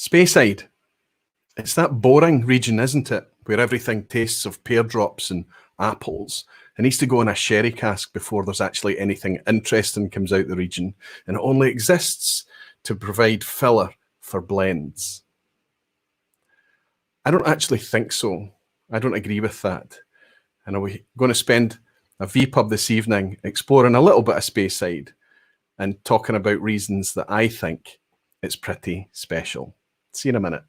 Speyside. It's that boring region, isn't it? Where everything tastes of pear drops and apples. It needs to go in a sherry cask before there's actually anything interesting comes out the region. And it only exists to provide filler for blends. I don't actually think so. I don't agree with that. And we're going to spend a vPub this evening exploring a little bit of Speyside and talking about reasons that I think it's pretty special. See you in a minute.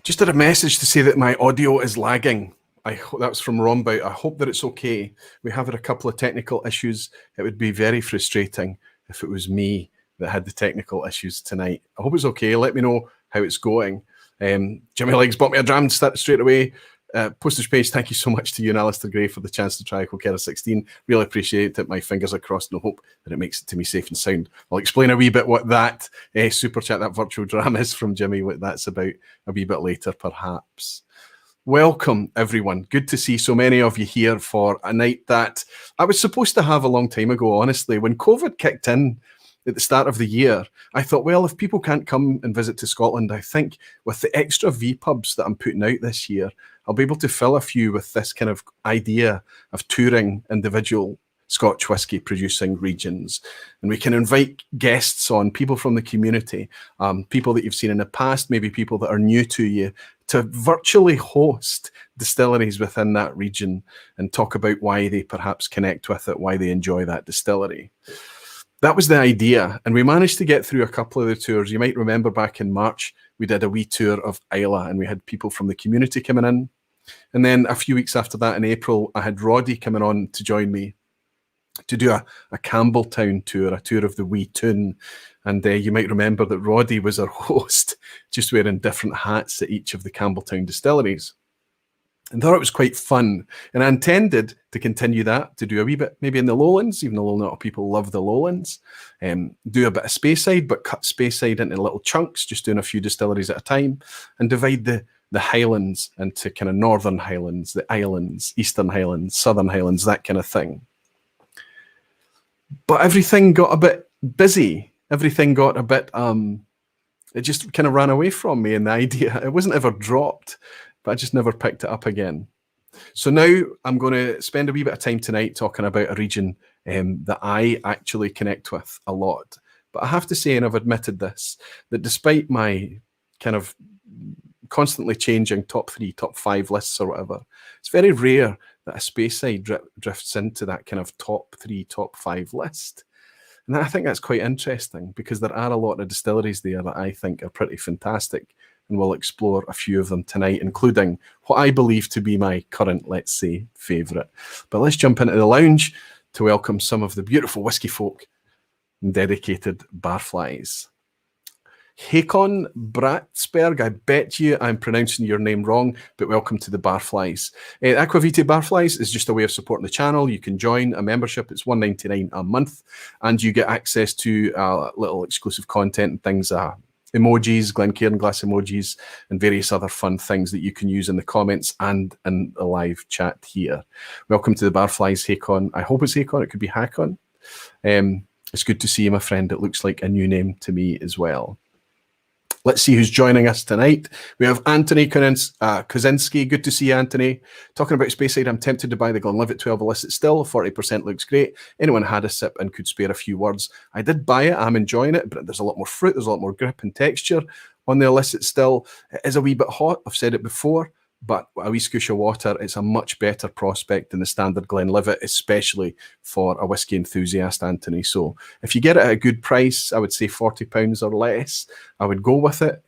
Just had a message to say that my audio is lagging. That was from Rombout. I hope that it's okay. We have had a couple of technical issues. It would be very frustrating if it was me that had the technical issues tonight. I hope it's okay. Let me know how it's going. Jimmy Legs bought me a dram straight away. Postage page, thank you so much to you and Alistair Gray for the chance to try Colkera 16. Really appreciate it. My fingers are crossed and I hope that it makes it to me safe and sound. I'll explain a wee bit what that super chat, that virtual dram is from Jimmy, what that's about a wee bit later perhaps. Welcome everyone. Good to see so many of you here for a night that I was supposed to have a long time ago, honestly. When COVID kicked in at the start of the year, I thought, well, if people can't come and visit to Scotland, I think with the extra vPubs that I'm putting out this year, I'll be able to fill a few with this kind of idea of touring individual Scotch whisky producing regions. And we can invite guests on, people from the community, people that you've seen in the past, maybe people that are new to you, to virtually host distilleries within that region and talk about why they perhaps connect with it, why they enjoy that distillery. That was the idea, and we managed to get through a couple of the tours. You might remember back in March, we did a wee tour of Islay, and we had people from the community coming in. And then a few weeks after that, in April, I had Roddy coming on to join me to do a Campbelltown tour, a tour of the Wee Toon. And you might remember that Roddy was our host, just wearing different hats at each of the Campbelltown distilleries. And thought it was quite fun. And I intended to continue that, to do a wee bit, maybe in the Lowlands, even though a lot of people love the Lowlands. Do a bit of Speyside, but cut Speyside into little chunks, just doing a few distilleries at a time, and divide the Highlands into kind of Northern Highlands, the Islands, Eastern Highlands, Southern Highlands, that kind of thing. But everything got a bit busy. Everything got a bit, it just kind of ran away from me, and the idea, it wasn't ever dropped, but I just never picked it up again. So now I'm going to spend a wee bit of time tonight talking about a region that I actually connect with a lot. But I have to say, and I've admitted this, that despite my kind of constantly changing top 3, top 5 lists or whatever, it's very rare that a Speyside drifts into that kind of top 3, top 5 list. And I think that's quite interesting because there are a lot of distilleries there that I think are pretty fantastic. And we'll explore a few of them tonight, including what I believe to be my current, let's say, favourite. But let's jump into the lounge to welcome some of the beautiful whisky folk and dedicated barflies. Hakon Bratsberg, I bet you I'm pronouncing your name wrong, but welcome to the Barflies. Aquavitae Barflies is just a way of supporting the channel. You can join a membership. It's $1.99 a month, and you get access to little exclusive content and things, emojis, Glencairn glass emojis, and various other fun things that you can use in the comments and in the live chat here. Welcome to the Barflies, Hakon. I hope it's Hakon. It could be Hakon. It's good to see you, my friend. It looks like a new name to me as well. Let's see who's joining us tonight. We have Anthony Kozinski. Good to see you, Anthony. Talking about Speyside, I'm tempted to buy the Glenlivet 12 illicit still. 40% looks great. Anyone had a sip and could spare a few words? I did buy it. I'm enjoying it, but there's a lot more fruit. There's a lot more grip and texture on the illicit still. It is a wee bit hot. I've said it before, but a wee scoosh of water, it's a much better prospect than the standard Glenlivet, especially for a whiskey enthusiast, Anthony. So if you get it at a good price, I would say £40 or less, I would go with it.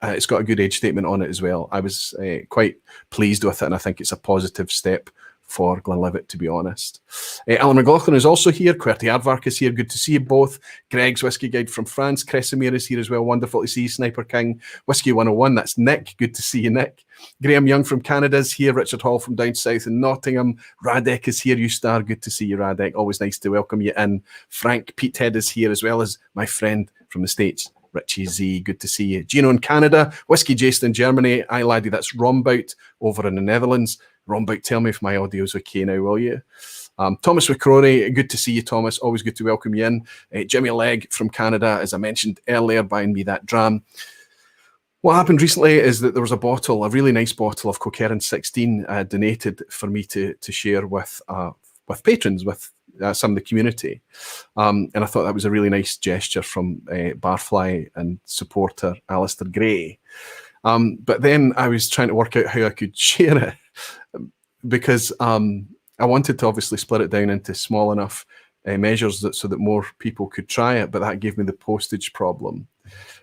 It's got a good age statement on it as well. I was quite pleased with it, and I think it's a positive step for Glenlivet, to be honest. Alan McLaughlin is also here. Querty Aardvark is here. Good to see you both. Greg's Whiskey Guide from France. Cresimir is here as well. Wonderful to see you. Sniper King. Whiskey 101. That's Nick. Good to see you, Nick. Graham Young from Canada is here. Richard Hall from down south in Nottingham. Radek is here. You star. Good to see you, Radek. Always nice to welcome you in. Frank Peathead is here, as well as my friend from the States, Richie Z. Good to see you. Gino in Canada. Whiskey Jason in Germany. Aye, laddie, that's Rombout over in the Netherlands. Rombout, tell me if my audio's okay now, will you? Thomas McCrory, good to see you, Thomas. Always good to welcome you in. Jimmy Legg from Canada, as I mentioned earlier, buying me that dram. What happened recently is that there was a really nice bottle of Coquerin 16 donated for me to share with patrons, with some of the community. And I thought that was a really nice gesture from Barfly and supporter Alistair Gray. But then I was trying to work out how I could share it, because I wanted to obviously split it down into small enough measures so that more people could try it, but that gave me the postage problem.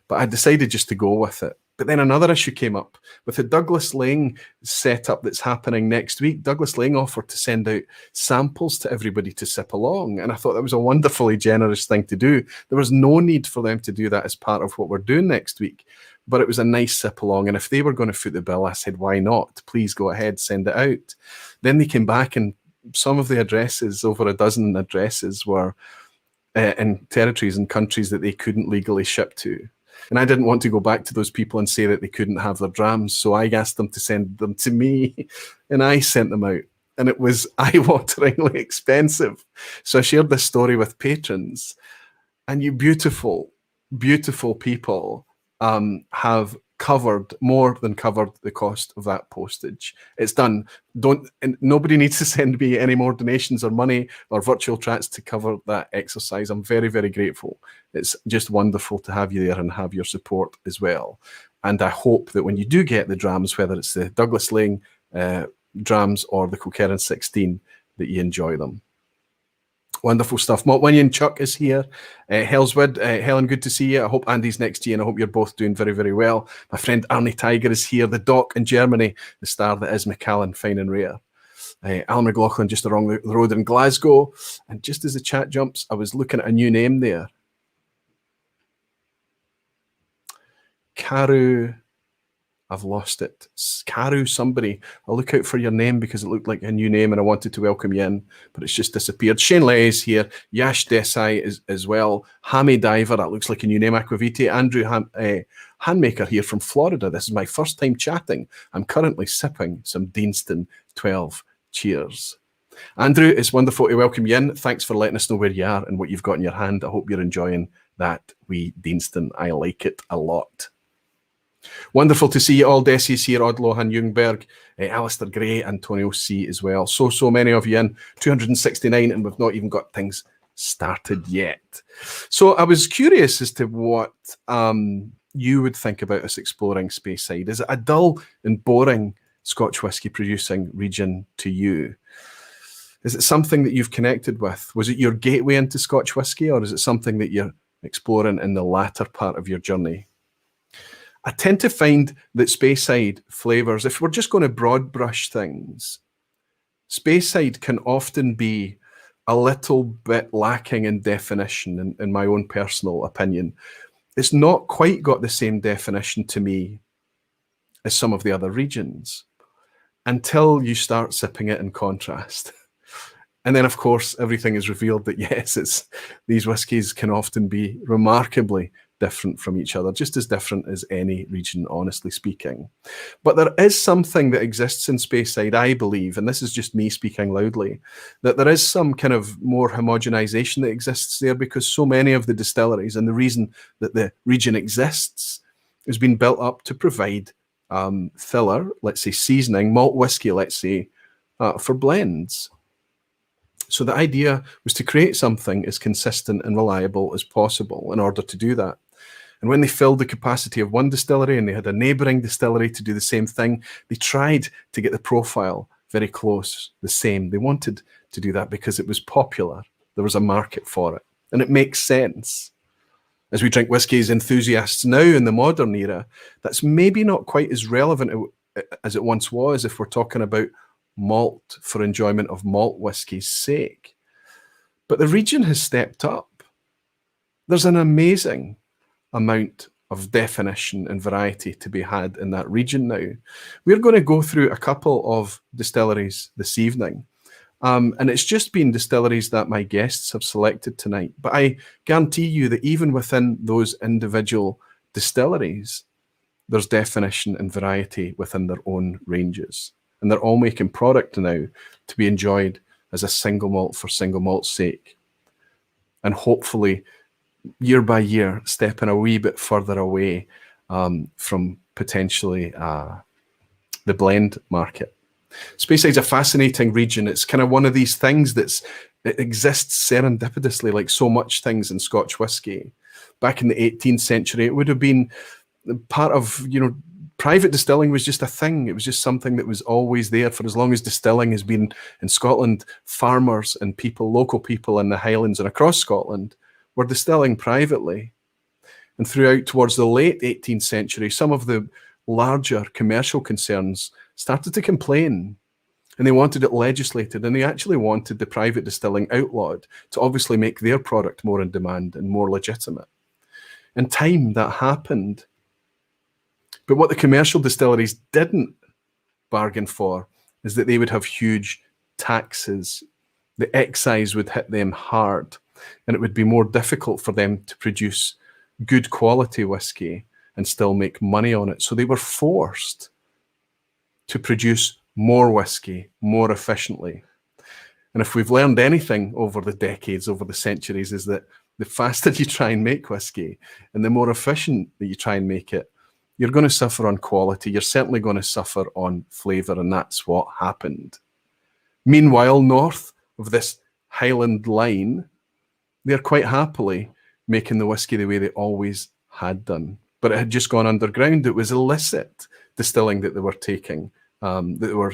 But I decided just to go with it. But then another issue came up with the Douglas Laing setup that's happening next week. Douglas Laing offered to send out samples to everybody to sip along, and I thought that was a wonderfully generous thing to do. There was no need for them to do that as part of what we're doing next week, but it was a nice sip along, and if they were going to foot the bill, I said, why not? Please go ahead, send it out. Then they came back, and some of the addresses, over a dozen addresses, were in territories and countries that they couldn't legally ship to. And I didn't want to go back to those people and say that they couldn't have their drams. So I asked them to send them to me, and I sent them out. And it was eye-wateringly expensive. So I shared this story with patrons. And you beautiful, beautiful people have more than covered the cost of that postage. It's done. And nobody needs to send me any more donations or money or virtual chats to cover that exercise. I'm very, very grateful. It's just wonderful to have you there and have your support as well. And I hope that when you do get the drams, whether it's the Douglas Laing drams or the Coquerin 16, that you enjoy them. Wonderful stuff. Motwinian Chuck is here. Hellswood, Helen, good to see you. I hope Andy's next to you, and I hope you're both doing very, very well. My friend Arnie Tiger is here. The Doc in Germany, the star that is Macallan, fine and rare. Alan McLaughlin just along the road in Glasgow. And just as the chat jumps, I was looking at a new name there. Caru, I've lost it. Caru somebody. I'll look out for your name because it looked like a new name and I wanted to welcome you in, but it's just disappeared. Shane Lay is here. Yash Desai is as well. Hammy Diver, that looks like a new name. Aquavite. Andrew Handmaker here from Florida. This is my first time chatting. I'm currently sipping some Deanston 12. Cheers. Andrew, it's wonderful to welcome you in. Thanks for letting us know where you are and what you've got in your hand. I hope you're enjoying that wee Deanston. I like it a lot. Wonderful to see you all. Desi's here, Odlohan Jungberg, Alistair Gray, Antonio C as well. So many of you in, 269, and we've not even got things started yet. So I was curious as to what you would think about us exploring Speyside. Is it a dull and boring Scotch whisky producing region to you? Is it something that you've connected with? Was it your gateway into Scotch whisky, or is it something that you're exploring in the latter part of your journey? I tend to find that Speyside flavours, if we're just going to broad brush things, Speyside can often be a little bit lacking in definition, in my own personal opinion. It's not quite got the same definition to me as some of the other regions until you start sipping it in contrast. And then, of course, everything is revealed that, yes, these whiskies can often be remarkably different from each other, just as different as any region, honestly speaking. But there is something that exists in Speyside, I believe, and this is just me speaking loudly, that there is some kind of more homogenization that exists there, because so many of the distilleries, and the reason that the region exists, has been built up to provide filler, let's say seasoning, malt whiskey, let's say, for blends. So the idea was to create something as consistent and reliable as possible in order to do that. And when they filled the capacity of one distillery and they had a neighbouring distillery to do the same thing, they tried to get the profile very close, the same. They wanted to do that because it was popular. There was a market for it. And it makes sense. As we drink whiskey as enthusiasts now in the modern era, that's maybe not quite as relevant as it once was if we're talking about malt for enjoyment of malt whiskey's sake. But the region has stepped up. There's an amazing amount of definition and variety to be had in that region now. We're going to go through a couple of distilleries this evening. And it's just been distilleries that my guests have selected tonight. But I guarantee you that even within those individual distilleries, there's definition and variety within their own ranges. And they're all making product now to be enjoyed as a single malt for single malt's sake. And hopefully, year by year, stepping a wee bit further away from potentially the blend market. Speyside's a fascinating region. It's kind of one of these things it exists serendipitously, like so much things in Scotch whisky. Back in the 18th century, it would have been part of, private distilling was just a thing. It was just something that was always there for as long as distilling has been in Scotland. Farmers and people, local people in the Highlands and across Scotland were distilling privately. And throughout towards the late 18th century, some of the larger commercial concerns started to complain, and they wanted it legislated, and they actually wanted the private distilling outlawed to obviously make their product more in demand and more legitimate. In time, that happened. But what the commercial distilleries didn't bargain for is that they would have huge taxes. The excise would hit them hard, and it would be more difficult for them to produce good quality whiskey and still make money on it. So they were forced to produce more whiskey more efficiently. And if we've learned anything over the decades, over the centuries, is that the faster you try and make whiskey and the more efficient that you try and make it, you're going to suffer on quality. You're certainly going to suffer on flavour, and that's what happened. Meanwhile, north of this Highland line, they're quite happily making the whiskey the way they always had done. But it had just gone underground. It was illicit distilling that they were taking, that they were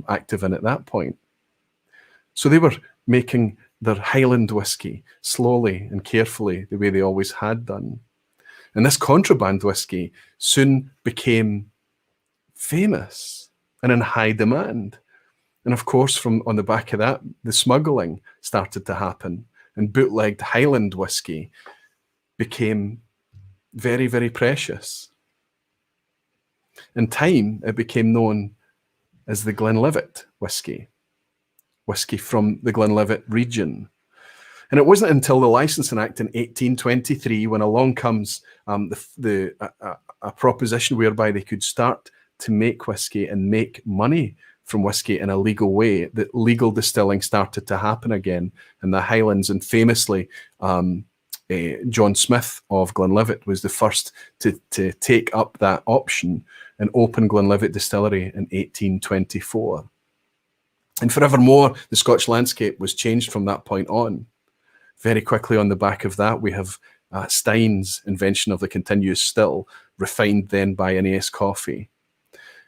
active in at that point. So they were making their Highland whiskey slowly and carefully the way they always had done. And this contraband whiskey soon became famous and in high demand. And of course, on the back of that, the smuggling started to happen, and bootlegged Highland whiskey became very, very precious. In time, it became known as the Glenlivet whiskey from the Glenlivet region. And it wasn't until the Licensing Act in 1823 when along comes a proposition whereby they could start to make whiskey and make money from whiskey in a legal way, that legal distilling started to happen again in the Highlands. And famously, John Smith of Glenlivet was the first to take up that option and open Glenlivet Distillery in 1824. And forevermore, the Scotch landscape was changed from that point on. Very quickly on the back of that, we have Stein's invention of the continuous still, refined then by NAS Coffee.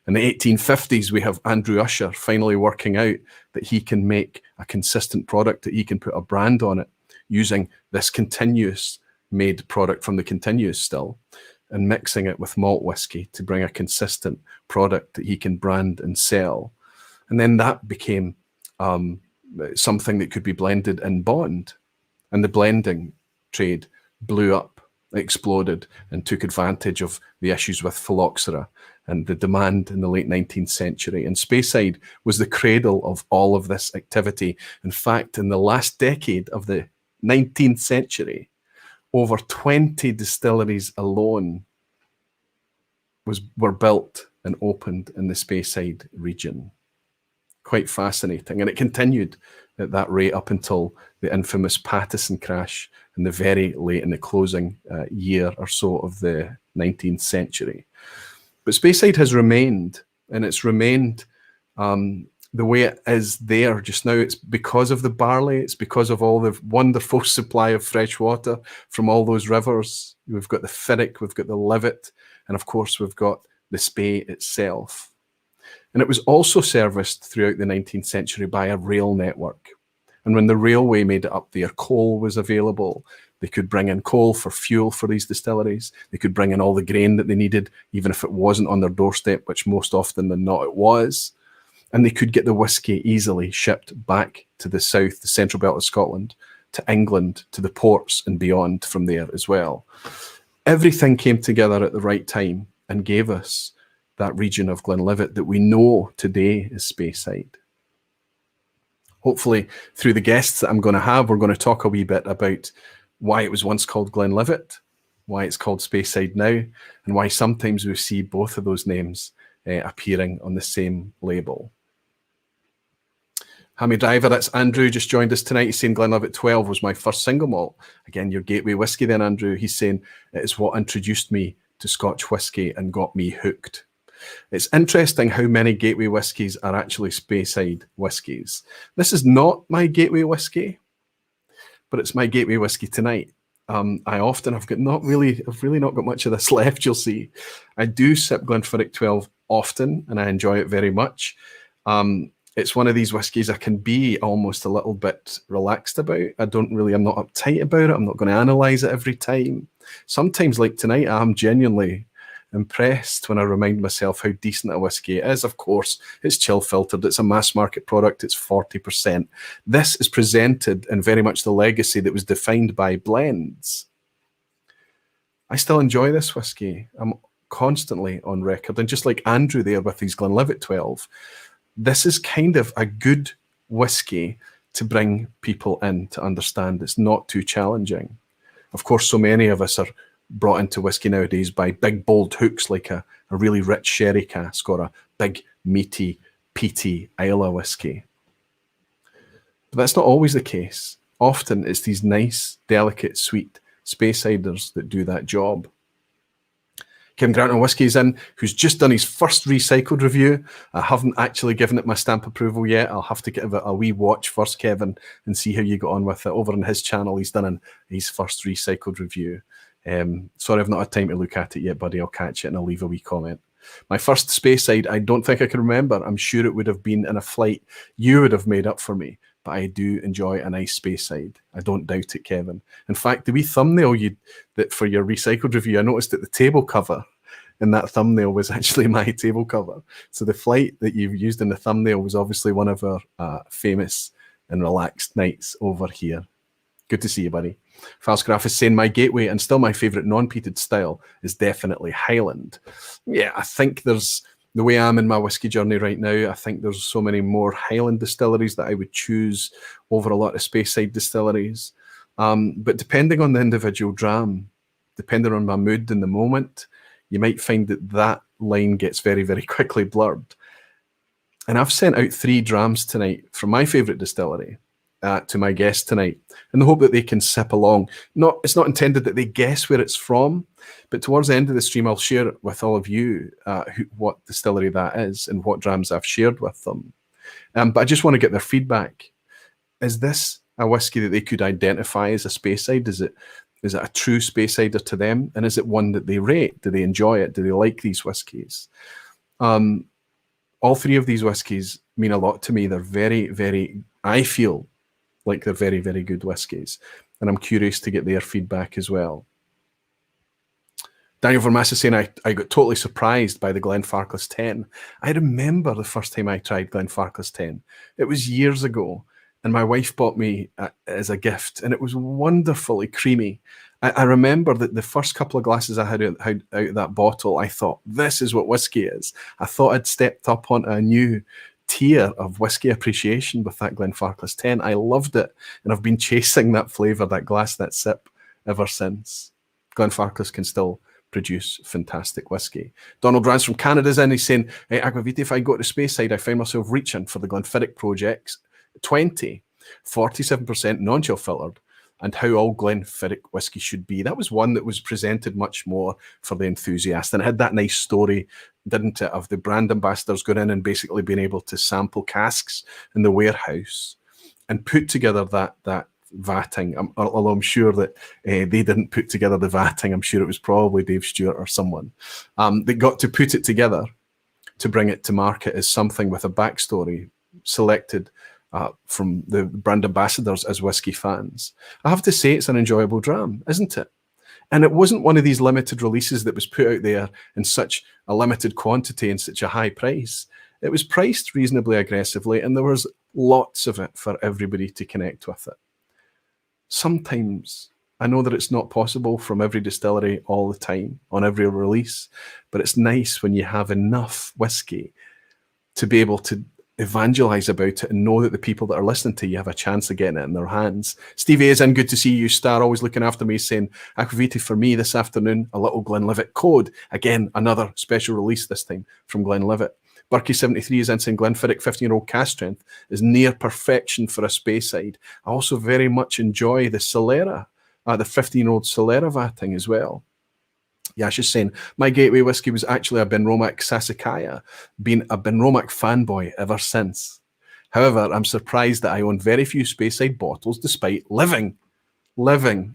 In the 1850s, we have Andrew Usher finally working out that he can make a consistent product, that he can put a brand on it using this continuous made product from the continuous still and mixing it with malt whiskey to bring a consistent product that he can brand and sell. And then that became something that could be blended in bond. And the blending trade blew up, exploded, and took advantage of the issues with phylloxera and the demand in the late 19th century. And Speyside was the cradle of all of this activity. In fact, in the last decade of the 19th century, over 20 distilleries alone were built and opened in the Speyside region. Quite fascinating. And it continued at that rate up until the infamous Pattison crash in the closing year or so of the 19th century. But Speyside has remained, and it's remained the way it is there just now. It's because of the barley. It's because of all the wonderful supply of fresh water from all those rivers. We've got the Firrick, we've got the Livet, and of course we've got the Spey itself. And it was also serviced throughout the 19th century by a rail network. And when the railway made it up there, coal was available. They could bring in coal for fuel for these distilleries. They could bring in all the grain that they needed, even if it wasn't on their doorstep, which most often than not it was. and they could get the whiskey easily shipped back to the south, the central belt of Scotland, to England, to the ports and beyond from there as well. Everything came together at the right time and gave us that region of Glenlivet that we know today is Speyside. Hopefully, through the guests that I'm going to have, we're going to talk a wee bit about why it was once called Glenlivet, why it's called Speyside now, and why sometimes we see both of those names appearing on the same label. Hammy Driver, that's Andrew, just joined us tonight. He's saying Glenlivet 12 was my first single malt. Again, your gateway whiskey then, Andrew. He's saying it is what introduced me to Scotch whisky and got me hooked. It's interesting how many gateway whiskies are actually Speyside whiskies. This is not my gateway whiskey, but it's my gateway whiskey tonight. I've really not got much of this left, you'll see. I do sip Glenfiddich 12 often, and I enjoy it very much. It's one of these whiskies I can be almost a little bit relaxed about. I'm not uptight about it. I'm not going to analyze it every time. Sometimes, like tonight, I'm genuinely impressed when I remind myself how decent a whiskey it is. Of course, it's chill filtered. It's a mass market product. It's 40%. This is presented in very much the legacy that was defined by blends. I still enjoy this whiskey. I'm constantly on record. And just like Andrew there with his Glenlivet 12, this is kind of a good whiskey to bring people in to understand. It's not too challenging. Of course, so many of us are brought into whiskey nowadays by big, bold hooks like a really rich sherry cask or a big, meaty, peaty Islay whiskey. But that's not always the case. Often it's these nice, delicate, sweet Speysiders that do that job. Kim Grant on Whiskey's in, who's just done his first recycled review. I haven't actually given it my stamp approval yet. I'll have to give it a wee watch first, Kevin, and see how you got on with it. Over on his channel, he's done his first recycled review. Sorry, I've not had time to look at it yet, buddy. I'll catch it and I'll leave a wee comment. My first Speyside, I don't think I can remember. I'm sure it would have been in a flight you would have made up for me, but I do enjoy a nice Speyside. I don't doubt it, Kevin. In fact, the wee thumbnail that for your recycled review, I noticed that the table cover in that thumbnail was actually my table cover. So the flight that you've used in the thumbnail was obviously one of our famous and relaxed nights over here. Good to see you, buddy. Falsgraf is saying my gateway and still my favourite non-peated style is definitely Highland. Yeah, I think there's, the way I'm in my whiskey journey right now, I think there's so many more Highland distilleries that I would choose over a lot of Speyside distilleries. But depending on the individual dram, depending on my mood in the moment, you might find that line gets very, very quickly blurred. And I've sent out 3 drams tonight from my favourite distillery to my guests tonight in the hope that they can sip along. It's not intended that they guess where it's from, but towards the end of the stream, I'll share it with all of you what distillery that is and what drams I've shared with them. But I just want to get their feedback. Is this a whiskey that they could identify as a Speyside? Is it a true Speysider to them? And is it one that they rate? Do they enjoy it? Do they like these whiskies? All 3 of these whiskies mean a lot to me. They're very, very, I feel like they're very, very good whiskies. And I'm curious to get their feedback as well. Daniel Vermaas is saying, I got totally surprised by the Glenfarclas 10. I remember the first time I tried Glenfarclas 10. It was years ago. And my wife bought me as a gift, and it was wonderfully creamy. I remember that the first couple of glasses I had out of that bottle, I thought, this is what whiskey is. I thought I'd stepped up on a new tier of whiskey appreciation with that Glenfarclas 10. I loved it, and I've been chasing that flavour, that glass, that sip ever since. Glenfarclas can still produce fantastic whiskey. Donald Rance from Canada's in. He's saying, hey, Aquavita, if I go to Speyside, I find myself reaching for the Glenfiddich projects 20, 47% non-chill filtered, and how all Glenfiddich whiskey should be. That was one that was presented much more for the enthusiast, and it had that nice story, didn't it, of the brand ambassadors going in and basically being able to sample casks in the warehouse and put together that vatting. Although I'm sure that they didn't put together the vatting. I'm sure it was probably Dave Stewart or someone that got to put it together to bring it to market as something with a backstory selected from the brand ambassadors as whiskey fans. I have to say it's an enjoyable dram, isn't it? And it wasn't one of these limited releases that was put out there in such a limited quantity and such a high price. it was priced reasonably aggressively, and there was lots of it for everybody to connect with it. Sometimes I know that it's not possible from every distillery all the time on every release, but it's nice when you have enough whiskey to be able to evangelize about it and know that the people that are listening to you have a chance of getting it in their hands. Steve A is in. Good to see you, Star, always looking after me, saying Aquavita for me this afternoon, a little Glenlivet code. Again, another special release this time from Glenlivet. Berkey73 is in, saying Glenfiddich 15-year-old cask strength is near perfection for a Speyside. I also very much enjoy the Solera, the 15-year-old Solera vatting as well. Yeah, she's saying, my gateway whiskey was actually a Benromac Sassicaia, been a Benromac fanboy ever since. However, I'm surprised that I own very few Speyside bottles despite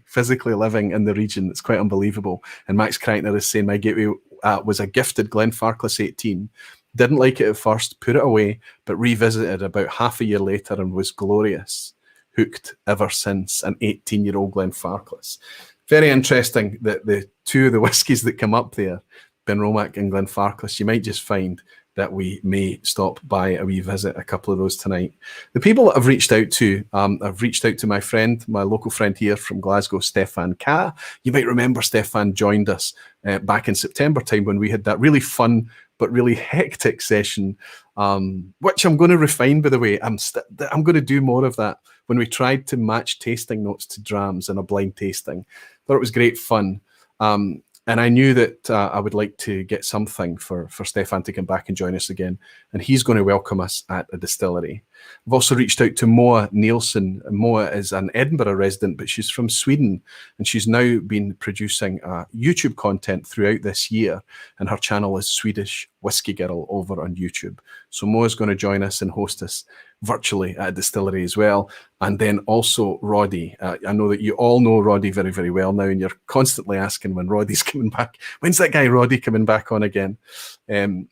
physically living in the region. It's quite unbelievable. And Max Kreitner is saying, my gateway was a gifted Glenfarclas 18. Didn't like it at first, put it away, but revisited about half a year later and was glorious. Hooked ever since, an 18-year-old Glenfarclas. Very interesting that the two of the whiskies that come up there, Benromac and Glenfarclas, you might just find that we may stop by a wee visit a couple of those tonight. The people that I've reached out to, my friend, my local friend here from Glasgow, Stefan K. You might remember Stefan joined us back in September time when we had that really fun but really hectic session, which I'm going to refine, by the way. I'm going to do more of that when we tried to match tasting notes to drams in a blind tasting. Thought it was great fun. And I knew that I would like to get something for Stefan to come back and join us again. And he's going to welcome us at a distillery. I've also reached out to Moa Nielsen. Moa is an Edinburgh resident, but she's from Sweden. And she's now been producing YouTube content throughout this year. And her channel is Swedish Whiskey Girl over on YouTube. So Moa's going to join us and host us virtually at a distillery as well. And then also Roddy. I know that you all know Roddy very, very well now, and you're constantly asking when Roddy's coming back. When's that guy Roddy coming back on again?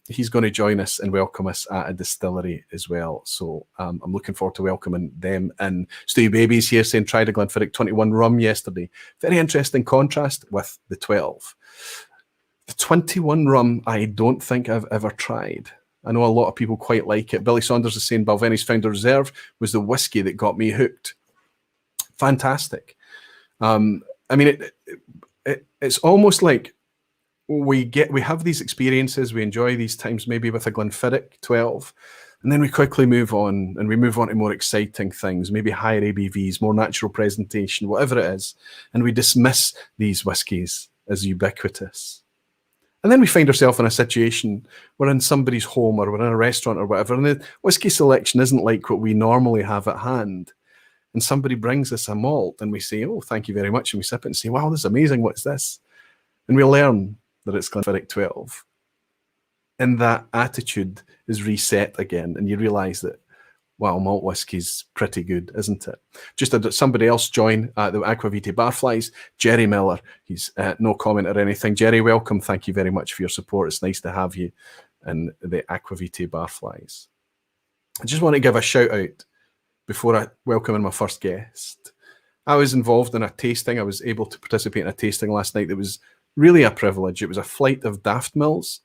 He's going to join us and welcome us at a distillery as well. So I'm looking forward to welcoming them. And Stewie Baby's here saying tried a Glenfiddich 21 rum yesterday. Very interesting contrast with the 12. The 21 rum I don't think I've ever tried. I know a lot of people quite like it. Billy Saunders is saying Balveni's Founder Reserve was the whiskey that got me hooked. Fantastic. I mean, it's almost like we have these experiences, we enjoy these times maybe with a Glenfiddich 12, and then we quickly move on, and we move on to more exciting things, maybe higher ABVs, more natural presentation, whatever it is, and we dismiss these whiskies as ubiquitous. And then we find ourselves in a situation, we're in somebody's home or we're in a restaurant or whatever, and the whiskey selection isn't like what we normally have at hand. And somebody brings us a malt and we say, oh, thank you very much. And we sip it and say, wow, this is amazing. What's this? And we learn that it's Glenfiddich 12. And that attitude is reset again. And you realize that, wow, malt whiskey's pretty good, isn't it? Just had somebody else join the Aquavita Barflies, Jerry Miller. He's no comment or anything. Jerry, welcome. Thank you very much for your support. It's nice to have you in the Aquavita Barflies. I just want to give a shout out before I welcome in my first guest. I was involved in a tasting. I was able to participate in a tasting last night that was really a privilege. It was a flight of Daft Mills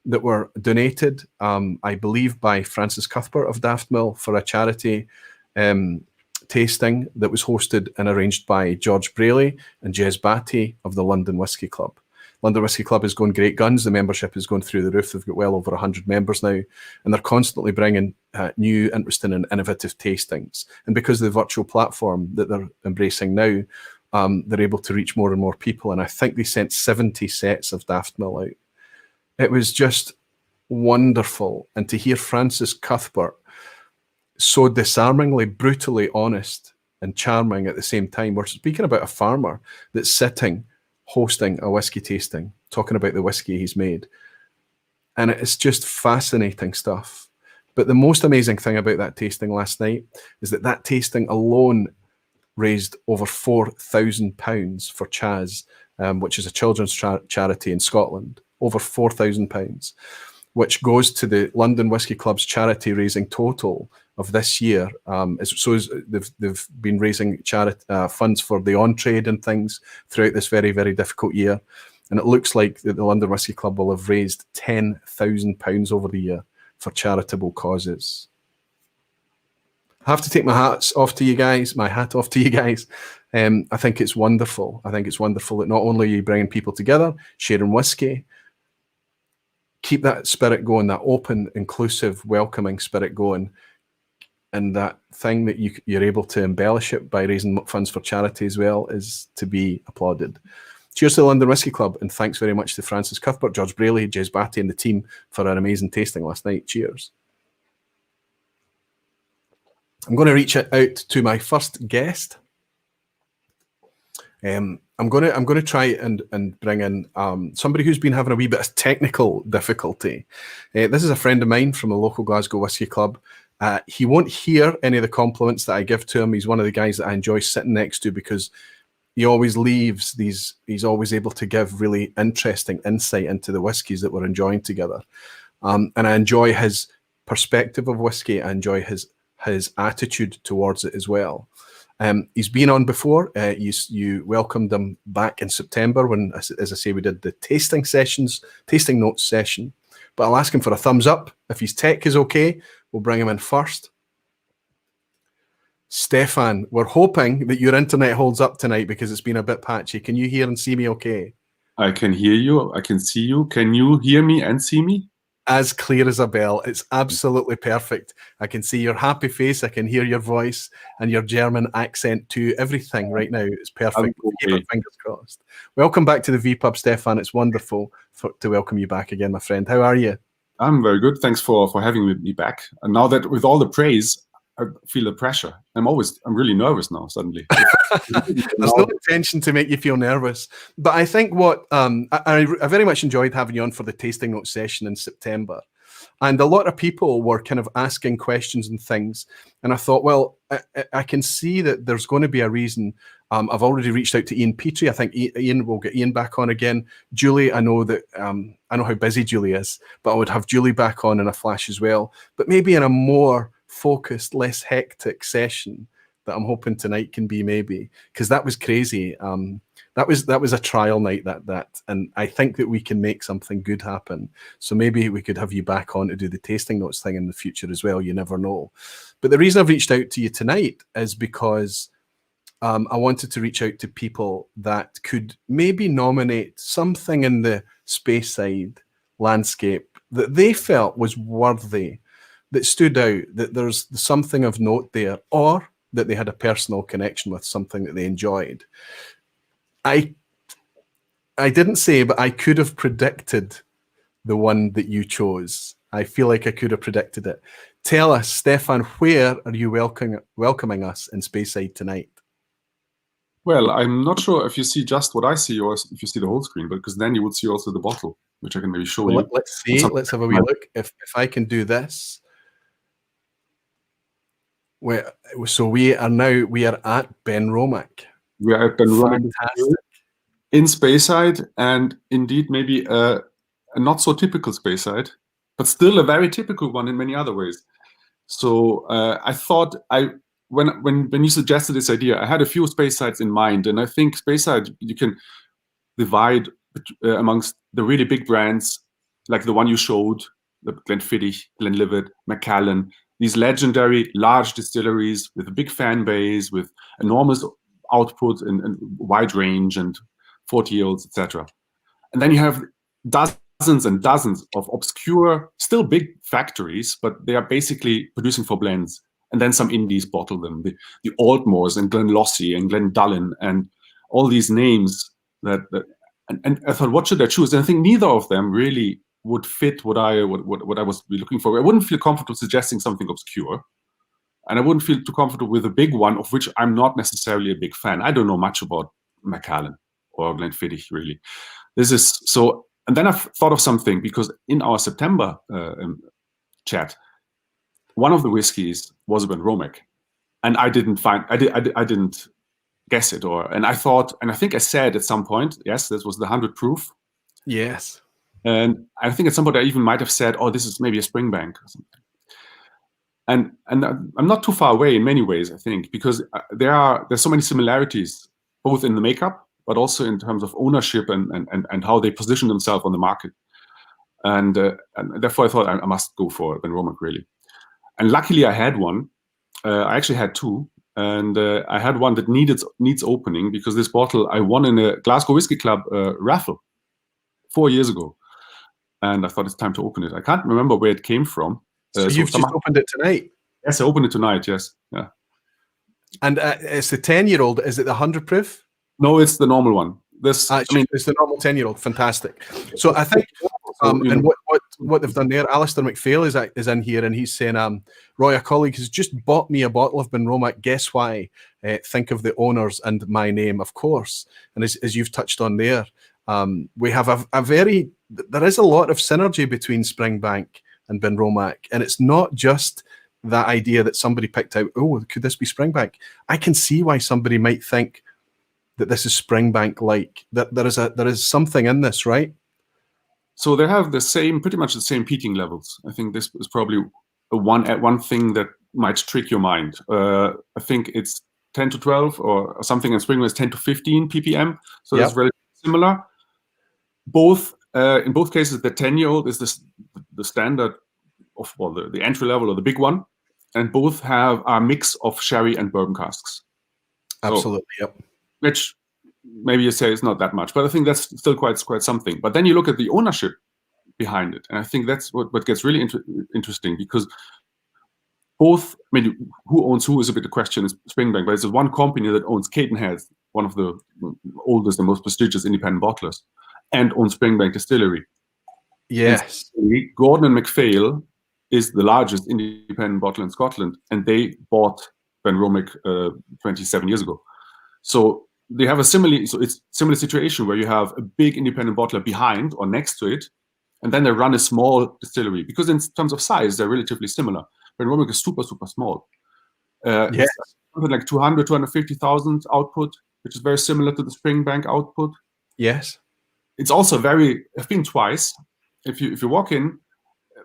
that were donated, I believe, by Francis Cuthbert of Daft Mill for a charity tasting that was hosted and arranged by George Braley and Jez Batty of the London Whisky Club. London Whisky Club is going great guns. The membership is going through the roof. They've got well over 100 members now, and they're constantly bringing new, interesting and innovative tastings. And because of the virtual platform that they're embracing now, they're able to reach more and more people. And I think they sent 70 sets of Daft Mill out. It was just wonderful. And to hear Francis Cuthbert so disarmingly, brutally honest and charming at the same time. We're speaking about a farmer that's sitting, hosting a whiskey tasting, talking about the whiskey he's made. And it's just fascinating stuff. But the most amazing thing about that tasting last night is that that tasting alone raised over £4,000 for Chaz, which is a children's charity in Scotland. Over £4,000, which goes to the London Whisky Club's charity raising total of this year. They've been raising funds for the on-trade and things throughout this very, very difficult year. And it looks like that the London Whisky Club will have raised £10,000 over the year for charitable causes. I have to take my hat off to you guys. I think it's wonderful. I think it's wonderful that not only are you bringing people together, sharing whiskey, keep that spirit going, that open, inclusive, welcoming spirit going, and that thing that you're able to embellish it by raising funds for charity as well is to be applauded. Cheers to the London Whisky Club, and thanks very much to Francis Cuthbert, George Braley, Jez Batty, and the team for our amazing tasting last night. Cheers. I'm going to reach out to my first guest. I'm going to try and bring in somebody who's been having a wee bit of technical difficulty. This is a friend of mine from the local Glasgow Whisky Club. He won't hear any of the compliments that I give to him. He's one of the guys that I enjoy sitting next to because he always leaves these. He's always able to give really interesting insight into the whiskies that we're enjoying together. And I enjoy his perspective of whiskey. I enjoy his attitude towards it as well. He's been on before. You welcomed him back in September when, as I say, we did the tasting notes session. But I'll ask him for a thumbs up. If his tech is okay, we'll bring him in first. Stefan, we're hoping that your internet holds up tonight because it's been a bit patchy. Can you hear and see me okay? I can hear you. I can see you. Can you hear me and see me? As clear as a bell. It's absolutely perfect. I can see your happy face. I can hear your voice and your German accent too. Everything right now is perfect. Keep our fingers crossed. Welcome back to the vPub, Stefan. It's wonderful to welcome you back again, my friend. How are you? I'm very good. Thanks for having me back. And now that with all the praise, I feel the pressure. I'm really nervous now suddenly. There's no intention to make you feel nervous. But I think what I very much enjoyed having you on for the tasting note session in September. And a lot of people were kind of asking questions and things. And I thought, well, I can see that there's going to be a reason. I've already reached out to Ian Petrie. I think Ian will get Ian back on again. Julie, I know that I know how busy Julie is, but I would have Julie back on in a flash as well. But maybe in a more focused, less hectic session that I'm hoping tonight can be, maybe, because that was crazy. That was a trial night, and I think that we can make something good happen. So maybe we could have you back on to do the tasting notes thing in the future as well. You never know. But the reason I've reached out to you tonight is because I wanted to reach out to people that could maybe nominate something in the Speyside landscape that they felt was worthy, that stood out, that there's something of note there, or that they had a personal connection with, something that they enjoyed. I didn't say, but I could have predicted the one that you chose. I feel like I could have predicted it. Tell us, Stefan, where are you welcoming us in Speyside tonight? Well, I'm not sure if you see just what I see or if you see the whole screen, because then you would see also the bottle, which I can maybe show you. Let's see. Let's have a wee look. If I can do this. So we are at Ben Romack. We are at Ben Romack in Speyside, and indeed maybe a not so typical Speyside, but still a very typical one in many other ways. So I thought when you suggested this idea, I had a few Speysides in mind, and I think Speyside you can divide amongst the really big brands like the one you showed, the Glenfiddich, Glenlivet, Macallan. These legendary large distilleries with a big fan base, with enormous output and wide range and 40-year-olds, etc. And then you have dozens and dozens of obscure, still big factories, but they are basically producing for blends. And then some indies bottle them, the Altmores and Glenlossie and Glendullan and all these names and I thought, what should I choose? And I think neither of them really would fit what I was looking for. I wouldn't feel comfortable suggesting something obscure, and I wouldn't feel too comfortable with a big one of which I'm not necessarily a big fan. I don't know much about Macallan or Glenfiddich really. This is so, and then I've thought of something, because in our September chat, one of the whiskeys was Ben Romack, and I didn't guess it, and I thought, and I think I said at some point, yes, this was the 100 proof. Yes. And I think at some point I even might have said, oh, this is maybe a Springbank or something. And I'm not too far away in many ways, I think, because there's so many similarities, both in the makeup, but also in terms of ownership and how they position themselves on the market. and therefore I thought I must go for Benromach really. And luckily I had one. I actually had two, and I had one that needs opening, because this bottle I won in a Glasgow Whisky Club raffle 4 years ago, and I thought it's time to open it. I can't remember where it came from. So you've just opened it tonight? Yes, I opened it tonight, yes. Yeah. And it's the 10-year-old. Is it the 100 proof? No, it's the normal one. This, I mean, it's the normal 10-year-old. Fantastic. So I think, and what they've done there, Alistair McPhail is in here, and he's saying, Roy, a colleague has just bought me a bottle of Benromach. Guess why? Think of the owners and my name, of course. And as you've touched on there, we have there is a lot of synergy between Springbank and Benromach, and it's not just that idea that somebody picked out, oh, could this be Springbank? I can see why somebody might think that this is Springbank-like, that there is something in this, right? So they have pretty much the same peaking levels. I think this is probably one thing that might trick your mind. I think it's 10 to 12 or something, and Springbank is 10 to 15 ppm. So that's relatively similar. In both cases, the 10-year-old is the standard of, well, the entry level or the big one, and both have a mix of sherry and bourbon casks. Absolutely, so, which maybe you say is not that much, but I think that's still quite something. But then you look at the ownership behind it, and I think that's what gets really interesting, because both, I mean, who owns who is a bit the question, is Springbank, but it's one company that owns Cadenhead, one of the oldest and most prestigious independent bottlers, and owns Springbank Distillery. Yes. And Gordon and MacPhail is the largest independent bottler in Scotland, and they bought Benromach 27 years ago. So they have it's similar situation where you have a big independent bottler behind or next to it, and then they run a small distillery, because in terms of size they're relatively similar. Benromach is super small. It's something like 250,000 output, which is very similar to the Springbank output. Yes. It's also I've been twice. If you walk in,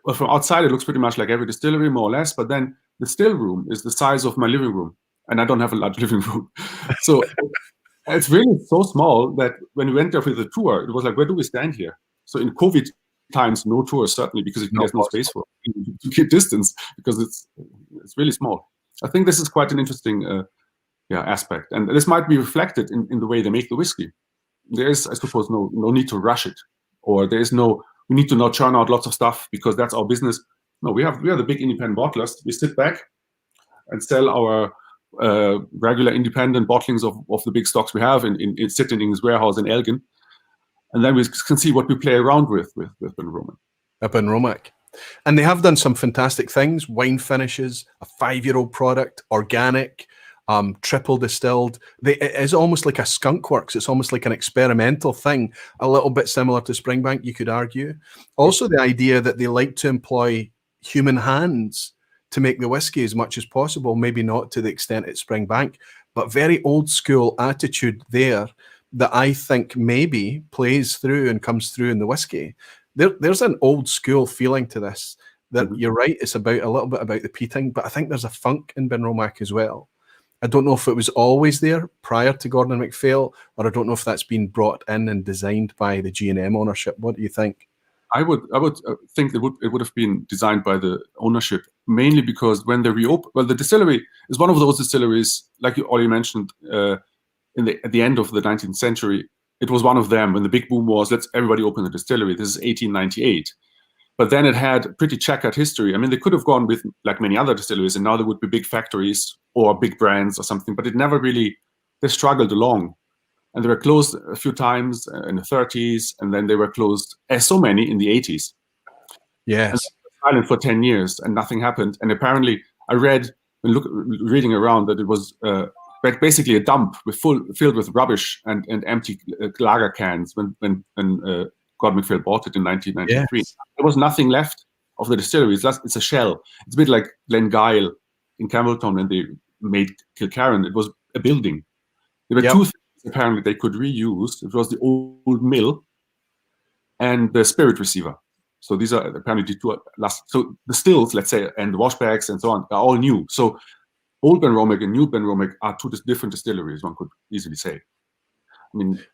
well, from outside it looks pretty much like every distillery, more or less, but then the still room is the size of my living room, and I don't have a large living room. So it's really so small that when we went there for the tour, it was like, where do we stand here? So in COVID times, no tours, certainly, because there's no space for it, to keep distance, because it's really small. I think this is quite an interesting aspect, and this might be reflected in the way they make the whiskey. There is, I suppose, no need to rush it, or we need to not churn out lots of stuff because that's our business. No, we are the big independent bottlers. We sit back and sell our regular independent bottlings of the big stocks we have sitting in his warehouse in Elgin, and then we can see what we play around with Benromach. Benromach. And they have done some fantastic things: wine finishes, a 5-year-old product, organic, triple distilled. It is almost like a skunk works. It's almost like an experimental thing, a little bit similar to Springbank, you could argue. Also, the idea that they like to employ human hands to make the whiskey as much as possible, maybe not to the extent at Springbank, but very old school attitude there that I think maybe plays through and comes through in the whiskey. There's an old school feeling to this, that you're right, it's about a little bit about the peating, but I think there's a funk in Benromach as well. I don't know if it was always there prior to Gordon and MacPhail, or I don't know if that's been brought in and designed by the G&M ownership. What do you think? I would think it would have been designed by the ownership, mainly because when they reopened, well, the distillery is one of those distilleries, like you already mentioned, at the end of the 19th century. It was one of them when the big boom was, let's everybody open a distillery. This is 1898. But then it had pretty checkered history. I mean, they could have gone with, like many other distilleries, and now there would be big factories or big brands or something, but it never really, they struggled along. And they were closed a few times in the 30s, and then they were closed, as so many, in the 80s. Yes. And they were silent for 10 years, and nothing happened. And apparently, I reading around that it was basically a dump filled with rubbish and empty lager cans when Gordon MacPhail bought it in 1993. Yes. There was nothing left of the distillery. It's a shell. It's a bit like Glengyle in Campbelltown when they made Kilcarran. It was a building. There were two things apparently they could reuse. It was the old mill and the spirit receiver. So these are apparently the two last. So the stills, let's say, and the wash bags and so on are all new. So old Benromach and new Benromach are two different distilleries, one could easily say. I mean,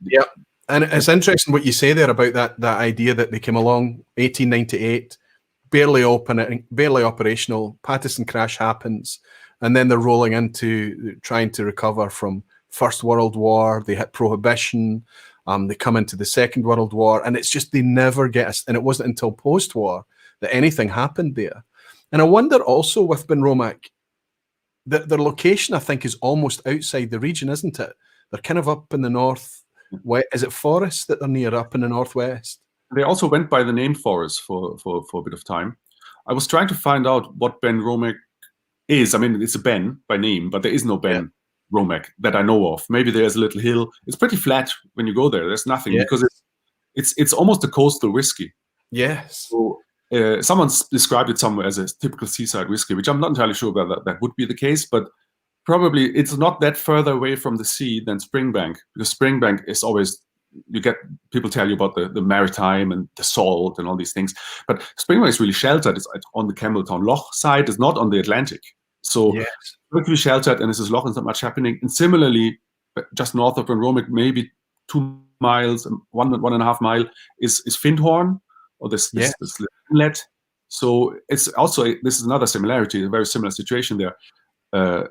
And it's interesting what you say there about that idea that they came along 1898, barely operational. Pattison crash happens, and then they're rolling into trying to recover from First World War. They hit Prohibition. They come into the Second World War, and it's just they never get us. And it wasn't until post-war that anything happened there. And I wonder also with Benromac, their location, I think, is almost outside the region, isn't it? They're kind of up in the north. Is it Forest that they're near up in the northwest? They also went by the name Forest for a bit of time. I was trying to find out what Benromac is. I mean, it's a Ben by name, but there is no Benromac that I know of. Maybe there's a little hill. It's pretty flat when you go there. There's nothing because it's almost a coastal whiskey. Yes. So someone described it somewhere as a typical seaside whiskey, which I'm not entirely sure whether that would be the case, but probably it's not that further away from the sea than Springbank, because Springbank is always, you get people tell you about the maritime and the salt and all these things, but Springbank is really sheltered. It's on the Campbelltown Loch side. It's not on the Atlantic. So it's really sheltered, and this is Loch, and not much happening. And similarly, just north of Benromac, maybe 2 miles, 1.5 miles, is Findhorn, or this inlet. So it's also, this is another similarity, a very similar situation there.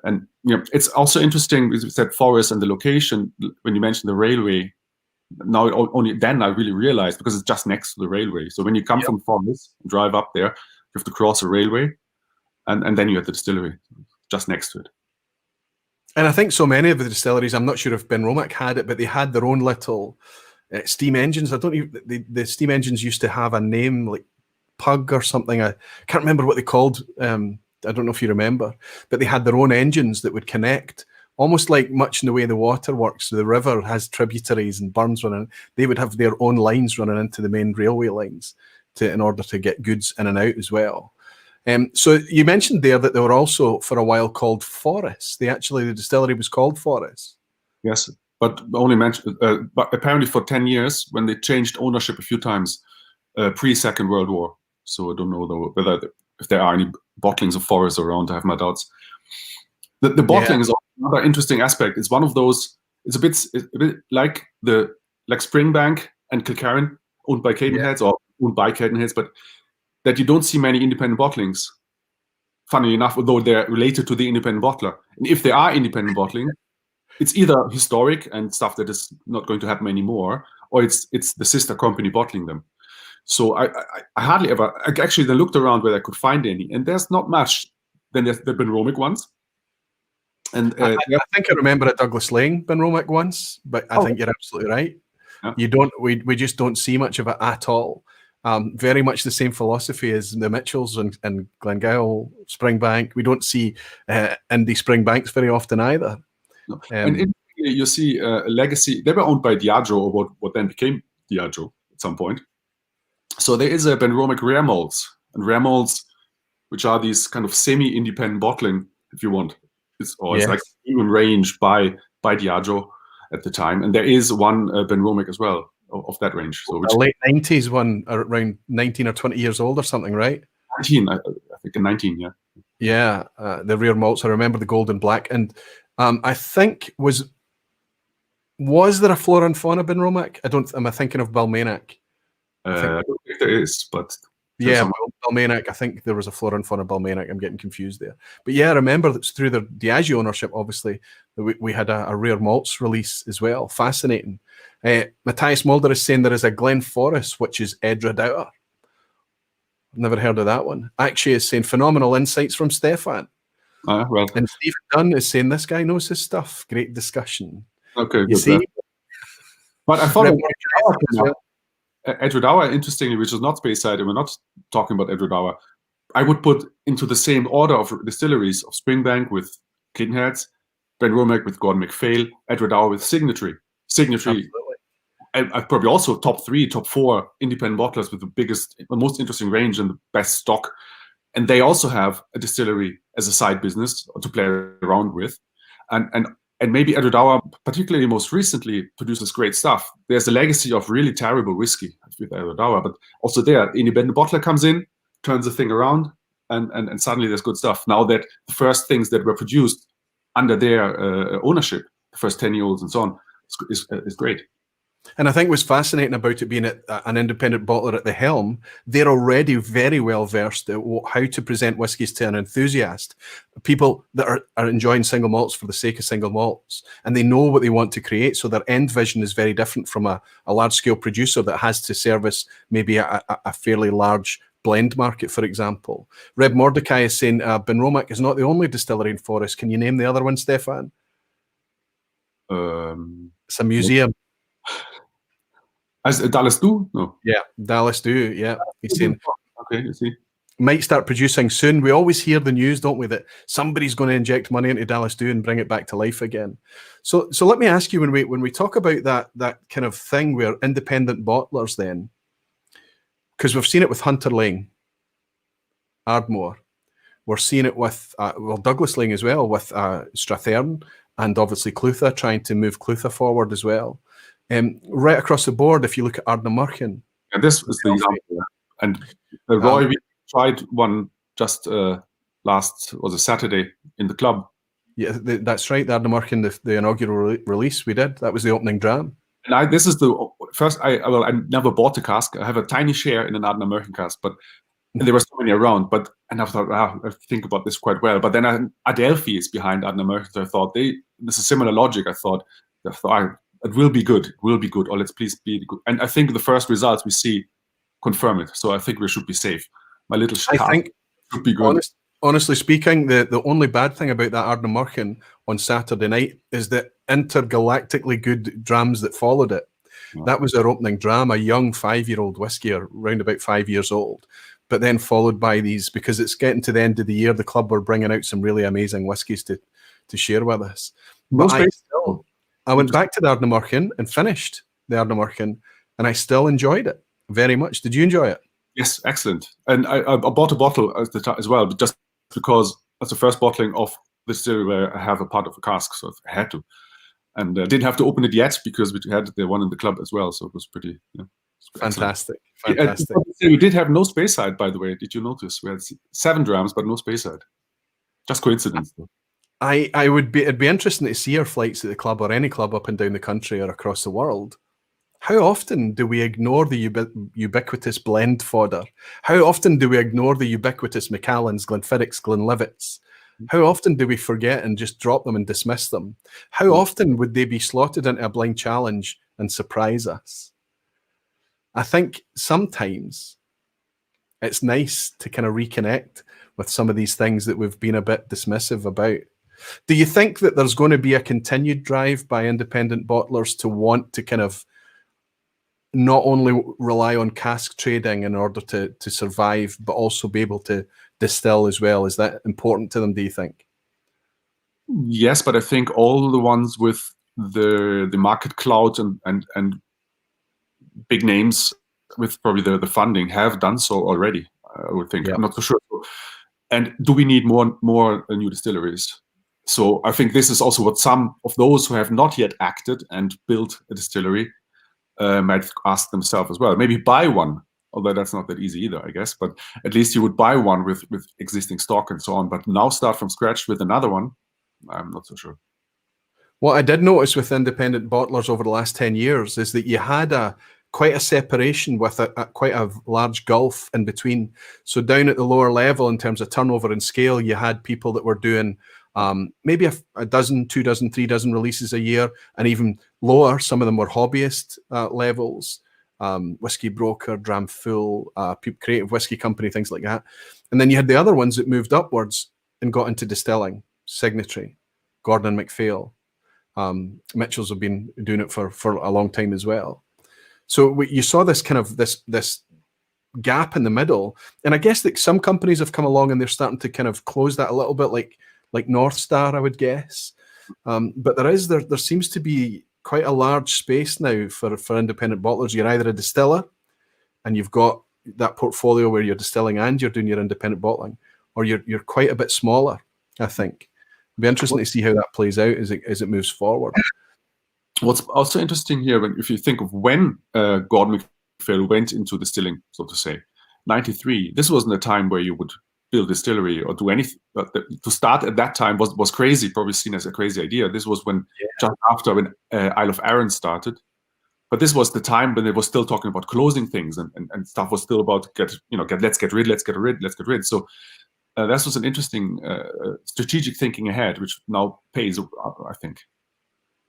And it's also interesting, as we said, Forest and the location, when you mentioned the railway. Now only then I really realized, because it's just next to the railway. So when you come from Forest and drive up there, you have to cross a railway, and then you have the distillery just next to it. And I think so many of the distilleries, I'm not sure if Benromac had it, but they had their own little steam engines. I don't even, the steam engines used to have a name like Pug or something. I can't remember what they called. I don't know if you remember, but they had their own engines that would connect, almost like much in the way the water works. The river has tributaries and burns running. They would have their own lines running into the main railway lines in order to get goods in and out as well. So you mentioned there that they were also for a while called Forest. The distillery was called Forest. Yes, but only mentioned, but apparently for 10 years, when they changed ownership a few times, pre-Second World War. So I don't know though whether if there are any bottlings of Forest around. I have my doubts. The bottling is another interesting aspect. It's one of those. It's a bit like Springbank and Kilkerran, owned by Cadenheads or owned by Cadenheads, but that you don't see many independent bottlings. Funnily enough, although they're related to the independent bottler, and if there are independent bottling, it's either historic and stuff that is not going to happen anymore, or it's the sister company bottling them. So I hardly ever, actually then looked around where I could find any, and there's not much. Then there's the Benromac ones. And I think I remember at Douglas Lane Benromac once, but I think you're absolutely right. Yeah. We just don't see much of it at all. Very much the same philosophy as the Mitchells and Glengyle, Springbank. We don't see Indy Springbanks very often either. No. And you see a legacy. They were owned by Diageo, or what then became Diageo at some point. So there is a Benromac rare malts, and rare malts, which are these kind of semi-independent bottling, if you want. It's like even range by Diageo at the time, and there is one Benromac as well of that range. So a late 90s one, around 19 or 20 years old or something, right? 19, I think, in 19, yeah. Yeah, the rare malts. I remember the gold and black, and I think was there a Flora and Fauna Benromac? Am I thinking of Balmainac? I don't think there is, but yeah, Balmainac. I think there was a Flora and Fauna Balmainac. I'm getting confused there, but yeah, I remember that through the Diageo ownership, obviously, we had a rare malts release as well. Fascinating. Matthias Mulder is saying there is a Glen Forest, which is Edredauer. Never heard of that one. Actually, is saying phenomenal insights from Stefan. Well, and Stephen Dunn is saying this guy knows his stuff. Great discussion. Okay, you see. But I thought Edredauer, interestingly, which is not Speyside, and we're not talking about Edredauer, I would put into the same order of distilleries of Springbank with Cadenheads, Benromac with Gordon MacPhail, Edredauer with Signatory. I'd probably also top 3, top 4 independent bottlers with the most interesting range and the best stock. And they also have a distillery as a side business to play around with. And maybe Edredauer, particularly most recently, produces great stuff. There's a legacy of really terrible whiskey with Edredauer, but also there, independent bottler comes in, turns the thing around, and suddenly there's good stuff. Now that the first things that were produced under their ownership, the first 10-year-olds and so on, is great. And I think what's fascinating about it being an independent bottler at the helm, they're already very well versed at how to present whiskies to an enthusiast, people that are enjoying single malts for the sake of single malts, and they know what they want to create. So their end vision is very different from a large scale producer that has to service maybe a fairly large blend market, for example. Reb Mordecai is saying Benromac is not the only distillery in Forest. Can you name the other one, Stefan? It's a museum. As Dallas do? No. Yeah, Dallas do. Yeah, he's saying. Okay, you see. Might start producing soon. We always hear the news, don't we, that somebody's going to inject money into Dallas do and bring it back to life again. So let me ask you, when we talk about that kind of thing where independent bottlers, then, because we've seen it with Hunter Lang, Ardmore, we're seeing it with Douglas Lang as well, with Strathearn, and obviously Clutha, trying to move Clutha forward as well. Right across the board, if you look at Ardnamurchan. And this is the example. And Roy, we tried one just last, was a Saturday in the club. Yeah, that's right. The Ardnamurchan, the inaugural release we did. That was the opening dram. And this is the first, I never bought the cask. I have a tiny share in an Ardnamurchan cask, but there were so many around. And I thought, I think about this quite well. But then Adelphi is behind Ardnamurchan, so I thought there's a similar logic. I thought it will be good. It will be good. Or let's please be good. And I think the first results we see confirm it. So I think we should be safe. My little I think should be good. Honestly speaking, the only bad thing about that Ardnamurchan on Saturday night is the intergalactically good drams that followed it. Yeah. That was our opening dram, a young 5-year-old whiskey, around about 5 years old, but then followed by these, because it's getting to the end of the year, the club were bringing out some really amazing whiskies to share with us. But I went back to the Ardnamurchan and finished the Ardnamurchan, and I still enjoyed it very much. Did you enjoy it? Yes, excellent. And I bought a bottle as well, just because that's the first bottling of the distillery where I have a part of a cask, so I had to. And I didn't have to open it yet because we had the one in the club as well, so it was pretty fantastic. Fantastic. We did have no Speyside, by the way. Did you notice? We had 7 drams, but no Speyside. Just coincidence, though. It'd be interesting to see our flights at the club, or any club up and down the country or across the world. How often do we ignore the ubiquitous blend fodder? How often do we ignore the ubiquitous Macallans, Glenfiddichs, Glenlivets? How often do we forget and just drop them and dismiss them? How often would they be slotted into a blind challenge and surprise us? I think sometimes it's nice to kind of reconnect with some of these things that we've been a bit dismissive about. Do you think that there's going to be a continued drive by independent bottlers to want to kind of not only rely on cask trading in order to survive, but also be able to distill as well? Is that important to them, do you think? Yes, but I think all the ones with the market clout and big names with probably the funding have done so already, I would think. Yeah. I'm not so sure. And do we need more new distilleries? So I think this is also what some of those who have not yet acted and built a distillery might ask themselves as well. Maybe buy one, although that's not that easy either, I guess. But at least you would buy one with existing stock and so on. But now start from scratch with another one, I'm not so sure. What I did notice with independent bottlers over the last 10 years is that you had quite a separation with quite a large gulf in between. So down at the lower level in terms of turnover and scale, you had people that were doing maybe a dozen, 2 dozen, 3 dozen releases a year, and even lower, some of them were hobbyist levels, whiskey broker, dram full, creative whiskey company, things like that. And then you had the other ones that moved upwards and got into distilling, Signatory, Gordon and MacPhail. Mitchell's have been doing it for a long time as well. So you saw this kind of this gap in the middle, and I guess that some companies have come along and they're starting to kind of close that a little bit, like North Star, I would guess. But there seems to be quite a large space now for independent bottlers. You're either a distiller and you've got that portfolio where you're distilling and you're doing your independent bottling, or you're quite a bit smaller, I think. It'll be interesting to see how that plays out as it moves forward. What's also interesting here, if you think of when Gordon MacPhail went into distilling, so to say, 93, this wasn't a time where you would build a distillery or do anything. To start at that time was crazy, probably seen as a crazy idea. This was just after when Isle of Arran started. But this was the time when they were still talking about closing things, and stuff was still about let's get rid. So that was an interesting strategic thinking ahead, which now pays, I think.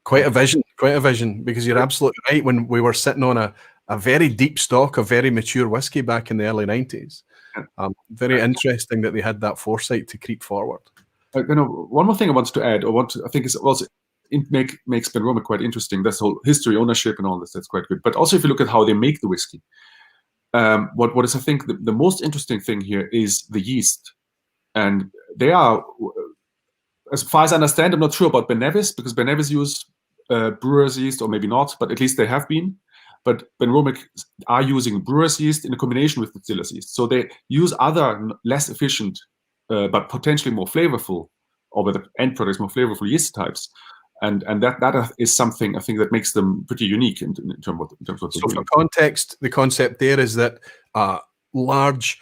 Quite a vision, because you're absolutely right. When we were sitting on a very deep stock of very mature whiskey back in the early 90s, very interesting that they had that foresight to creep forward. One more thing I wanted to add, I think is also makes Benromach quite interesting. This whole history, ownership, and all this, that's quite good. But also, if you look at how they make the whiskey, what is, I think, the most interesting thing here is the yeast. And they are, as far as I understand, I'm not sure about Ben Nevis, because Ben Nevis use brewer's yeast, or maybe not, but at least they have been. But Benromach are using brewer's yeast in a combination with distiller's yeast. So they use other less efficient, but potentially more flavorful, or with the end products more flavorful yeast types. And that is something, I think, that makes them pretty unique in terms of what they're doing. So for context, the concept there is that large,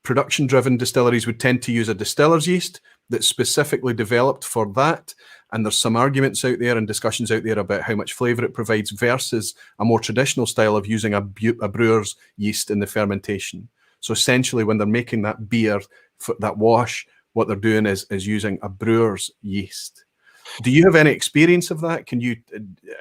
production-driven distilleries would tend to use a distiller's yeast that's specifically developed for that. And there's some arguments out there and discussions out there about how much flavour it provides versus a more traditional style of using a brewer's yeast in the fermentation. So essentially, when they're making that beer, that wash, what they're doing is using a brewer's yeast. Do you have any experience of that?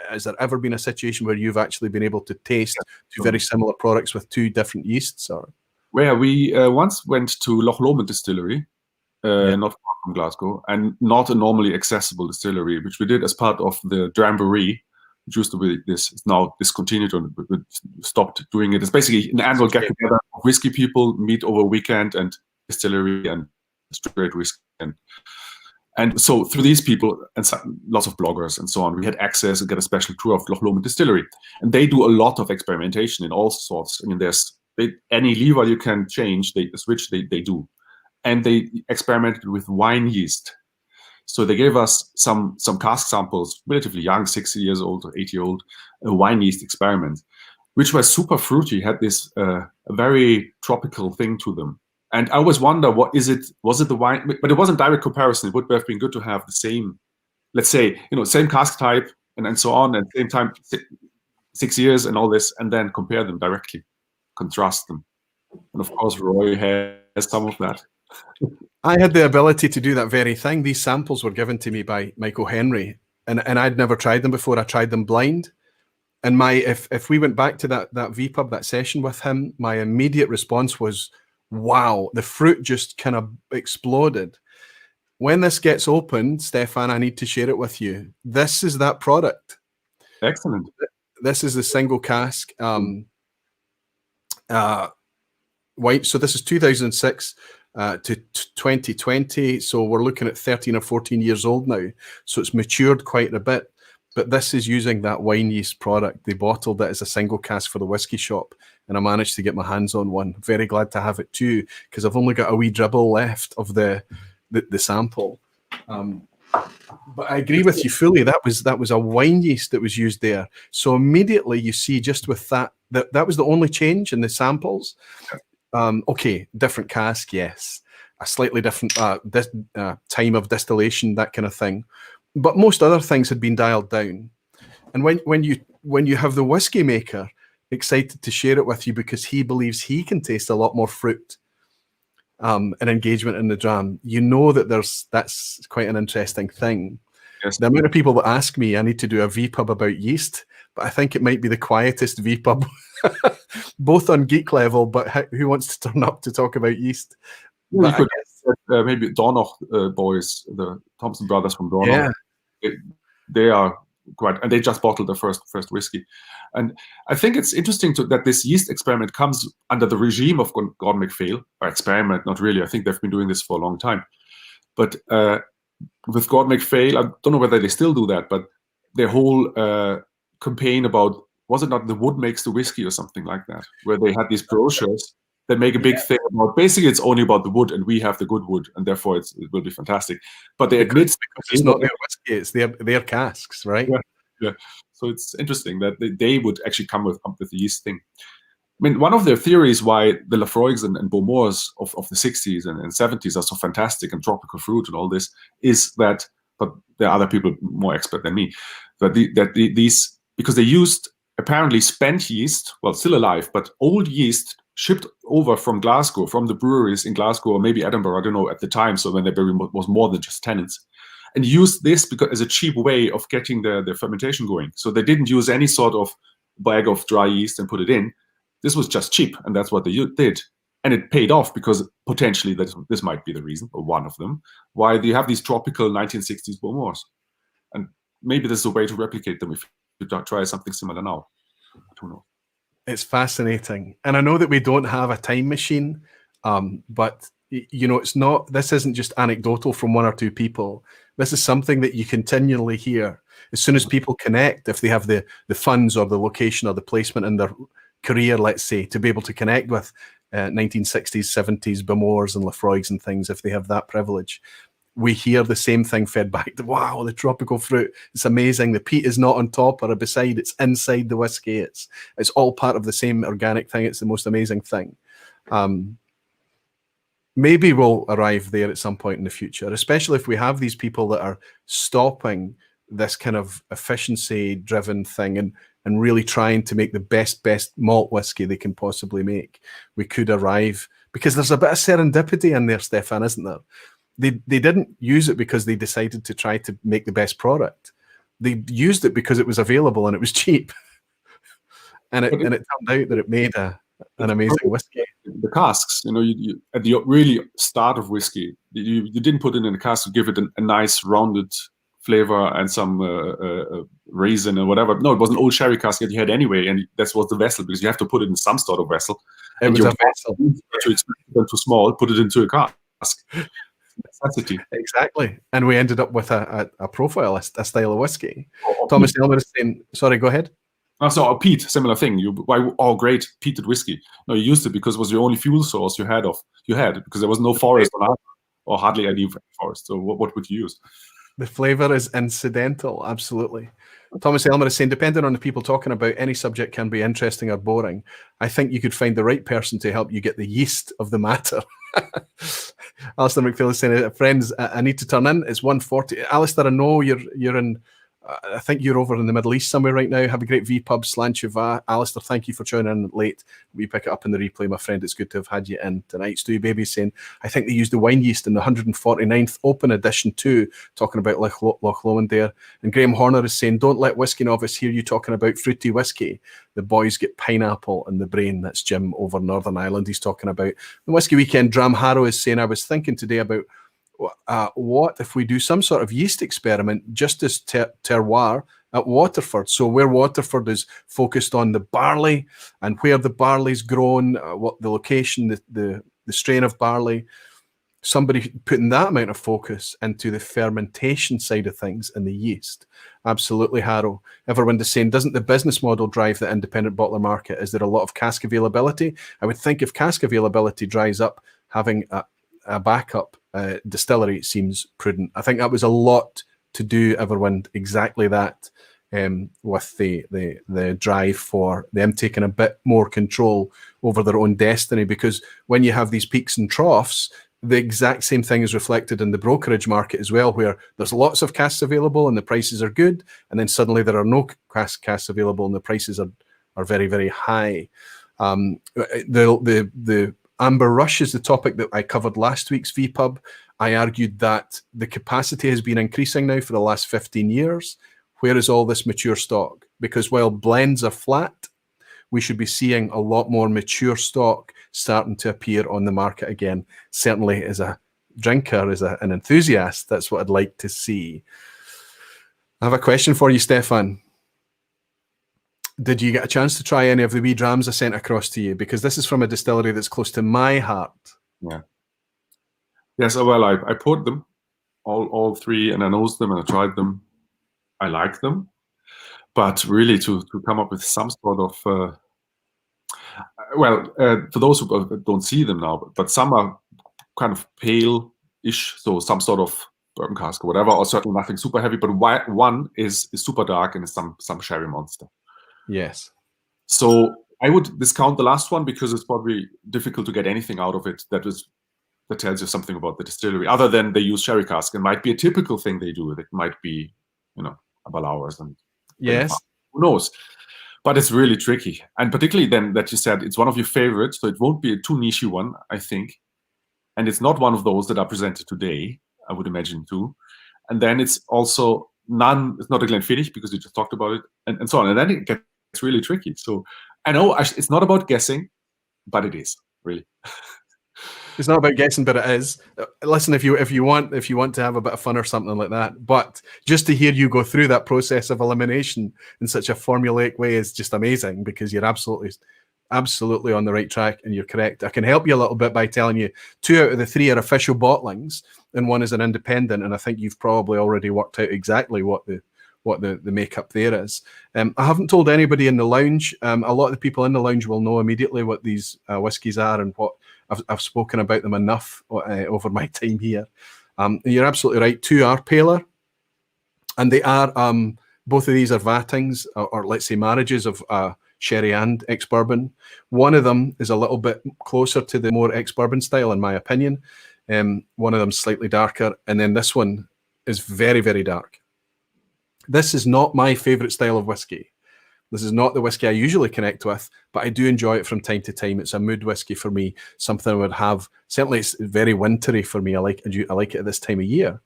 Has there ever been a situation where you've actually been able to taste two very similar products with two different yeasts? Or where we once went to Loch Lomond Distillery, not far from Glasgow, and not a normally accessible distillery, which we did as part of the Dramboree, which used to be this, is now discontinued, or stopped doing it. It's basically an annual get-together of whiskey people meet over a weekend, and distillery and straight whiskey. And so through these people and lots of bloggers and so on, we had access and get a special tour of Loch Lomond Distillery. And they do a lot of experimentation in all sorts. I mean, any lever you can change, they do. And they experimented with wine yeast. So they gave us some cask samples, relatively young, 60 years old or 80-year-old, wine yeast experiment, which was super fruity, had this a very tropical thing to them. And I always wonder, was it the wine? But it wasn't direct comparison. It would have been good to have the same, let's say, same cask type and so on, and same time, 6 years and all this, and then compare them directly, contrast them. And of course, Roy has some of that. I had the ability to do that very thing. These samples were given to me by Michael Henry, and I'd never tried them before. I tried them blind. And if we went back to that vPub, that session with him, my immediate response was, wow, the fruit just kind of exploded. When this gets opened, Stefan, I need to share it with you. This is that product. Excellent. This is the single cask white. So this is 2006 to 2020. So we're looking at 13 or 14 years old now. So it's matured quite a bit. But this is using that wine yeast product. They bottled it as a single cask for the whiskey shop, and I managed to get my hands on one. Very glad to have it too, because I've only got a wee dribble left of the sample. But I agree with you fully. That was a wine yeast that was used there. So immediately you see, just with that was the only change in the samples. Okay, different cask, yes. A slightly different time of distillation, that kind of thing. But most other things had been dialed down. And when you have the whiskey maker excited to share it with you because he believes he can taste a lot more fruit and engagement in the dram, you know that's quite an interesting thing. Yes. The amount of people that ask me, I need to do a vPub about yeast, but I think it might be the quietest vPub, both on geek level, but who wants to turn up to talk about yeast? Well, you could guess, maybe Dornoch boys, the Thompson brothers from Dornoch. Yeah. They are quite, and they just bottled the first whiskey. And I think it's interesting that this yeast experiment comes under the regime of Gordon MacPhail. Or experiment, not really. I think they've been doing this for a long time. But with Gordon MacPhail, I don't know whether they still do that, but their whole campaign about, was it not the wood makes the whiskey or something like that, where they had these brochures that make a big thing about, basically it's only about the wood and we have the good wood and therefore it will be fantastic. But they admit because it's not their whiskey, it's their casks, right? Yeah. So it's interesting that they would actually come up with the yeast thing. I mean, one of their theories why the Lafroigs and Beaumours of the 60s and 70s are so fantastic and tropical fruit and all this is that, but there are other people more expert than me, that these because they used apparently spent yeast, well, still alive, but old yeast shipped over from Glasgow, from the breweries in Glasgow or maybe Edinburgh, I don't know, at the time, so when the brewery was more than just tenants, and used this because as a cheap way of getting the fermentation going. So they didn't use any sort of bag of dry yeast and put it in. This was just cheap, and that's what they did. And it paid off because potentially this might be the reason, or one of them, why you have these tropical 1960s Beaumours. And maybe this is a way to replicate them if you try something similar now. I don't know. It's fascinating. And I know that we don't have a time machine, but you know, this isn't just anecdotal from one or two people. This is something that you continually hear. As soon as people connect, if they have the funds or the location or the placement in their career, let's say, to be able to connect with 1960s, 70s Beaumours and Lafroigs and things, if they have that privilege, we hear the same thing fed back. Wow, the tropical fruit, it's amazing. The peat is not on top or beside, it's inside the whiskey. It's all part of the same organic thing. It's the most amazing thing. Maybe we'll arrive there at some point in the future, especially if we have these people that are stopping this kind of efficiency-driven thing and really trying to make the best malt whiskey they can possibly make. We could arrive, because there's a bit of serendipity in there, Stefan, isn't there? They didn't use it because they decided to try to make the best product. They used it because it was available and it was cheap. and it turned out that it made an amazing whiskey. The casks, you know, you at the really start of whiskey, you didn't put it in a cask to give it a nice rounded flavor and some raisin or whatever. No, it was an old sherry cask that you had anyway, and that was the vessel, because you have to put it in some sort of vessel. It was a vessel. Too expensive, too small, put it into a cask. Necessity. Exactly. And we ended up with a profile, a style of whiskey. Thomas Elmer is saying, sorry, go ahead. So a peat, similar thing. Great, peated whiskey. No, you used it because it was the only fuel source you had because there was no forest or hardly any forest. So what would you use? The flavor is incidental, absolutely. Thomas Elmer is saying, depending on the people talking about, any subject can be interesting or boring. I think you could find the right person to help you get the yeast of the matter. Alistair McPhail is saying, friends, I need to turn in. It's 1:40. Alistair, I know you're in, I think you're over in the Middle East somewhere right now. Have a great vPub, Slancheva. Alistair, thank you for tuning in late. We pick it up in the replay, my friend. It's good to have had you in tonight. Stewie Baby is saying, I think they used the wine yeast in the 149th Open Edition too, talking about Loch Lomond there. And Graham Horner is saying, don't let Whiskey Novice hear you talking about fruity whiskey. The boys get pineapple in the brain. That's Jim over Northern Ireland. He's talking about the Whiskey Weekend. Dram Harrow is saying, I was thinking today about what if we do some sort of yeast experiment just as terroir at Waterford? So where Waterford is focused on the barley and where the barley's grown, what the location, the strain of barley, somebody putting that amount of focus into the fermentation side of things and the yeast. Absolutely, Harrow. Everyone is saying, doesn't the business model drive the independent bottler market? Is there a lot of cask availability? I would think if cask availability dries up, having a backup distillery seems prudent. I think that was a lot to do, Everwind, exactly that, with the drive for them taking a bit more control over their own destiny, because when you have these peaks and troughs, the exact same thing is reflected in the brokerage market as well, where there's lots of casks available and the prices are good, and then suddenly there are no casks available and the prices are very, very high. The Amber Rush is the topic that I covered last week's vPub. I argued that the capacity has been increasing now for the last 15 years. Where is all this mature stock? Because while blends are flat, we should be seeing a lot more mature stock starting to appear on the market again. Certainly as a drinker, as an enthusiast, that's what I'd like to see. I have a question for you, Stefan. Did you get a chance to try any of the wee drams I sent across to you? Because this is from a distillery that's close to my heart. Yeah. Yes, well, I poured them, all three, and I nosed them and I tried them. I like them. But really to come up with some sort of, for those who don't see them now, but some are kind of pale-ish, so some sort of bourbon cask or whatever, or certainly nothing super heavy, but one is super dark and is some sherry monster. Yes. So I would discount the last one because it's probably difficult to get anything out of it that tells you something about the distillery, other than they use sherry cask. It might be a typical thing they do. It might be, a Ballauers and yes, Who knows? But it's really tricky. And particularly then that you said it's one of your favorites, so it won't be a too niche one, I think. And it's not one of those that are presented today, I would imagine too. And then it's also it's not a Glenfiddich because you just talked about it, and so on. And then it gets really tricky. So I know it's not about guessing, but it is, really. It's not about guessing, but it is. Listen, if you want to have a bit of fun or something like that, but just to hear you go through that process of elimination in such a formulaic way is just amazing, because you're absolutely on the right track, and you're correct. I can help you a little bit by telling you 2 out of the 3 are official bottlings, and 1 is an independent. And I think you've probably already worked out exactly what the makeup there is. I haven't told anybody in the lounge. A lot of the people in the lounge will know immediately what these whiskies are, and what I've spoken about them enough over my time here. You're absolutely right. 2 are paler, and they are both of these are vatings, or let's say marriages of sherry and ex-bourbon. One of them is a little bit closer to the more ex-bourbon style, in my opinion. One of them slightly darker, and then this one is very, very dark. This is not my favorite style of whiskey. This is not the whiskey I usually connect with, but I do enjoy it from time to time. It's a mood whiskey for me, something I would have. Certainly, it's very wintry for me. I like it at this time of year.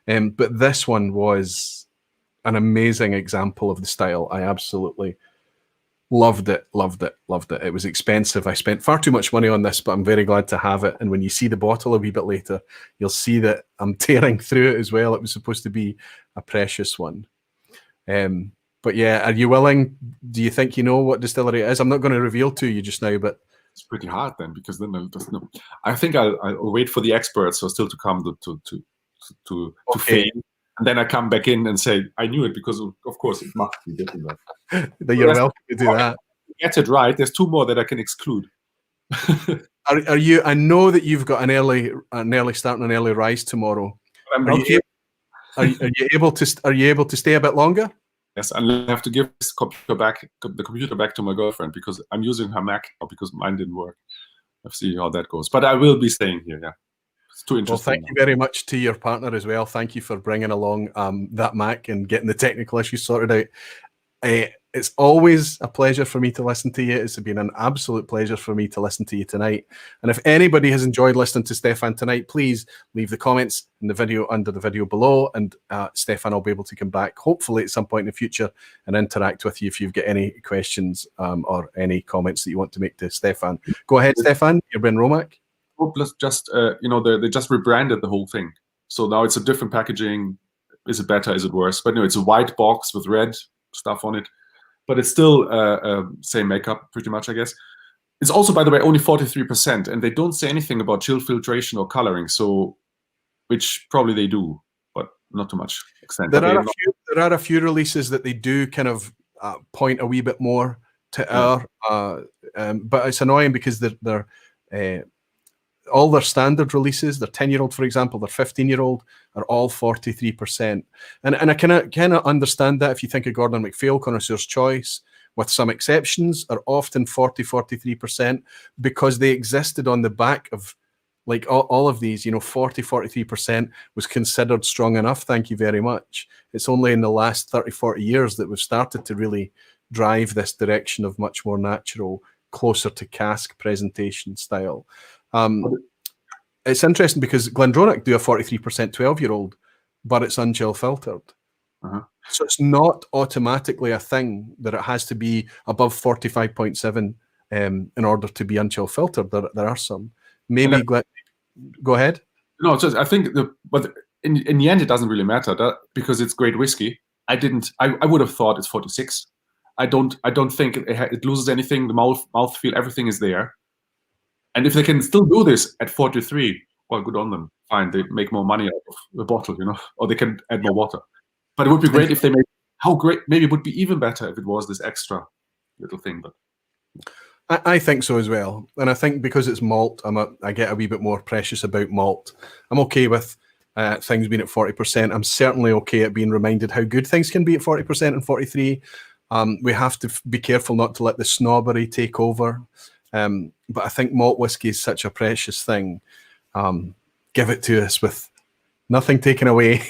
But this one was an amazing example of the style. I absolutely loved it. It was expensive. I spent far too much money on this, but I'm very glad to have it. And when you see the bottle a wee bit later, you'll see that I'm tearing through it as well. It was supposed to be a precious one. But yeah, are you willing? Do you think you know what distillery it is? I'm not going to reveal to you just now, but it's pretty hard then, because then I'll just know. I think I'll wait for the experts who are still to come to fame, and then I come back in and say I knew it, because of course it must be different. You're welcome to do that. Get it right. There's 2 more that I can exclude. Are you? I know that you've got an early start and an early rise tomorrow. Are you able to stay a bit longer? Yes, I have to give the computer back to my girlfriend, because I'm using her Mac now because mine didn't work. Let's see how that goes. But I will be staying here. Yeah, it's too interesting. Well, thank you very much to your partner as well. Thank you for bringing along that Mac and getting the technical issues sorted out. It's always a pleasure for me to listen to you. It's been an absolute pleasure for me to listen to you tonight. And if anybody has enjoyed listening to Stefan tonight, please leave the comments in the video under the video below, and Stefan will be able to come back hopefully at some point in the future and interact with you if you've got any questions or any comments that you want to make to Stefan. Go ahead, Stefan. You're Ben Romack. Just they just rebranded the whole thing, so now it's a different packaging. Is it better? Is it worse? But no, it's a white box with red stuff on it. But it's still same makeup, pretty much, I guess. It's also, by the way, only 43%, and they don't say anything about chill filtration or coloring, so which probably they do, but not too much extent. There are a few releases that they do kind of point a wee bit more to our, but it's annoying because they're all their standard releases, their 10-year-old, for example, their 15-year-old, are all 43%. And I kind of understand that if you think of Gordon MacPhail, Connoisseur's Choice, with some exceptions, are often 43%, because they existed on the back of, like, all of these, 43% was considered strong enough. Thank you very much. It's only in the last 30, 40 years that we've started to really drive this direction of much more natural, closer to cask presentation style. It's interesting because Glendronach do a 43% 12-year-old, but it's unchill filtered. So it's not automatically a thing that it has to be above 45.7 in order to be unchill filtered. There are some. Maybe go ahead. No, I think but in the end it doesn't really matter because it's great whiskey. I would have thought it's 46. I don't think it loses anything. The mouthfeel, everything is there. And if they can still do this at 43, well, good on them. Fine, they make more money out of the bottle, or they can add more water. But it would be great if they made. How great? Maybe it would be even better if it was this extra little thing. But I think so as well. And I think because it's malt, I get a wee bit more precious about malt. I'm okay with things being at 40%. I'm certainly okay at being reminded how good things can be at 40% and 43. We have to be careful not to let the snobbery take over. But I think malt whiskey is such a precious thing. Give it to us with Nothing taken away,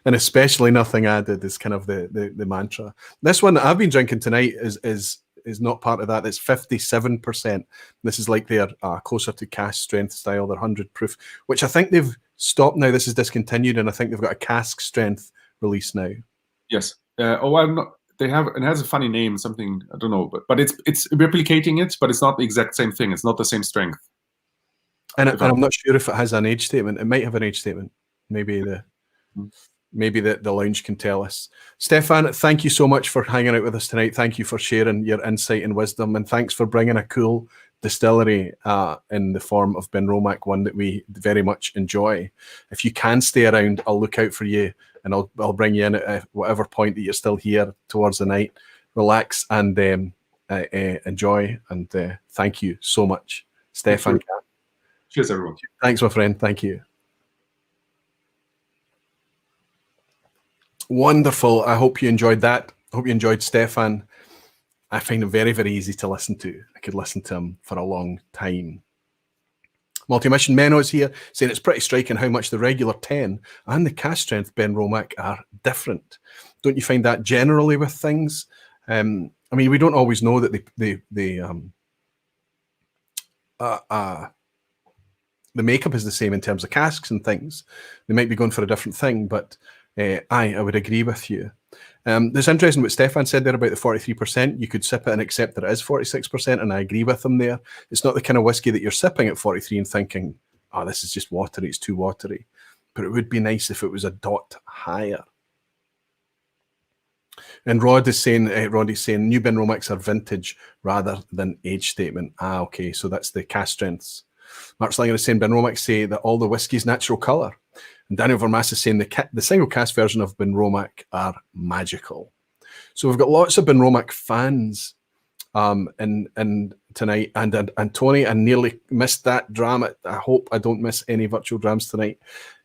and especially nothing added is kind of the mantra. This one that I've been drinking tonight is not part of that. It's 57%. This is like their closer to cask strength style, their 100 proof, which I think they've stopped now. This is discontinued, and I think they've got a cask strength release now. Yes. I'm not. They have. It has a funny name, something I don't know, but it's replicating it, but it's not the exact same thing. It's not the same strength. And I'm not sure if it has an age statement. It might have an age statement. Maybe the lounge can tell us. Stefan, thank you so much for hanging out with us tonight. Thank you for sharing your insight and wisdom, and thanks for bringing a cool distillery in the form of Benromac, one that we very much enjoy. If you can stay around, I'll look out for you, and I'll bring you in at whatever point that you're still here towards the night. Relax and enjoy, and thank you so much, Stefan. Cheers, everyone. Thanks, my friend. Thank you. Wonderful. I hope you enjoyed that. I hope you enjoyed Stefan. I find him very, very easy to listen to. I could listen to him for a long time. Multi-Mission Menno is here saying it's pretty striking how much the regular 10 and the cask strength Benromac are different. Don't you find that generally with things? I mean, we don't always know that the makeup is the same in terms of casks and things. They might be going for a different thing, but I would agree with you. It's interesting what Stefan said there about the 43%. You could sip it and accept that it is 46%, and I agree with him there. It's not the kind of whiskey that you're sipping at 43 and thinking, oh, this is just watery, it's too watery. But it would be nice if it was a dot higher. And Roddy's saying new Benromacs are vintage rather than age statement. Okay, so that's the cask strengths. Mark Slinger is saying Benromacs say that all the whiskey's natural colour. And Daniel Vermaas is saying the single cask version of Benromac are magical. So we've got lots of Benromac fans in tonight. And Tony, I nearly missed that dram. I hope I don't miss any virtual drams tonight.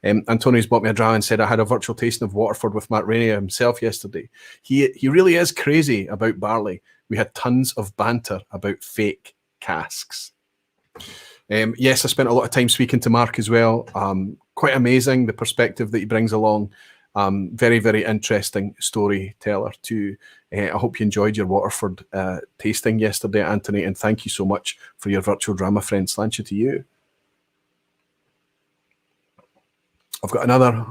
Antonio's bought me a dram and said I had a virtual tasting of Waterford with Matt Rainier himself yesterday. He really is crazy about barley. We had tons of banter about fake casks. Yes, I spent a lot of time speaking to Mark as well. Quite amazing, the perspective that he brings along. Very, very interesting storyteller too. I hope you enjoyed your Waterford tasting yesterday, Anthony, and thank you so much for your virtual drama friend. Sláinte to you. I've got another.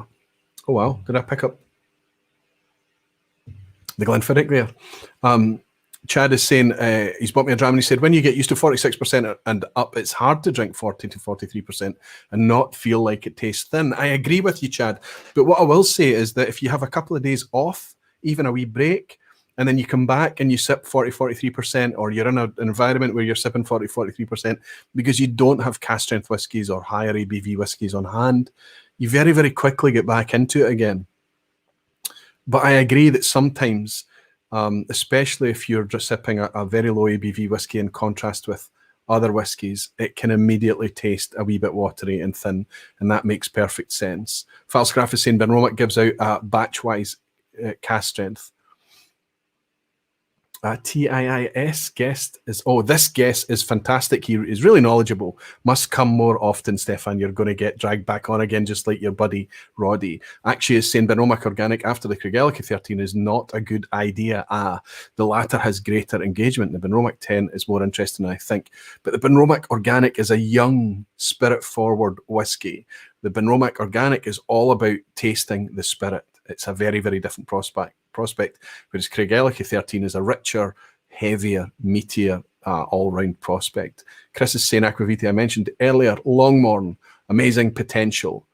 Oh, wow. Did I pick up the Glenfiddich there? Chad is saying he's bought me a dram and he said, when you get used to 46% and up, it's hard to drink 40 to 43% and not feel like it tastes thin. I agree with you, Chad. But what I will say is that if you have a couple of days off, even a wee break, and then you come back and you sip 40, 43%, or you're in an environment where you're sipping 40, 43%, because you don't have cask strength whiskies or higher ABV whiskies on hand, you very, very quickly get back into it again. But I agree that sometimes, especially if you're just sipping a very low ABV whiskey in contrast with other whiskies, it can immediately taste a wee bit watery and thin, and that makes perfect sense. Falsgraf is saying Benromac gives out a batch-wise cask strength. TIIS guest is, this guest is fantastic. He is really knowledgeable. Must come more often, Stefan. You're going to get dragged back on again, just like your buddy Roddy. Actually, is saying Benromac Organic after the Craigellachie 13 is not a good idea. The latter has greater engagement. The Benromac 10 is more interesting, I think. But the Benromac Organic is a young, spirit-forward whiskey. The Benromac Organic is all about tasting the spirit. It's a very, very different prospect. Whereas Craigellachie 13 is a richer, heavier, meatier, all-round prospect. Chris is saying Aquavita, I mentioned earlier, Longmorn, amazing potential,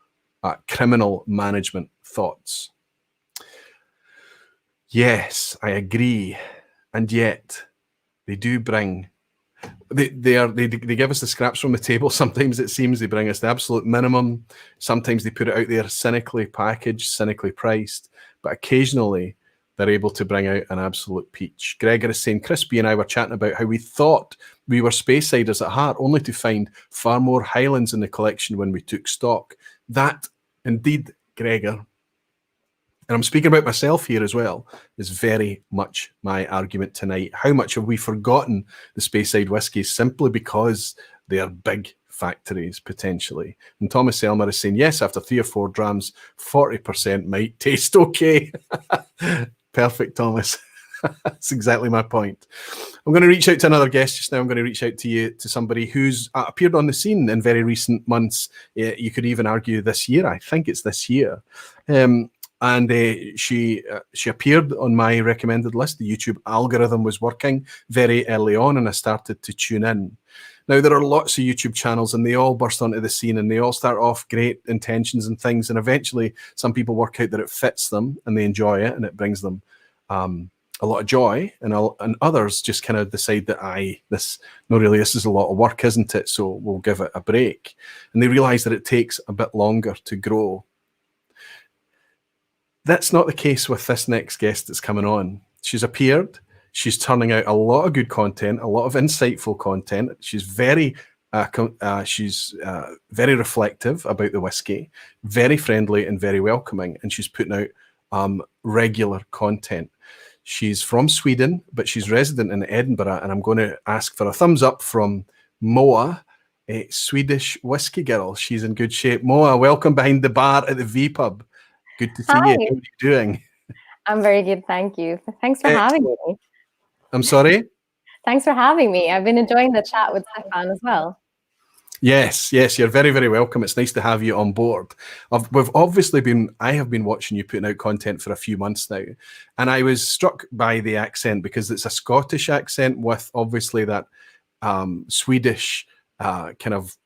criminal management thoughts. Yes, I agree. And yet, they do bring... They give us the scraps from the table. Sometimes it seems they bring us the absolute minimum. Sometimes they put it out there cynically packaged, cynically priced. But occasionally, they're able to bring out an absolute peach. Gregor is saying, Crispy and I were chatting about how we thought we were Speysiders at heart, only to find far more Highlands in the collection when we took stock. That, indeed, Gregor, and I'm speaking about myself here as well, is very much my argument tonight. How much have we forgotten the Speyside whiskies simply because they are big, factories potentially. And Thomas Elmer is saying, yes, after 3 or 4 drams, 40% might taste okay. Perfect, Thomas. That's exactly my point. I'm going to reach out to another guest just now. I'm going to reach out to somebody who's appeared on the scene in very recent months. You could even argue this year. I think it's this year. And she appeared on my recommended list. The YouTube algorithm was working very early on, and I started to tune in. Now, there are lots of YouTube channels, and they all burst onto the scene, and they all start off great intentions and things, and eventually some people work out that it fits them, and they enjoy it, and it brings them a lot of joy, and others just kind of decide that this is a lot of work, isn't it? So we'll give it a break, and they realize that it takes a bit longer to grow. That's not the case with this next guest that's coming on. She's appeared. She's turning out a lot of good content, a lot of insightful content. She's very reflective about the whiskey, very friendly and very welcoming, and she's putting out regular content. She's from Sweden, but she's resident in Edinburgh, and I'm going to ask for a thumbs up from Moa, a Swedish whiskey girl. She's in good shape. Moa, welcome behind the bar at the vPub. Good to see you. How are you doing? I'm very good, thank you. Thanks for having me. I'm sorry? Thanks for having me. I've been enjoying the chat with Stefan as well. Yes, you're very, very welcome. It's nice to have you on board. I have been watching you putting out content for a few months now, and I was struck by the accent because it's a Scottish accent with obviously that Swedish kind of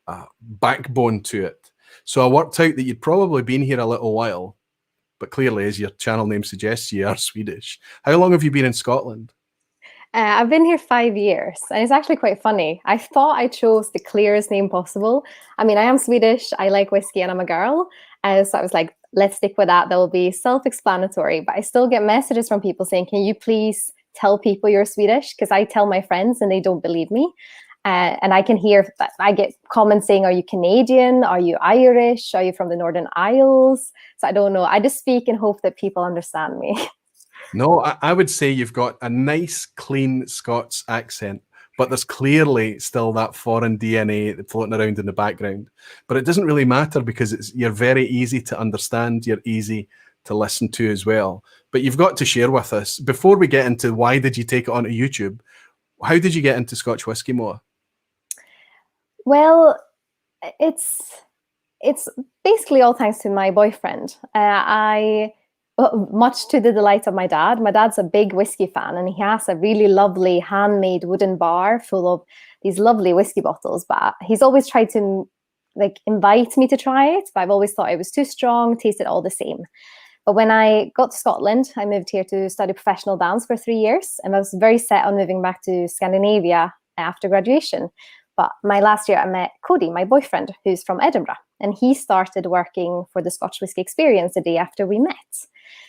backbone to it. So I worked out that you'd probably been here a little while, but clearly, as your channel name suggests, you are Swedish. How long have you been in Scotland? I've been here 5 years, and it's actually quite funny. I thought I chose the clearest name possible. I mean, I am Swedish, I like whiskey, and I'm a girl. So I was like, let's stick with that. That will be self-explanatory. But I still get messages from people saying, can you please tell people you're Swedish? Because I tell my friends and they don't believe me. And I can hear that I get comments saying, are you Canadian? Are you Irish? Are you from the Northern Isles? So I don't know. I just speak and hope that people understand me. No, I would say you've got a nice, clean Scots accent, but there's clearly still that foreign DNA floating around in the background. But it doesn't really matter because you're very easy to understand. You're easy to listen to as well. But you've got to share with us, before we get into why did you take it onto YouTube, how did you get into Scotch whisky, Moa? Well, it's basically all thanks to my boyfriend. Much to the delight of my dad. My dad's a big whiskey fan, and he has a really lovely handmade wooden bar full of these lovely whiskey bottles. But he's always tried to invite me to try it, but I've always thought it was too strong, tasted all the same. But when I got to Scotland, I moved here to study professional dance for 3 years, and I was very set on moving back to Scandinavia after graduation. But my last year, I met Cody, my boyfriend, who's from Edinburgh, and he started working for the Scotch Whisky Experience the day after we met.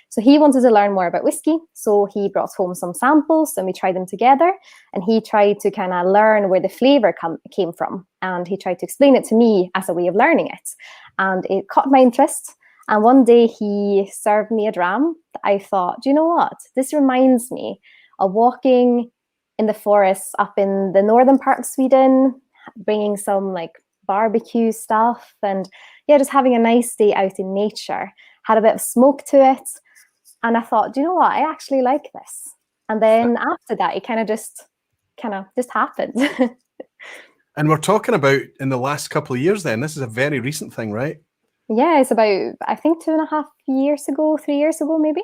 So he wanted to learn more about whiskey, so he brought home some samples, and we tried them together, and he tried to kind of learn where the flavor came from, and he tried to explain it to me as a way of learning it, and it caught my interest. And one day he served me a dram. I thought, do you know what? This reminds me of walking in the forests up in the northern part of Sweden, bringing some barbecue stuff, and just having a nice day out in nature. Had a bit of smoke to it, and I thought, do you know what? I actually like this. And then after that, it kind of just happened. And we're talking about in the last couple of years. Then this is a very recent thing, right? Yeah, it's about, I think, 2.5 years ago, 3 years ago, maybe.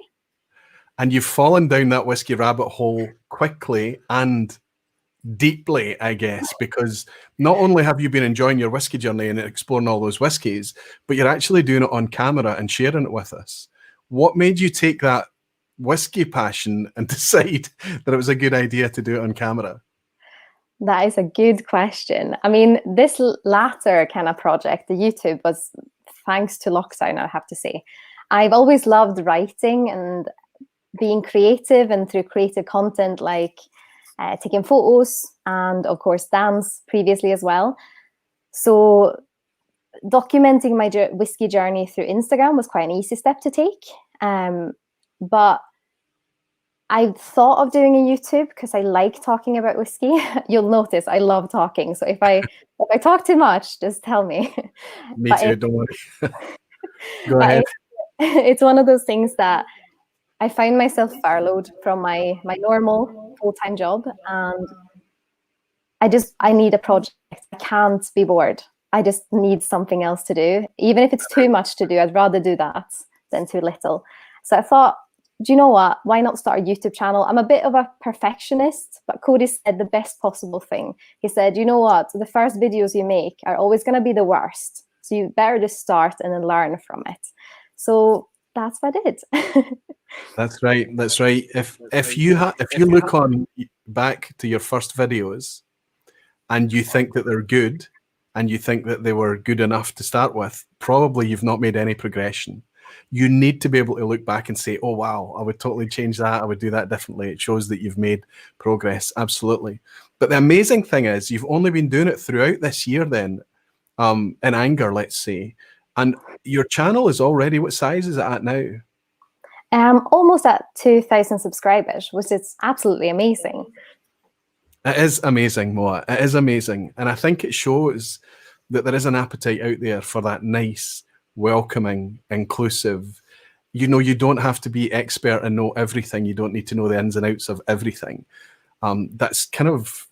And you've fallen down that whiskey rabbit hole quickly and deeply, I guess, because not only have you been enjoying your whiskey journey and exploring all those whiskies, but you're actually doing it on camera and sharing it with us. What made you take that whiskey passion and decide that it was a good idea to do it on camera? That is a good question. I mean, this latter kind of project, the YouTube, was thanks to lockdown, I have to say. I've always loved writing and being creative, and through creative content taking photos and, of course, dance previously as well. So documenting my whiskey journey through Instagram was quite an easy step to take. But I thought of doing a YouTube because I like talking about whiskey. You'll notice I love talking. So if I talk too much, just tell me. Me too, don't worry. Go but ahead. it's one of those things that I find myself furloughed from my normal full-time job, and I need a project. I can't be bored. I just need something else to do. Even if it's too much to do, I'd rather do that than too little. So I thought, do you know what? Why not start a YouTube channel? I'm a bit of a perfectionist, but Cody said the best possible thing. He said, you know what? The first videos you make are always going to be the worst. So you better just start and then learn from it. So that's what I did. That's right. That's right. If you look on back to your first videos and you think that they're good and you think that they were good enough to start with, probably you've not made any progression. You need to be able to look back and say, oh, wow, I would totally change that. I would do that differently. It shows that you've made progress. Absolutely. But the amazing thing is you've only been doing it throughout this year then, in anger, let's say. And your channel is already, what size is it at now? Almost at 2,000 subscribers, which is absolutely amazing. It is amazing, Moa. It is amazing. And I think it shows that there is an appetite out there for that nice, welcoming, inclusive. You know, you don't have to be expert and know everything. You don't need to know the ins and outs of everything. That's kind of,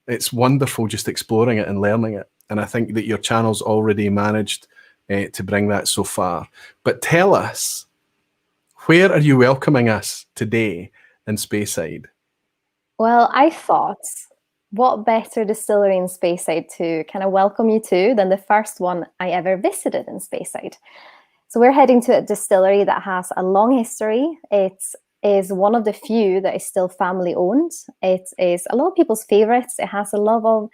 it's wonderful just exploring it and learning it. And I think that your channel's already managed to bring that so far. But tell us, where are you welcoming us today in Speyside? Well, I thought, what better distillery in Speyside to kind of welcome you to than the first one I ever visited in Speyside. So we're heading to a distillery that has a long history. It is one of the few that is still family owned. It is a lot of people's favorites. It has a lot of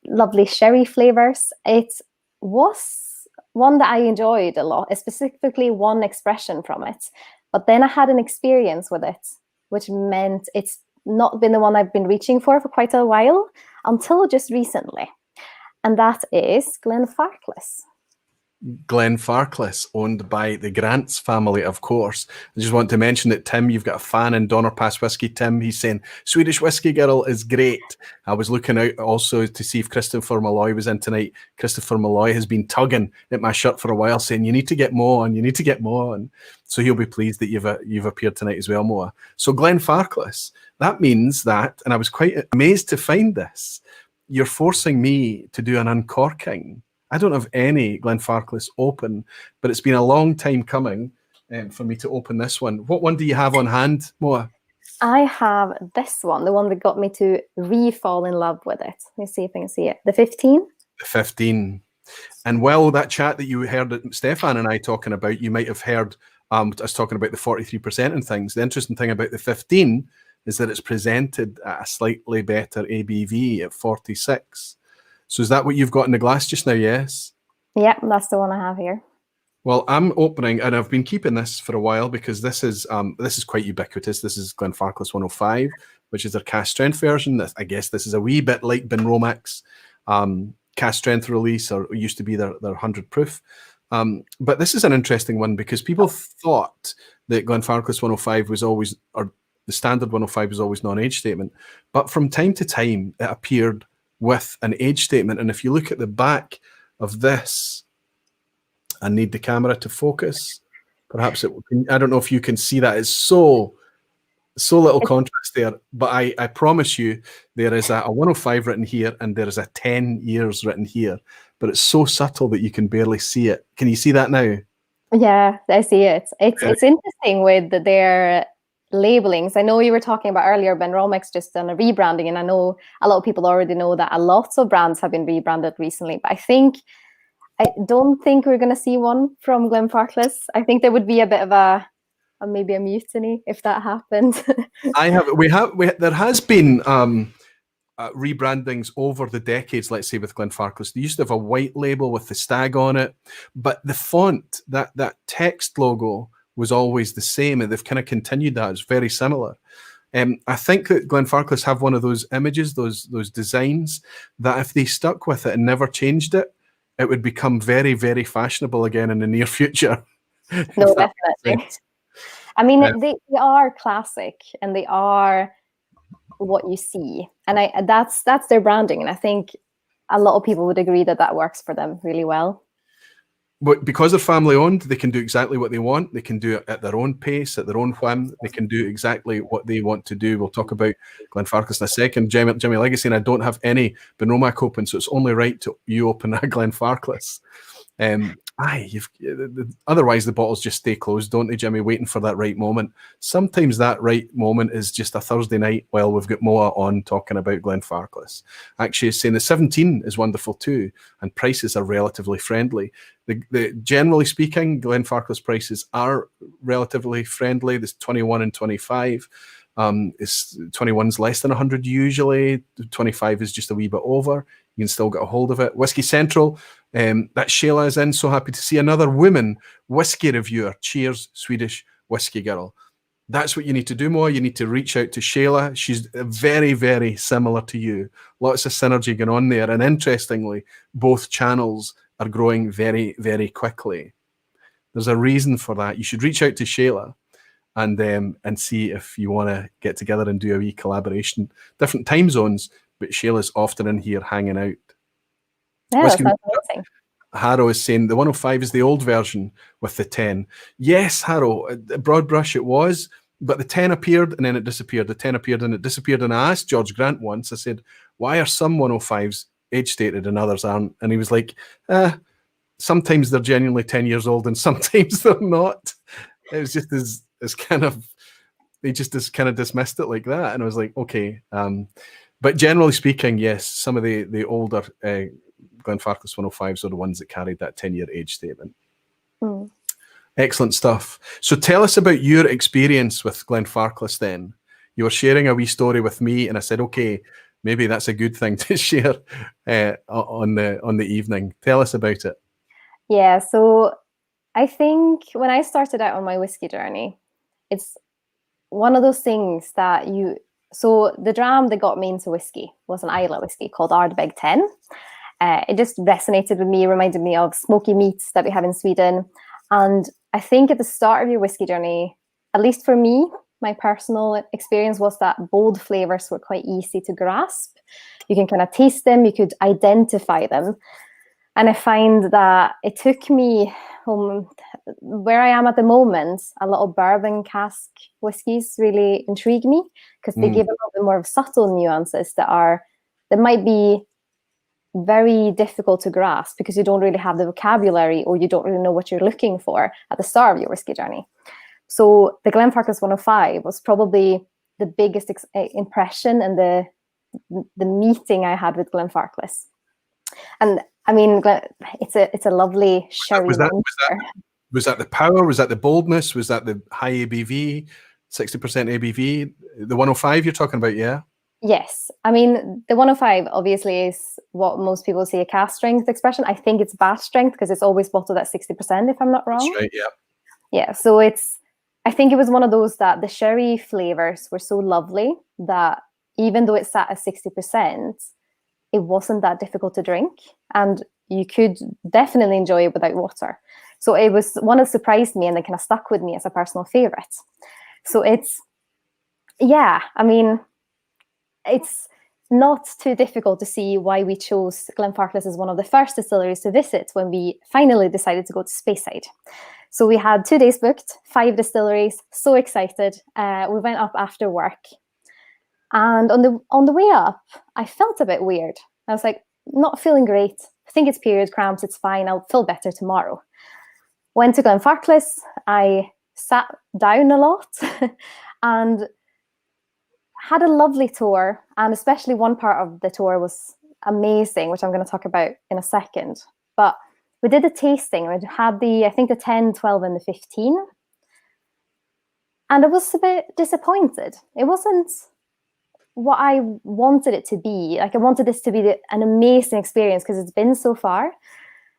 lovely sherry flavors. It was one that I enjoyed a lot, specifically one expression from it. But then I had an experience with it, which meant it's not been the one I've been reaching for quite a while until just recently. And that is Farkles. Farkles, owned by the Grants family, of course. I just want to mention that, Tim, you've got a fan in Donnerpass Whiskey. Tim, he's saying, Swedish Whiskey Girl is great. I was looking out also to see if Christopher Malloy was in tonight. Christopher Malloy has been tugging at my shirt for a while, saying, you need to get more on, you need to get more on. So he'll be pleased that you've appeared tonight as well, Moa. So Farkles, that means that, and I was quite amazed to find this, you're forcing me to do an uncorking. I don't have any Farkles open, but it's been a long time coming for me to open this one. What one do you have on hand, Moa? I have this one, the one that got me to re-fall in love with it. Let me see if I can see it. The 15? The 15. And well, that chat that you heard Stefan and I talking about, you might have heard us talking about the 43% and things. The interesting thing about the 15 is that it's presented at a slightly better ABV at 46. So is that what you've got in the glass just now? Yes. Yeah, that's the one I have here. Well, I'm opening, and I've been keeping this for a while because this is quite ubiquitous. This is Farkles 105, which is their cast strength version. I guess this is a wee bit like Benromac's cast strength release, or it used to be their 100 proof. But this is an interesting one because people thought that Farkles 105 was always, or the standard 105 was always non-age statement. But from time to time, it appeared with an age statement. And if you look at the back of this, I need the camera to focus. Perhaps I don't know if you can see that. It's so little contrast there. But I promise you, there is a 105 written here and there is a 10 years written here. But it's so subtle that you can barely see it. Can you see that now? Yeah, I see it. It's interesting with their labelings. I know you were talking about earlier, Benromac's just done a rebranding, and I know a lot of people already know that a lot of brands have been rebranded recently, but I don't think we're going to see one from Farkles. I think there would be a bit of maybe a mutiny if that happened. There has been rebrandings over the decades, let's say with Farkles. They used to have a white label with the stag on it, but the font, that text logo was always the same, and they've kind of continued that. It's very similar. I think that Farkles have one of those images, those designs, that if they stuck with it and never changed it, it would become very, very fashionable again in the near future. No, definitely. I mean, they are classic, and they are what you see, and that's their branding, and I think a lot of people would agree that that works for them really well. But because they're family owned, they can do exactly what they want. They can do it at their own pace, at their own whim. They can do exactly what they want to do. We'll talk about Glenfarclas in a second. Jimmy Legacy, and I don't have any Bonomac open, so it's only right to you open a Glenfarclas. Otherwise the bottles just stay closed, don't they, Jimmy, waiting for that right moment. Sometimes that right moment is just a Thursday night while we've got Moa on talking about Glenfarclas. Actually, saying the 17 is wonderful too, and prices are relatively friendly. Generally speaking, Glenfarclas prices are relatively friendly. There's 21 and 25. 21's less than 100 usually. 25 is just a wee bit over. You can still get a hold of it. Whiskey Central, that Shayla is in. So happy to see another woman whiskey reviewer. Cheers, Swedish whiskey girl. That's what you need to do, Moa. You need to reach out to Shayla. She's very, very similar to you. Lots of synergy going on there. And interestingly, both channels are growing very, very quickly. There's a reason for that. You should reach out to Shayla and see if you want to get together and do a wee collaboration. Different time zones, but Shayla's often in here hanging out. Yeah, that sounds amazing. Harrow is saying the 105 is the old version with the 10. Yes, Harrow, a broad brush it was, but the 10 appeared and then it disappeared. The 10 appeared and it disappeared. And I asked George Grant once, I said, why are some 105s age stated and others aren't? And he was like, sometimes they're genuinely 10 years old and sometimes they're not. It was just as kind of, they just kind of dismissed it like that. And I was like, okay. But generally speaking, yes, some of the older Glenfarclas 105s are the ones that carried that 10-year age statement. Mm. Excellent stuff. So tell us about your experience with Glenfarclas then. You were sharing a wee story with me and I said, okay, maybe that's a good thing to share on the evening. Tell us about it. Yeah, so I think when I started out on my whiskey journey, it's one of those things that so the dram that got me into whiskey was an Islay whiskey called Ardbeg 10. It just resonated with me, reminded me of smoky meats that we have in Sweden. And I think at the start of your whiskey journey, at least for me, my personal experience was that bold flavors were quite easy to grasp. You can kind of taste them, you could identify them. And I find that it took me where I am at the moment, a lot of bourbon cask whiskies really intrigue me because they give a little bit more of subtle nuances that might be very difficult to grasp because you don't really have the vocabulary or you don't really know what you're looking for at the start of your whiskey journey. So the Glenfarclas 105 was probably the biggest impression and the meeting I had with Glenfarclas. And I mean, it's a lovely sherry. Was that the power? Was that the boldness? Was that the high ABV, 60% ABV? The 105 you're talking about, yeah? Yes. I mean, the 105 obviously is what most people see a cask strength expression. I think it's batch strength because it's always bottled at 60%, if I'm not wrong. That's right, yeah. Yeah, so I think it was one of those that the sherry flavors were so lovely that even though it sat at 60%, it wasn't that difficult to drink. And you could definitely enjoy it without water. So it was one that surprised me and then kind of stuck with me as a personal favorite. So it's not too difficult to see why we chose Glenfarclas as one of the first distilleries to visit when we finally decided to go to Speyside. So we had 2 days booked, 5 distilleries, so excited. We went up after work. And on the way up, I felt a bit weird. I was like, not feeling great. I think it's period cramps, it's fine, I'll feel better tomorrow. Went to Glenfarclas, I sat down a lot and had a lovely tour, and especially one part of the tour was amazing, which I'm going to talk about in a second. But we did a tasting, we had the 10, 12 and the 15. And I was a bit disappointed. It wasn't what I wanted it to be. Like I wanted this to be an amazing experience because it's been so far.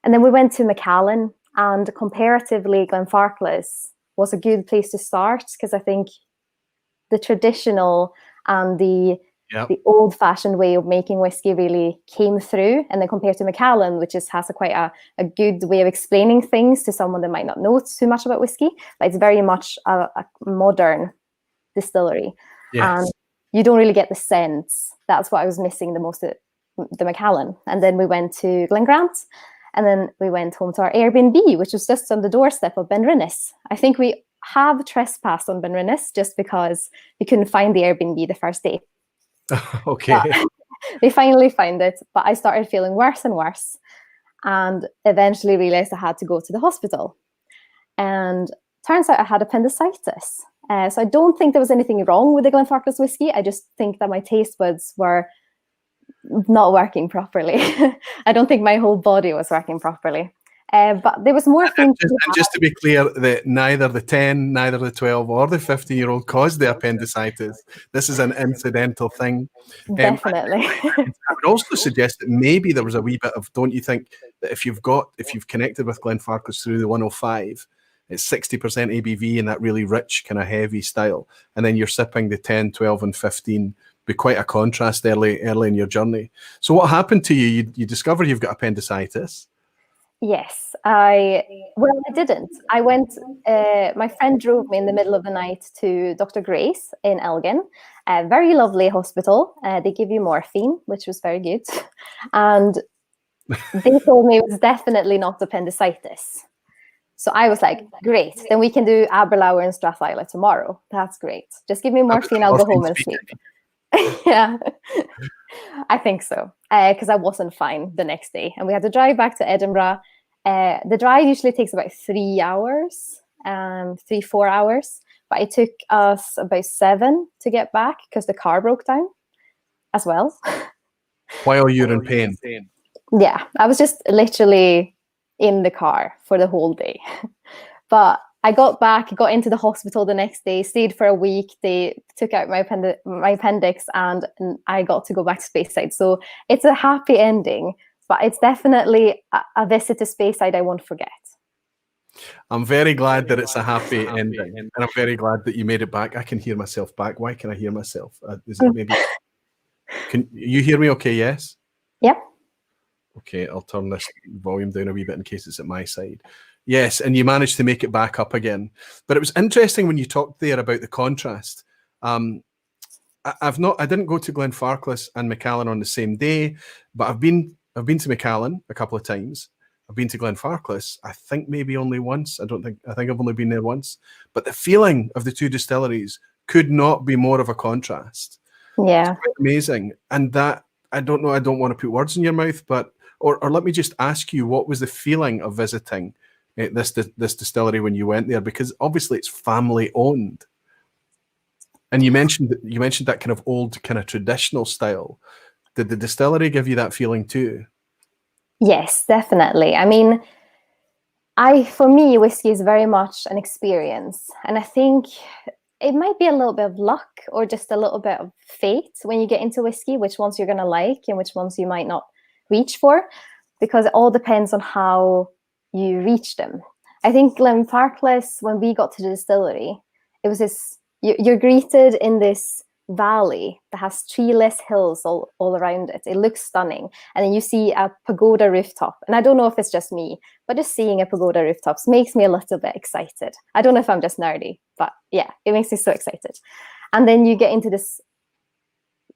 And then we went to Macallan, and comparatively Glenfarclas was a good place to start because I think the traditional and the the old-fashioned way of making whiskey really came through. And then compared to Macallan, which has quite a good way of explaining things to someone that might not know too much about whiskey, but it's very much a modern distillery. Yes. And you don't really get the sense. That's what I was missing the most at the Macallan. And then we went to Glengrant, and then we went home to our Airbnb, which was just on the doorstep of Benrinnes. I think we have trespassed on Benrinnes just because we couldn't find the Airbnb the first day. Okay. We finally found it, but I started feeling worse and worse, and eventually realized I had to go to the hospital. And turns out I had appendicitis. So I don't think there was anything wrong with the Glenfarclas whiskey. I just think that my taste buds were not working properly. I don't think my whole body was working properly. But there was more things. Just to be clear, that neither the 10, neither the 12, or the 15-year-old caused the appendicitis. This is an incidental thing. Definitely. I would also suggest that maybe there was a wee bit of, don't you think, that if you've connected with Glenfarclas through the 105, it's 60% ABV in that really rich, kind of heavy style, and then you're sipping the 10, 12, and 15. Be quite a contrast early in your journey. So what happened to you? You discover you've got appendicitis. Yes, I didn't. I went, my friend drove me in the middle of the night to Dr. Grace in Elgin, a very lovely hospital. They give you morphine, which was very good. And they told me it was definitely not appendicitis. So I was like, great, then we can do Aberlour and Strathisla tomorrow. That's great. Just give me morphine, I'll go home and sleep. Yeah, I think so, because I wasn't fine the next day, and we had to drive back to Edinburgh. The drive usually takes about 3 hours, 4 hours, but it took us about 7 to get back because the car broke down as well. While you're in pain. Yeah, I was just literally in the car for the whole day. But I got back, got into the hospital the next day, stayed for a week. They took out my appendix, and I got to go back to Speyside. So it's a happy ending, but it's definitely a visit to Speyside I won't forget. I'm very glad that it's a happy ending, and I'm very glad that you made it back. I can hear myself back. Why can I hear myself? Is it maybe? Can you hear me okay, yes? Yep. Okay, I'll turn this volume down a wee bit in case it's at my side. Yes, and you managed to make it back up again. But it was interesting when you talked there about the contrast. I didn't go to Glenfarclas and Macallan on the same day, but I've been to Macallan a couple of times. I've been to Glenfarclas, I think maybe only once. I think I've only been there once. But the feeling of the two distilleries could not be more of a contrast. Yeah. It's quite amazing. And that, I don't know, I don't want to put words in your mouth, but or let me just ask you, what was the feeling of visiting this distillery when you went there? Because obviously it's family owned, and you mentioned that kind of old, kind of traditional style. Did the distillery give you that feeling too? Yes, definitely. I mean, for me, whiskey is very much an experience, and I think it might be a little bit of luck or just a little bit of fate when you get into whiskey, which ones you're going to like and which ones you might not reach for, because it all depends on how you reach them. I think Glenfarclas, when we got to the distillery, it was this, you're greeted in this valley that has treeless hills all around it. It looks stunning. And then you see a pagoda rooftop. And I don't know if it's just me, but just seeing a pagoda rooftop makes me a little bit excited. I don't know if I'm just nerdy, but yeah, it makes me so excited. And then you get into this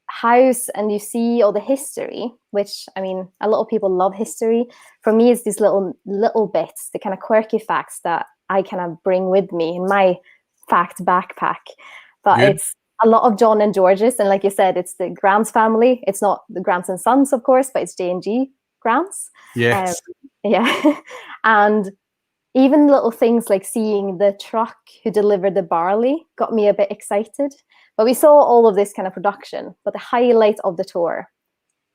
house and you see all the history, which, I mean, a lot of people love history. For me, it's these little bits, the kind of quirky facts that I kind of bring with me in my fact backpack. But Good. It's a lot of John and George's, and like you said, it's the Grants family. It's not the Grants and Sons, of course, but it's J&G Grants. Yes. Yeah. And even little things like seeing the truck who delivered the barley got me a bit excited. But we saw all of this kind of production, but the highlight of the tour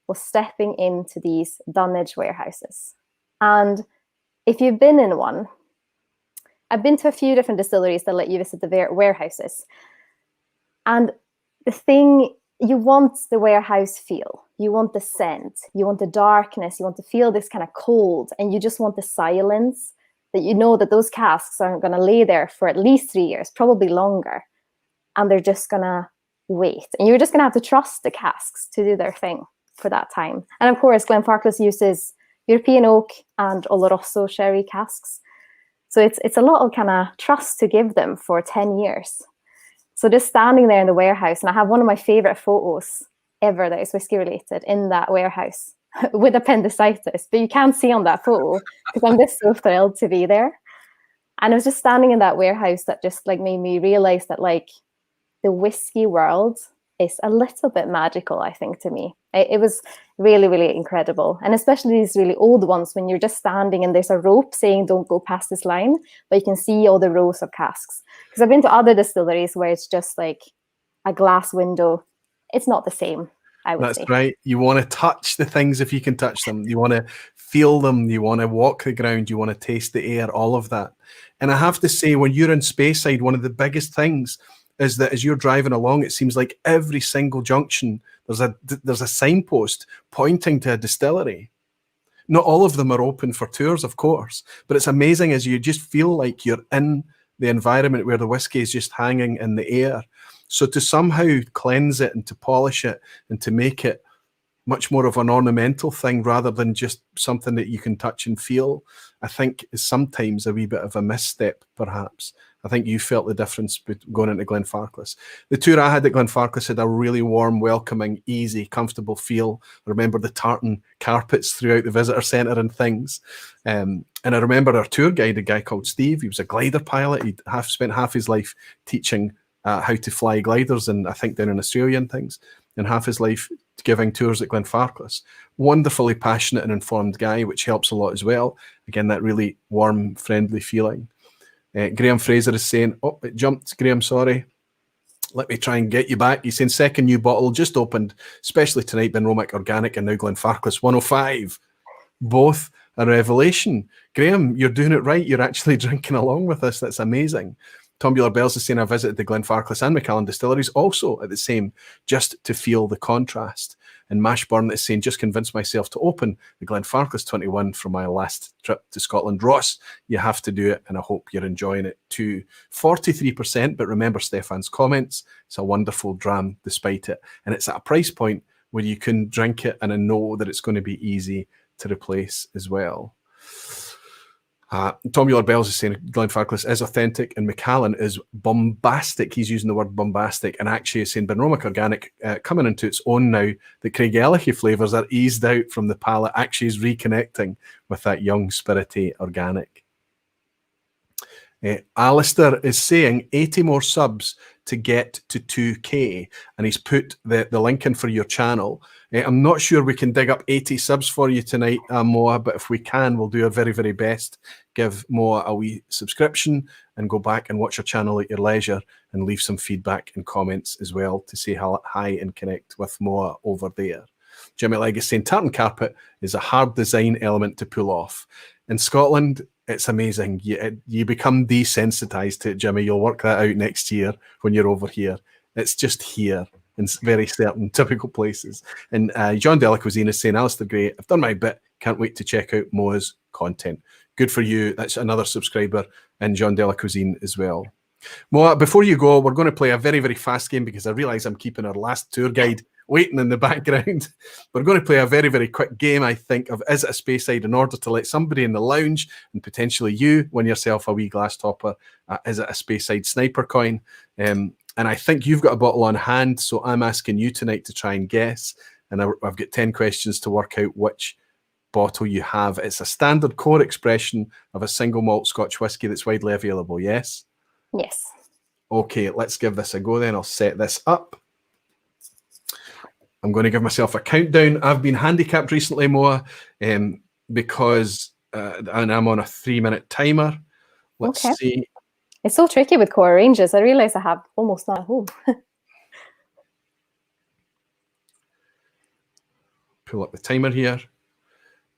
was stepping into these dunnage warehouses. And if you've been in one, I've been to a few different distilleries that let you visit the warehouses. And the thing, you want the warehouse feel. You want the scent. You want the darkness. You want to feel this kind of cold. And you just want the silence, that you know that those casks aren't going to lay there for at least 3 years, probably longer. And they're just going to wait. And you're just going to have to trust the casks to do their thing for that time. And of course, Glenfarclas uses European oak and Oloroso sherry casks. So it's a lot of kind of trust to give them for 10 years. So just standing there in the warehouse, and I have one of my favorite photos ever that is whiskey related in that warehouse with appendicitis, but you can't see on that photo because I'm just so thrilled to be there. And I was just standing in that warehouse that just like made me realize that like the whiskey world is a little bit magical, I think, to me. It was really, really incredible. And especially these really old ones when you're just standing and there's a rope saying don't go past this line, but you can see all the rows of casks. Because I've been to other distilleries where it's just like a glass window. It's not the same, I would say. That's right. You want to touch the things if you can touch them. You want to feel them. You want to walk the ground. You want to taste the air, all of that. And I have to say, when you're in Speyside, one of the biggest things is that as you're driving along, it seems like every single junction, there's a signpost pointing to a distillery. Not all of them are open for tours, of course, but it's amazing as you just feel like you're in the environment where the whiskey is just hanging in the air. So to somehow cleanse it and to polish it and to make it much more of an ornamental thing rather than just something that you can touch and feel, I think is sometimes a wee bit of a misstep, perhaps. I think you felt the difference going into Glenfarclas. The tour I had at Glenfarclas had a really warm, welcoming, easy, comfortable feel. I remember the tartan carpets throughout the visitor centre and things. And I remember our tour guide, a guy called Steve. He was a glider pilot. He'd spent half his life teaching how to fly gliders, and I think down in Australia and things, and half his life giving tours at Glenfarclas. Wonderfully passionate and informed guy, which helps a lot as well. Again, that really warm, friendly feeling. Graham Fraser is saying, oh, it jumped. Graham, sorry. Let me try and get you back. He's saying second new bottle just opened, especially tonight, Benromic Organic and now Glenfarclas 105. Both a revelation. Graham, you're doing it right. You're actually drinking along with us. That's amazing. Tombular Bells is saying I visited the Glenfarclas and Macallan distilleries also at the same, just to feel the contrast. And Mashburn is saying, just convinced myself to open the Glenfarclas 21 from my last trip to Scotland. Ross, you have to do it, and I hope you're enjoying it too. 43%, but remember Stefan's comments. It's a wonderful dram despite it. And it's at a price point where you can drink it and I know that it's going to be easy to replace as well. Tombular Bells is saying Glenfarclas is authentic and Macallan is bombastic. He's using the word bombastic, and actually is saying Benromic Organic coming into its own now. The Craigellachie flavours are eased out from the palate, actually is reconnecting with that young, spirity organic. Alistair is saying 80 more subs to get to 2K, and he's put the link in for your channel. I'm not sure we can dig up 80 subs for you tonight, Moa, but if we can, we'll do our very, very best. Give Moa a wee subscription and go back and watch your channel at your leisure and leave some feedback and comments as well to say hi and connect with Moa over there. Jimmy Legg is saying tartan carpet is a hard design element to pull off. In Scotland, it's amazing. You become desensitized to it, Jimmy. You'll work that out next year when you're over here. It's just here in very certain typical places. And John Della Cuisine is saying, Alistair Gray, I've done my bit. Can't wait to check out Moa's content. Good for you. That's another subscriber, and John Della Cuisine as well. Moa, before you go, we're going to play a very, very fast game because I realise I'm keeping our last tour guide waiting in the background. We're going to play a very, very quick game, I think, of Is It a Speyside in order to let somebody in the lounge and potentially you win yourself a wee glass topper. Is It a Speyside sniper coin? And I think you've got a bottle on hand, so I'm asking you tonight to try and guess. And I've got 10 questions to work out which bottle you have. It's a standard core expression of a single malt Scotch whisky that's widely available, yes? Yes. Okay, let's give this a go then. I'll set this up. I'm going to give myself a countdown. I've been handicapped recently, Moa, because and I'm on a 3-minute timer. Let's see. It's so tricky with core ranges. I realise I have almost none at home. Pull up the timer here.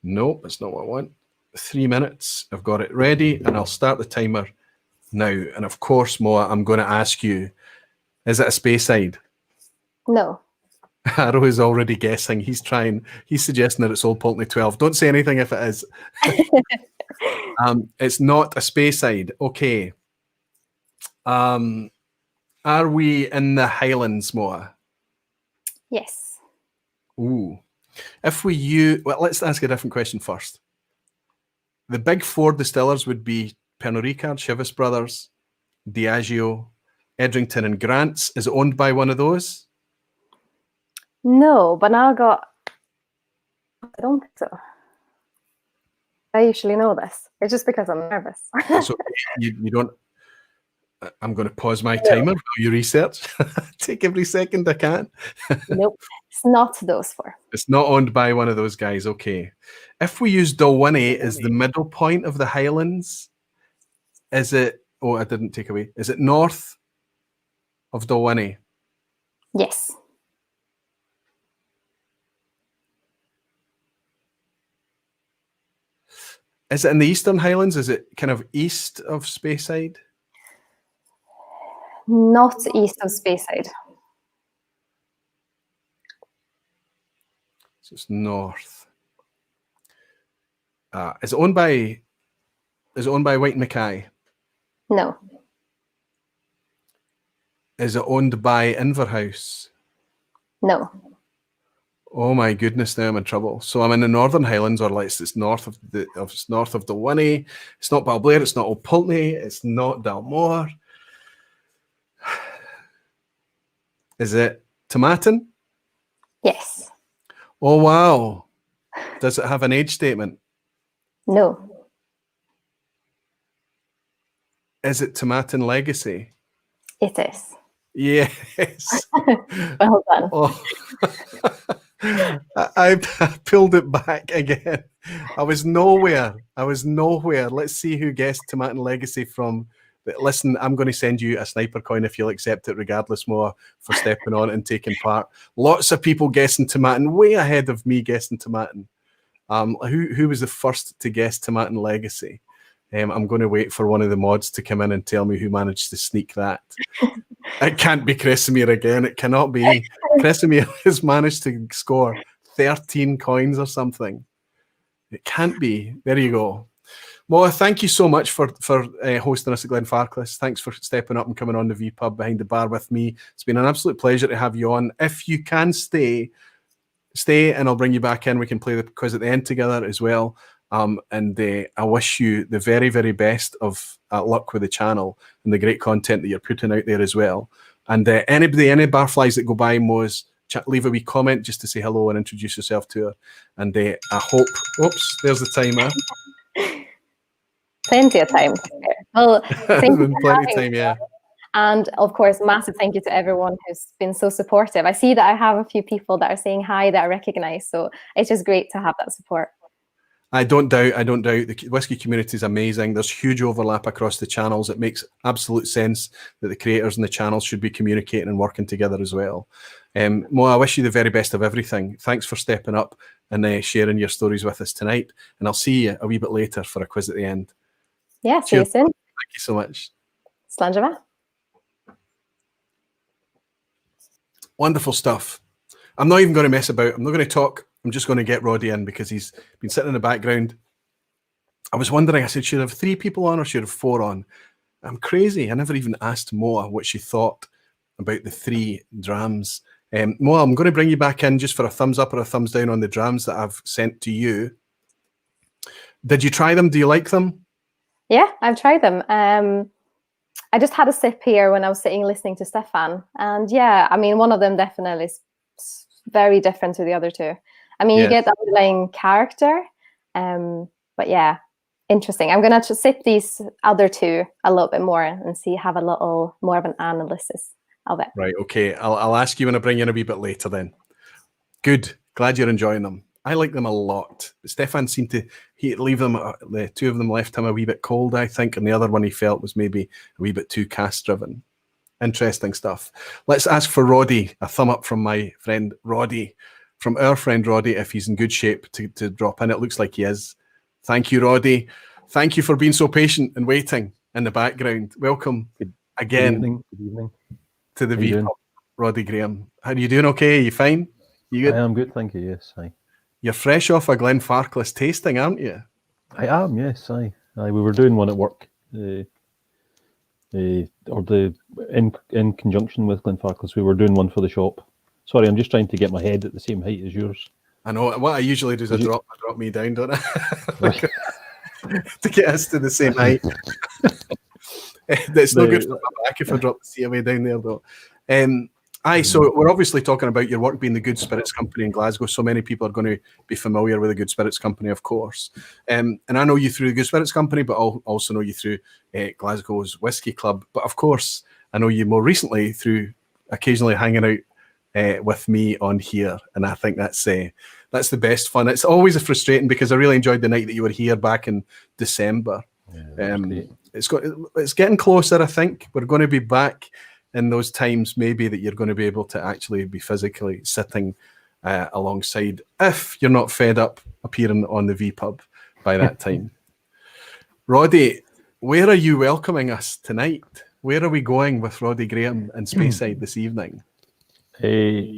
No, that's not what I want. 3 minutes. I've got it ready, and I'll start the timer now. And of course, Moa, I'm going to ask you, is it a Speyside? No. Arrow is already guessing. He's suggesting that it's Old Pulteney 12. Don't say anything if it is. It's not a Speyside. Okay. I'm Are we in the Highlands, Moa? Yes. Ooh. If we use, well, let's ask a different question first. The big four distillers would be Pernod Ricard, Chivas Brothers, Diageo, Edrington, and Grant's. Is it owned by one of those? No, but now I don't think so. I usually know this. It's just because I'm nervous. So you don't. I'm going to pause my timer while you research. Take every second I can. Nope, it's not those four. It's not owned by one of those guys. Okay. If we use Dalwhinnie as the middle point of the Highlands, is it? Oh, I didn't take away. Is it north of Dalwhinnie? Yes. Is it in the Eastern Highlands? Is it kind of east of Speyside? Not east of Speyside. So it's north. Is it owned by White Mackay? No. Is it owned by Inverhouse? No. Oh my goodness! Now I'm in trouble. So I'm in the Northern Highlands, or like it's north of Dalwhinnie. It's not Balblair. It's not Old Pulteney. It's not Dalmore. Is it Tomatin? Yes. Oh wow! Does it have an age statement? No. Is it Tomatin Legacy? It is. Yes. Well done. Oh. I pulled it back again. I was nowhere. Let's see who guessed Tomatin Legacy from. But listen, I'm going to send you a sniper coin if you'll accept it, regardless, Moa, for stepping on and taking part. Lots of people guessing Tomatin, way ahead of me guessing Tomatin. Who was the first to guess Tomatin Legacy? I'm going to wait for one of the mods to come in and tell me who managed to sneak that. It can't be Kresimir again. It cannot be. Kresimir has managed to score 13 coins or something. It can't be. There you go. Moa, thank you so much for hosting us at Glenfarclas. Thanks for stepping up and coming on the vPub behind the bar with me. It's been an absolute pleasure to have you on. If you can stay and I'll bring you back in. We can play the quiz at the end together as well. And I wish you the very, very best of luck with the channel and the great content that you're putting out there as well. And any barflies that go by Mo's, leave a wee comment just to say hello and introduce yourself to her. And I hope, oops, there's the timer. Plenty of time. Well, thank you for plenty of time, yeah. And of course, massive thank you to everyone who's been so supportive. I see that I have a few people that are saying hi that I recognize. So it's just great to have that support. I don't doubt. The whiskey community is amazing. There's huge overlap across the channels. It makes absolute sense that the creators and the channels should be communicating and working together as well. Mo, I wish you the very best of everything. Thanks for stepping up and sharing your stories with us tonight. And I'll see you a wee bit later for a quiz at the end. Yeah, see you soon. Thank you so much. Slanjava. Wonderful stuff. I'm not even going to mess about. I'm not going to talk. I'm just going to get Roddy in because he's been sitting in the background. I was wondering, I said, should I have 3 people on or should I have 4 on? I'm crazy. I never even asked Moa what she thought about the 3 drams. Moa, I'm going to bring you back in just for a thumbs up or a thumbs down on the drams that I've sent to you. Did you try them? Do you like them? Yeah, I've tried them. I just had a sip here when I was sitting listening to Stefan. And yeah, I mean, one of them definitely is very different to the other 2. I mean, you get the underlying character, but yeah, interesting. I'm going to sip these other 2 a little bit more and have a little more of an analysis of it. Right, okay. I'll ask you when I bring you in a wee bit later then. Good. Glad you're enjoying them. I like them a lot. Stefan seemed to leave them, the 2 of them left him a wee bit cold, I think, and the other one he felt was maybe a wee bit too cask-driven. Interesting stuff. Let's ask for Roddy, a thumb up from my friend Roddy. From our friend Roddy, if he's in good shape to drop in. It looks like he is. Thank you, Roddy. Thank you for being so patient and waiting in the background. Welcome again. Good evening. To the vPub, Roddy Graham. How are you doing? Okay? Are you fine? You good? I am good, thank you. Yes, aye. You're fresh off a Glenfarclas tasting, aren't you? I am. Yes, aye. We were doing one at work or in conjunction with Farkles, we were doing one for the shop. Sorry, I'm just trying to get my head at the same height as yours. I know what I usually do is I drop me down, don't I? To get us to the same height. It's no good for my back if I drop the CMA down there, though. So we're obviously talking about your work being the Good Spirits Company in Glasgow. So many people are going to be familiar with the Good Spirits Company, of course. And I know you through the Good Spirits Company, but I'll also know you through Glasgow's Whisky Club. But of course, I know you more recently through occasionally hanging out with me on here. And I think that's the best fun. It's always frustrating because I really enjoyed the night that you were here back in December. Yeah, it's getting closer, I think. We're going to be back in those times maybe that you're going to be able to actually be physically sitting alongside, if you're not fed up appearing on the vPub by that time. Roddy, where are you welcoming us tonight? Where are we going with Roddy Graham and Speyside this evening?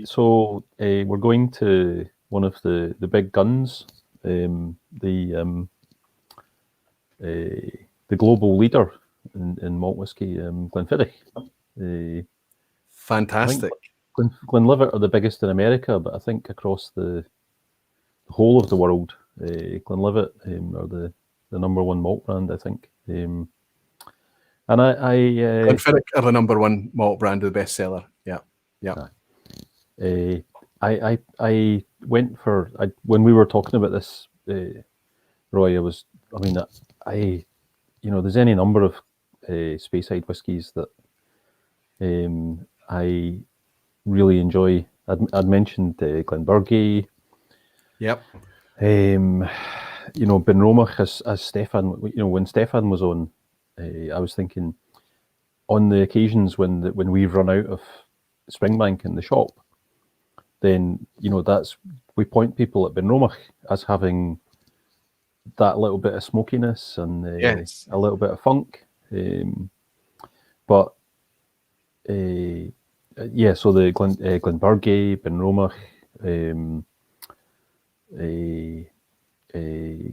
So we're going to one of the big guns, the global leader in malt whisky, Glenfiddich. Fantastic. Glenlivet are the biggest in America, but I think across the whole of the world, Glenlivet are the number one malt brand, I think. And Glenfiddich are the number one malt brand, the bestseller. Yeah. I went for when we were talking about this, Roy. There's any number of Speyside whiskies that I really enjoy. I'd mentioned Glenburgie. Yep. Benromach as Stefan. When Stefan was on, I was thinking on the occasions when we've run out of Springbank in the shop, then we point people at Benromach as having that little bit of smokiness and a little bit of funk, but so the Glenburgie, Benromach,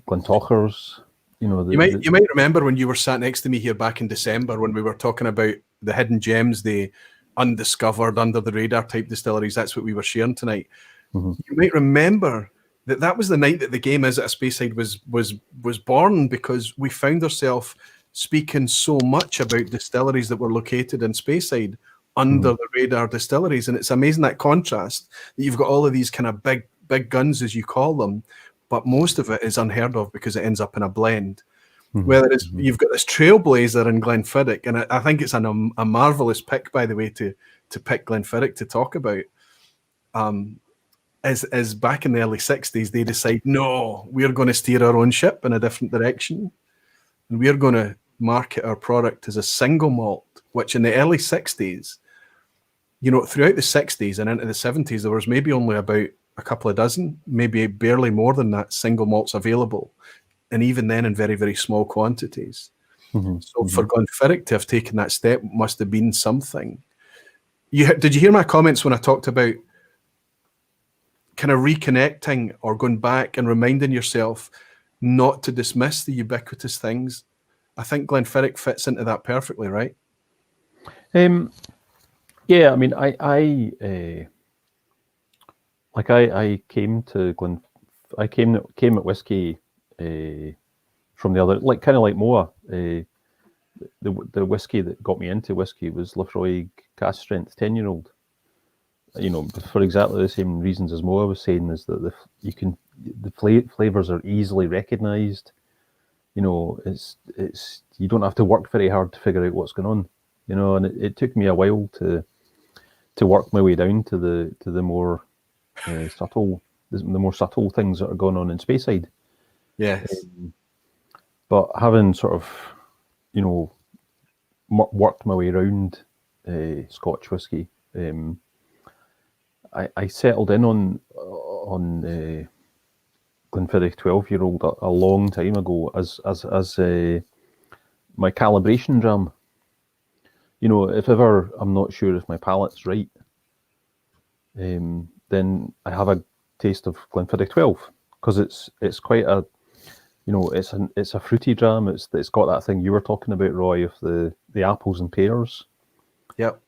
Glentochers. You might remember when you were sat next to me here back in December when we were talking about the hidden gems, the undiscovered, under the radar type distilleries. That's what we were sharing tonight. Mm-hmm. You might remember that was the night that the game Is It a Speyside was born, because we found ourselves speaking so much about distilleries that were located in Speyside, under the radar distilleries. And it's amazing that contrast, that you've got all of these kind of big guns, as you call them, but most of it is unheard of because it ends up in a blend. Whether it's you've got this trailblazer in Glenfiddich, and I think it's a marvelous pick, by the way, to pick Glenfiddich to talk about. As back in the early 60s, they decide, no, we're going to steer our own ship in a different direction, and we're going to market our product as a single malt, which in the early 60s, throughout the 60s and into the 70s, there was maybe only about a couple of dozen, maybe barely more than that, single malts available. And even then in very, very small quantities. For Glenfiddich to have taken that step must have been something. Did you hear my comments when I talked about kind of reconnecting or going back and reminding yourself not to dismiss the ubiquitous things? I think Glenfiddich fits into that perfectly, right? Yeah, I mean, I came at whiskey from the other, kind of like Moa. The whiskey that got me into whiskey was Lafroig cask strength 10-year-old. For exactly the same reasons as Moa was saying, is that the flavors are easily recognized. It's you don't have to work very hard to figure out what's going on. And it took me a while to work my way down to the more subtle, the more subtle things that are going on in Speyside. Yes. But having sort of, worked my way around Scotch whisky, I settled in on Glenfiddich 12-year-old a long time ago as my calibration dram. If ever I'm not sure if my palate's right, then I have a taste of Glenfiddich 12, because it's quite a it's a fruity dram. It's got that thing you were talking about, Roy, of the apples and pears. Yep.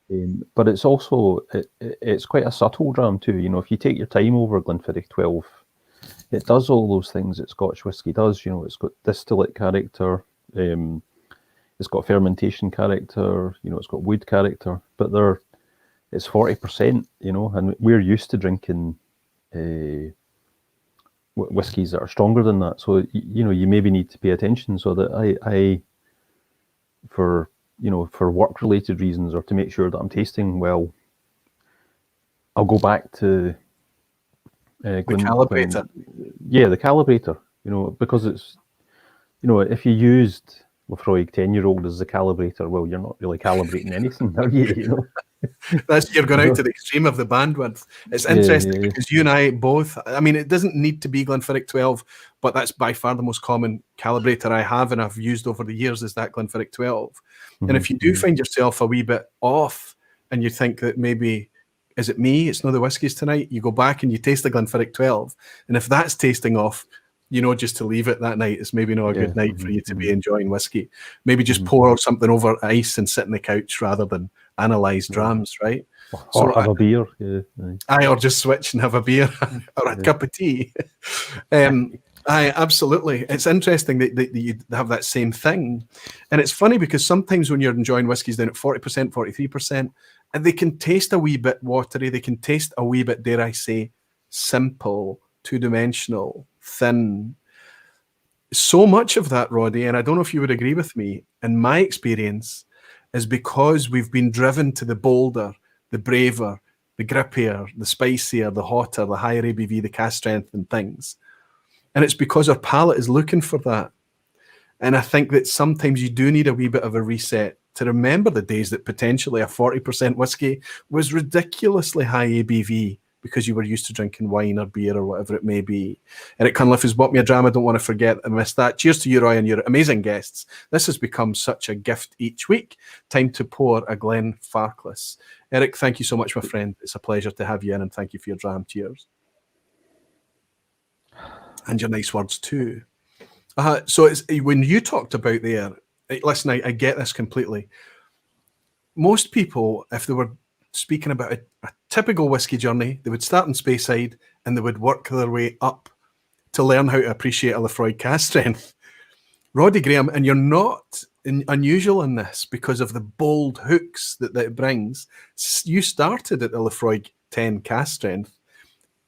But it's also it's quite a subtle dram too. If you take your time over Glenfiddich 12, it does all those things that Scotch whisky does. It's got distillate character, it's got fermentation character, it's got wood character, but it's 40%, and we're used to drinking whiskies that are stronger than that. So you maybe need to pay attention so that I for work-related reasons or to make sure that I'm tasting well, I'll go back to the calibrator. The calibrator. Because it's if you used Lefroy 10-year-old as the calibrator, well, you're not really calibrating anything, are you? You're going out to the extreme of the bandwidth. It's interesting because you and I both, it doesn't need to be Glenfiddich 12, but that's by far the most common calibrator I have and I've used over the years is that Glenfiddich 12. And if you do find yourself a wee bit off and you think that maybe, is it me? It's not the whiskies tonight. You go back and you taste the Glenfiddich 12. And if that's tasting off, just to leave it that night, it's maybe not a good night for you to be enjoying whiskey. Maybe just pour something over ice and sit on the couch rather than analyze drams, right? Or have a beer. Or just switch and have a beer or a cup of tea. Absolutely. It's interesting that you have that same thing. And it's funny because sometimes when you're enjoying whiskies down at 40%, 43%, and they can taste a wee bit watery, they can taste a wee bit, dare I say, simple, two-dimensional, thin. So much of that, Roddy, and I don't know if you would agree with me, in my experience, is because we've been driven to the bolder, the braver, the grippier, the spicier, the hotter, the higher ABV, the cask strength and things. And it's because our palate is looking for that. And I think that sometimes you do need a wee bit of a reset to remember the days that potentially a 40% whiskey was ridiculously high ABV because you were used to drinking wine or beer or whatever it may be. Eric Cunliffe has bought me a dram. I don't want to forget I missed that. Cheers to you, Roy, and your amazing guests. This has become such a gift each week. Time to pour a Glen Farkles. Eric, thank you so much, my friend. It's a pleasure to have you in, and thank you for your dram. Cheers. And your nice words too. So it's when you talked about there, listen, I get this completely. Most people, if they were speaking about a typical whiskey journey, they would start in Speyside and they would work their way up to learn how to appreciate a Lefroy cask strength. Roddy Graham, and you're not unusual in this because of the bold hooks that it brings. You started at the Lefroy 10 cask strength,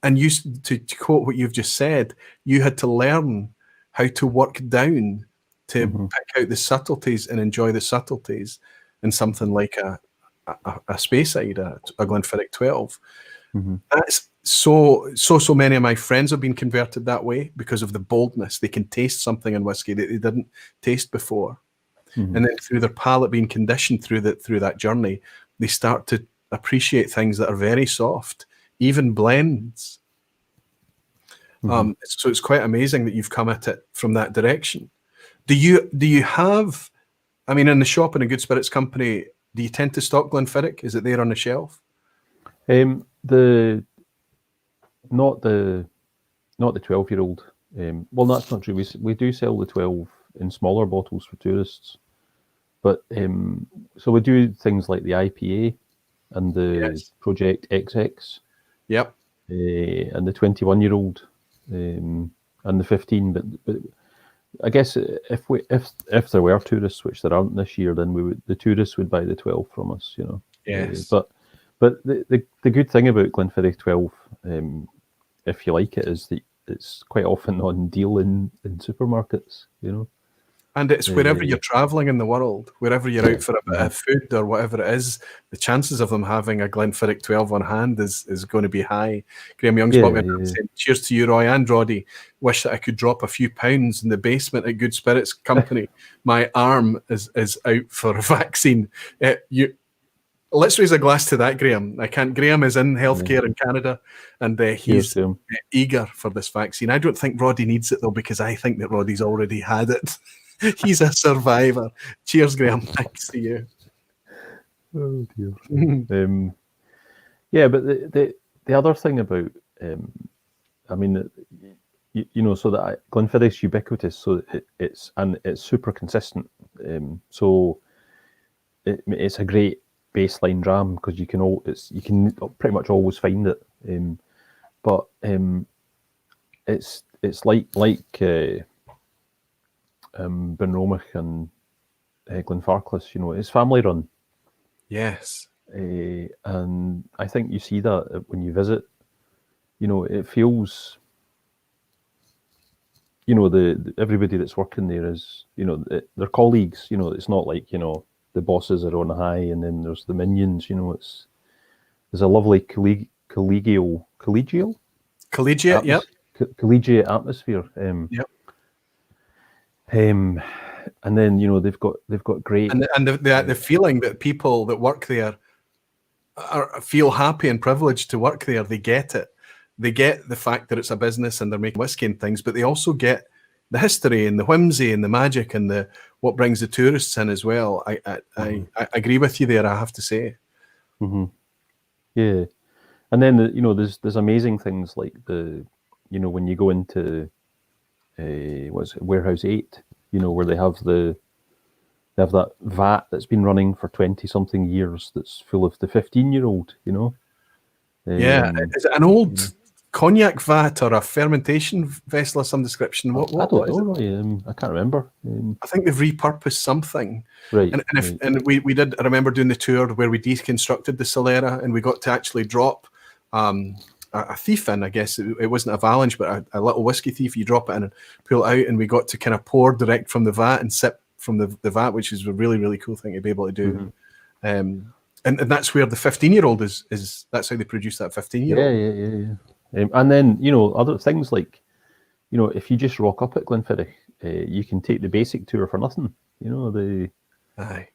and you, to quote what you've just said, you had to learn how to work down to pick out the subtleties and enjoy the subtleties in something like a Speyside, a Glenfiddich 12. That's so many of my friends have been converted that way because of the boldness. They can taste something in whiskey that they didn't taste before. And then through their palate being conditioned through that journey, they start to appreciate things that are very soft, even blends. So it's quite amazing that you've come at it from that direction. Do you have, in the shop in a Good Spirits Company, do you tend to stock Glenfiddich? Is it there on the shelf? Not the 12-year-old. Well, that's not true. We do sell the 12 in smaller bottles for tourists, but so we do things like the IPA and the Project XX. Yep. And the 21-year-old and the 15. But I guess if there were tourists, which there aren't this year, then the tourists would buy the 12 from us, Yes. But the good thing about Glenfiddich 12, if you like it, is that it's quite often on deal in supermarkets, And it's wherever you're traveling in the world, wherever you're out for a bit of food or whatever it is, the chances of them having a Glenfiddich 12 on hand is going to be high. Graham Young's bought me a saying, cheers to you, Roy and Roddy. Wish that I could drop a few pounds in the basement at Good Spirits Company. My arm is out for a vaccine. Let's raise a glass to that, Graham. Graham is in healthcare in Canada, and he's eager for this vaccine. I don't think Roddy needs it, though, because I think that Roddy's already had it. He's a survivor. Cheers, Graham. Thanks to you. Oh, dear. But the other thing about, you know, so that Glenfiddich's ubiquitous, so it's super consistent. So it's a great baseline dram because you can pretty much always find it. But it's like Bunromach and Glenfarclas, you know, it's family run. Yes. And I think you see that when you visit, you know, it feels, you know, everybody that's working there is, you know, they're colleagues, you know, it's not like, you know, the bosses are on high and then there's the minions, you know, there's a lovely collegiate, yep. Collegiate atmosphere. Yep. And then, you know, they've got great, and the feeling that people that work there feel happy and privileged to work there. They get it. They get the fact that it's a business and they're making whiskey and things, but they also get the history and the whimsy and the magic and what brings the tourists in as well. I agree with you there, I have to say. Mm-hmm. Yeah. And then, you know, there's amazing things like you know, when you go into Warehouse 8, you know, where they have that vat that's been running for 20-something years that's full of the 15-year-old, you know. Yeah, is it an old cognac vat or a fermentation vessel of some description? I don't know. I can't remember. I think they've repurposed something. Right. And we did. I remember doing the tour where we deconstructed the Solera and we got to actually drop a thief in. I guess it wasn't a Valanche, but a little whiskey thief. You drop it in and pull it out, and we got to kind of pour direct from the vat and sip from the vat, which is a really, really cool thing to be able to do. Mm-hmm. And that's where the 15-year-old is. That's how they produce that 15-year-old. Yeah. And then, you know, other things like, you know, if you just rock up at Glenfiddich, you can take the basic tour for nothing. You know, aye.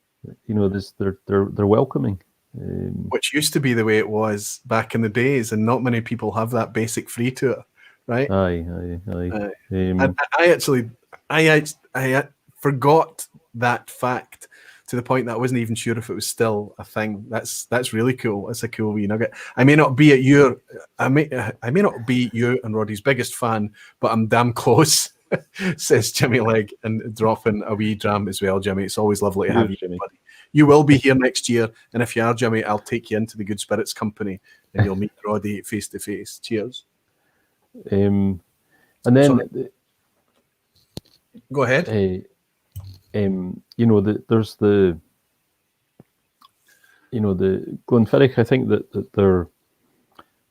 You know, they're welcoming. Which used to be the way it was back in the days, and not many people have that basic free tour, right? Aye. I forgot that fact to the point that I wasn't even sure if it was still a thing. That's really cool. That's a cool wee nugget. I may not be not be you and Roddy's biggest fan, but I'm damn close, says Jimmy Legg, and dropping a wee dram as well, Jimmy. It's always lovely to have you, Jimmy. buddy. You will be here next year, and if you are, Jimmy, I'll take you into the Good Spirits Company, and you'll meet Roddy face to face. Cheers. And then go ahead. You know, there's the Glenfiddich. I think that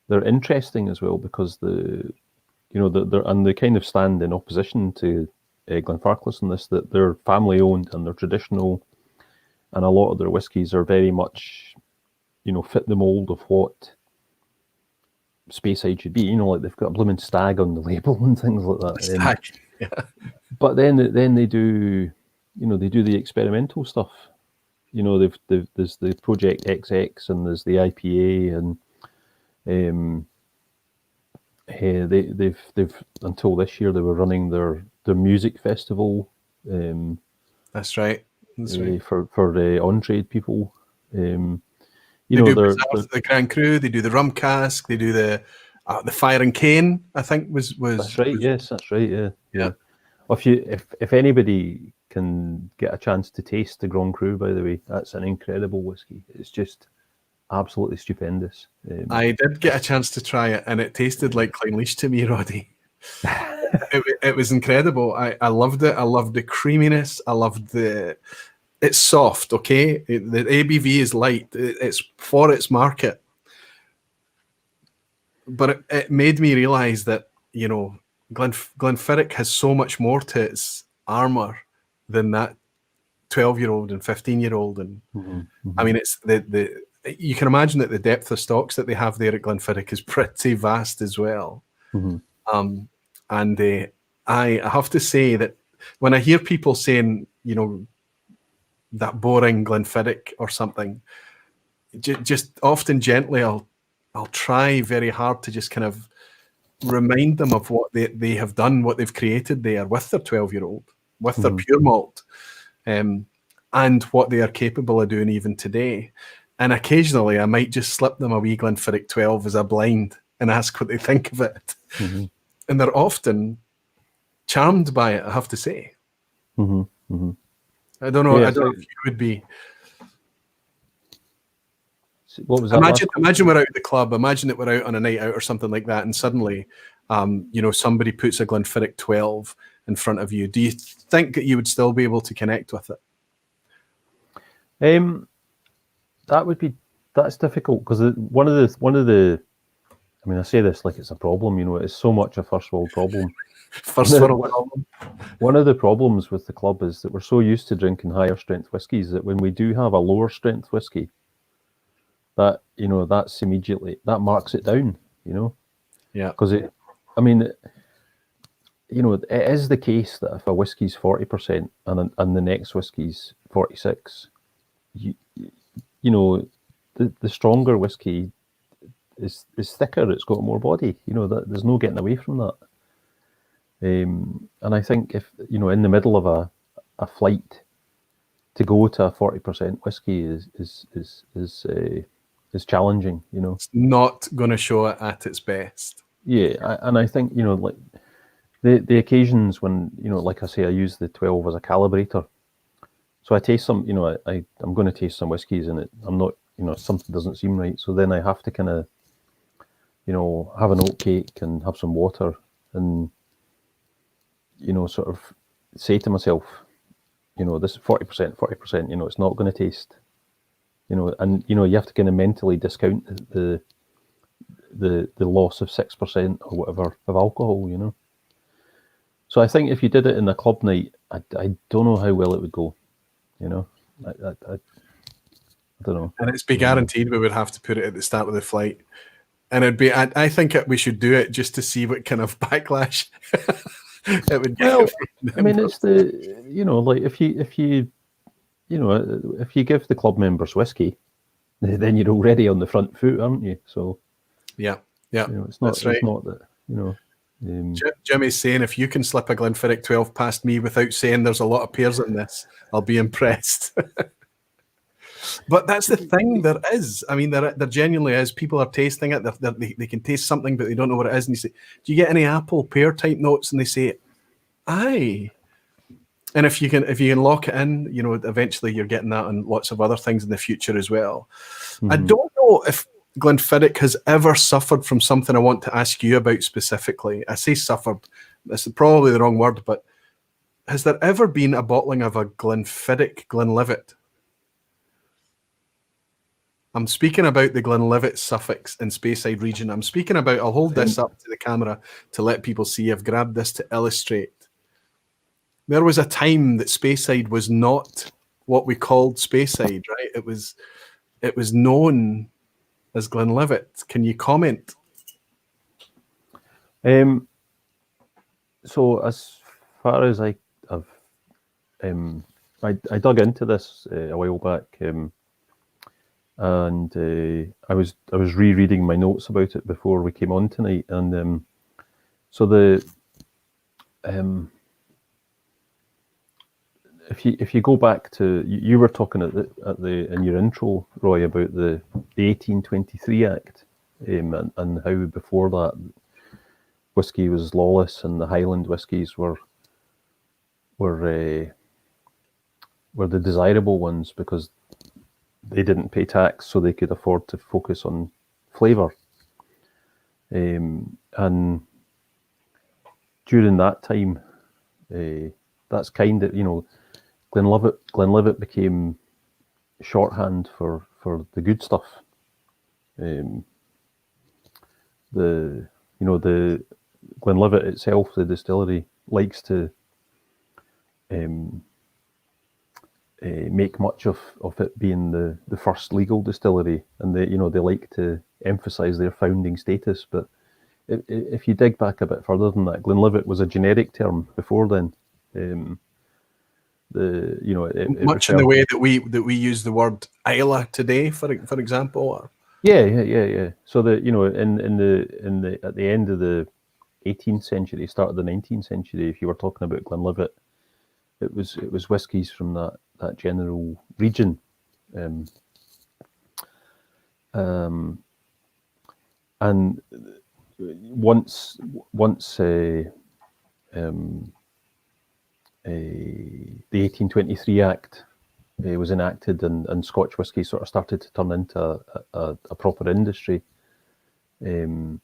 they're interesting as well because they kind of stand in opposition to Glenfarclas in this, that they're family owned and they're traditional, and a lot of their whiskies are very much, you know, fit the mold of what Speyside should be. You know, like they've got a blooming stag on the label and things like that. Stag, yeah. But then they do. You know, they do the experimental stuff. You know, there's the Project XX and there's the IPA, and they've until this year they were running their music festival. That's right. For on-trade people. They do the Grand Cru. They do the Rum Cask. They do the Fire and Cane. I think was. That's right. Yes, that's right. Yeah. If anybody can get a chance to taste the Grand Cru, by the way, that's an incredible whiskey. It's just absolutely stupendous. I did get a chance to try it, and it tasted like Clynelish to me, Roddy. it was incredible. I loved it. I loved the creaminess. I loved it's soft, okay? The ABV is light. It's for its market. But it made me realise that, you know, Glenfiddich has so much more to its armour than that 12-year-old and 15-year-old. And I mean, it's you can imagine that the depth of stocks that they have there at Glenfiddich is pretty vast as well. And I have to say that when I hear people saying, you know, that boring Glenfiddich or something, just often gently I'll try very hard to just kind of remind them of what they have done, what they've created there with their 12-year-old, with their pure malt, and what they are capable of doing even today. And occasionally I might just slip them a wee Glenfiddich 12 as a blind and ask what they think of it. and they're often charmed by it, I have to say. Mm-hmm. Mm-hmm. I don't know. Yeah, I don't know if you would be. What was that? Imagine we're out at the club. Imagine that we're out on a night out or something like that, and suddenly, somebody puts a Glenfiddich 12 in front of you. Do you think that you would still be able to connect with it? That's difficult, because one of the. I mean, I say this like it's a problem. It's so much a first world problem. First world problem. One of the problems with the club is that we're so used to drinking higher strength whiskies that when we do have a lower strength whiskey, that that's immediately, that marks it down. Yeah. Because it is the case that if a whiskey's 40% and the next whiskey's 46, the stronger whiskey is thicker. It's got more body. There's no getting away from that. And I think if in the middle of a flight, to go to a 40% whiskey is challenging. It's not going to show it at its best. Yeah, and I think like the occasions when like I say, I use the 12 as a calibrator. So I taste some. I'm going to taste some whiskies, and I'm not. Something doesn't seem right. So then I have to kind of have an oat cake and have some water and sort of say to myself, this is 40%, it's not going to taste, and you have to kind of mentally discount the loss of 6% or whatever of alcohol, So I think if you did it in a club night, I don't know how well it would go, I don't know. And it's be guaranteed we would have to put it at the start of the flight. And it'd be, I think we should do it just to see what kind of backlash it would get. Well, I mean, it's like if you give the club members whiskey, then you're already on the front foot, aren't you? So yeah, it's not. That's right. It's not that Jimmy's saying, if you can slip a Glenfiddich 12 past me without saying there's a lot of pears in this, I'll be impressed. But that's the thing. There is. I mean, there genuinely is. People are tasting it. They can taste something, but they don't know what it is. And you say, "Do you get any apple pear type notes?" And they say, "Aye." And if you can lock it in, eventually you're getting that on lots of other things in the future as well. Mm-hmm. I don't know if Glenfiddich has ever suffered from something I want to ask you about specifically. I say suffered. That's probably the wrong word, but has there ever been a bottling of a Glenfiddich Glenlivet? I'm speaking about the Glenlivet suffix in Speyside region. I'm speaking about, I'll hold this up to the camera to let people see. I've grabbed this to illustrate. There was a time that Speyside was not what we called Speyside, right? It was known as Glenlivet. Can you comment? So as far as I dug into this a while back, and I was rereading my notes about it before we came on tonight, and so if you go back to, you were talking in your intro, Roy, about the 1823 Act, and how before that whiskey was lawless and the Highland whiskies were the desirable ones because they didn't pay tax, so they could afford to focus on flavour. And during that time, that's kind of, Glenlivet became shorthand for the good stuff. The Glenlivet itself, the distillery, likes to make much of it being the first legal distillery, and they like to emphasize their founding status. But if you dig back a bit further than that, Glenlivet was a generic term before then. Much in the way that we use the word Isla today, for example. Or? Yeah. So at the end of the 18th century, start of the 19th century, if you were talking about Glenlivet, it was whiskies from that general region, and once the 1823 Act was enacted and Scotch whisky sort of started to turn into a proper industry, the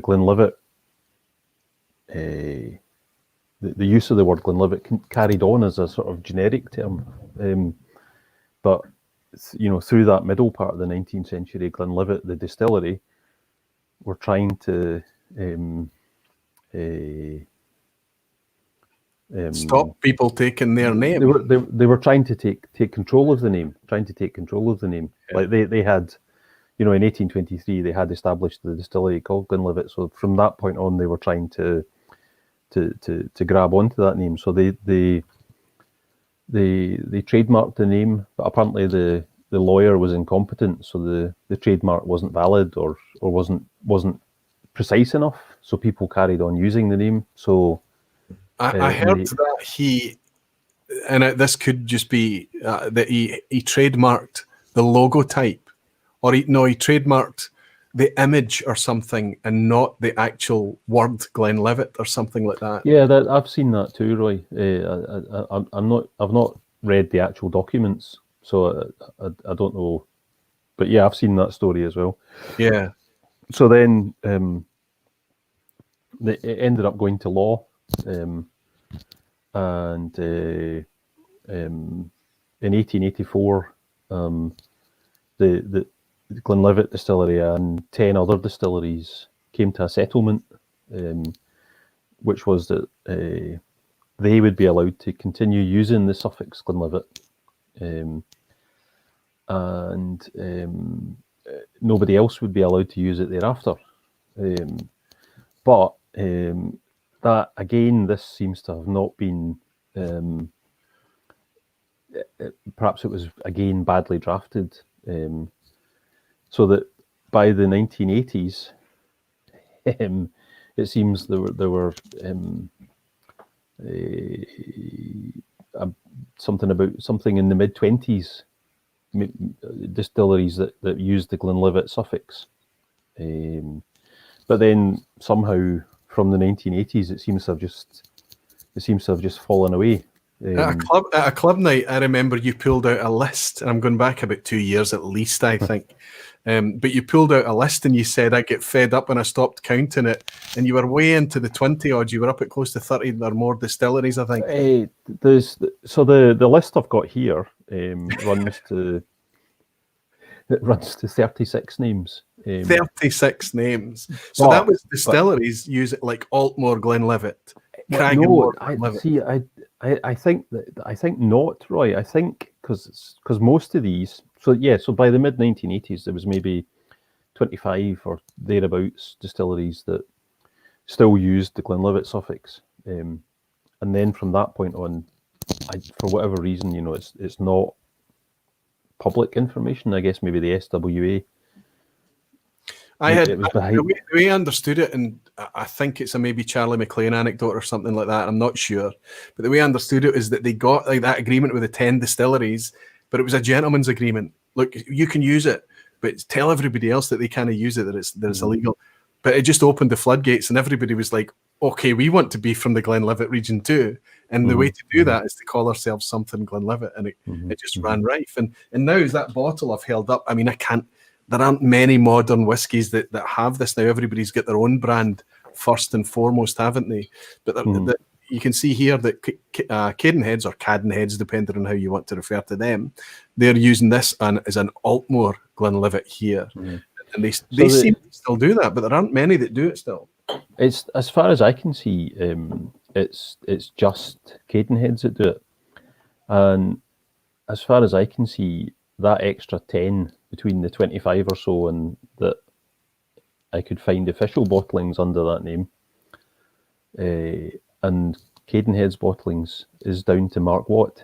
Glenlivet, the use of the word Glenlivet carried on as a sort of generic term, but through that middle part of the 19th century, Glenlivet, the distillery, were trying to stop people taking their name. They were trying to take control of the name. Yeah. Like they had, in 1823 they had established the distillery called Glenlivet. So from that point on, they were trying to grab onto that name. So they trademarked the name, but apparently the lawyer was incompetent, so the trademark wasn't valid or wasn't precise enough. So people carried on using the name. So I heard that this could just be that he trademarked the logotype, or he trademarked the image or something, and not the actual word Glenlivet or something like that. Yeah, I've seen that too, Roy. I've not read the actual documents, so I don't know, but yeah, I've seen that story as well. Yeah. So then it ended up going to law, and in 1884, the Glenlivet distillery and 10 other distilleries came to a settlement, which was that they would be allowed to continue using the suffix Glenlivet, and nobody else would be allowed to use it thereafter. But that, again, this seems to have not been, perhaps it was, again, badly drafted, so that by the 1980s, it seems there were something in the mid-20s distilleries that used the Glenlivet suffix, but then somehow from the 1980s it seems to have just fallen away. At a club night, I remember you pulled out a list, and I'm going back about 2 years at least, I think. But you pulled out a list and you said, I get fed up when I stopped counting it. And you were way into the 20 odds. You were up at close to 30 or more distilleries, I think. So the list I've got here runs to 36 names. 36 names. So that was distilleries use it like Altmore Glenlivet. I think not, Roy. I think because most of these, so by the mid 1980s there was maybe 25 or thereabouts distilleries that still used the Glenlivet suffix, and then from that point on, for whatever reason, it's not public information. I guess maybe the SWA. The way I understood it, and I think it's a maybe Charlie McLean anecdote or something like that, I'm not sure, but the way I understood it is that they got like that agreement with the 10 distilleries, but it was a gentleman's agreement. Look, you can use it, but tell everybody else that they can't use it, that it's illegal. But it just opened the floodgates, and everybody was like, okay, we want to be from the Glenlivet region too. And the way to do that is to call ourselves something Glenlivet, and it just ran rife. And now is that bottle I've held up. I mean, there aren't many modern whiskies that have this now. Everybody's got their own brand first and foremost, haven't they? But you can see here that Cadenheads or Cadenheads, depending on how you want to refer to them, they're using this as an Altmore Glenlivet here. And they seem to still do that, but there aren't many that do it still. It's, as far as I can see, it's just Cadenheads that do it. And as far as I can see, that extra 10 between the 25 or so and that I could find official bottlings under that name, and Cadenheads bottlings is down to Mark Watt,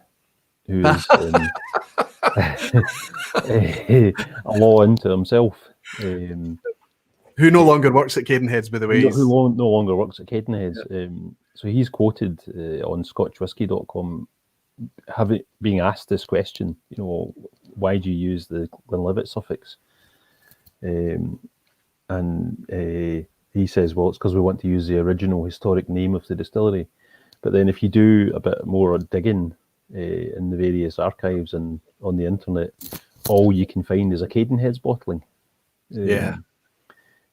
who is a law unto himself. Who no longer works at Cadenheads, by the way. Who no longer works at Cadenheads. Yeah. So he's quoted on ScotchWhisky.com being asked this question, why do you use the Glenlivet suffix? And he says, well, it's because we want to use the original historic name of the distillery. But then if you do a bit more digging in the various archives and on the internet, all you can find is a Cadenhead's bottling.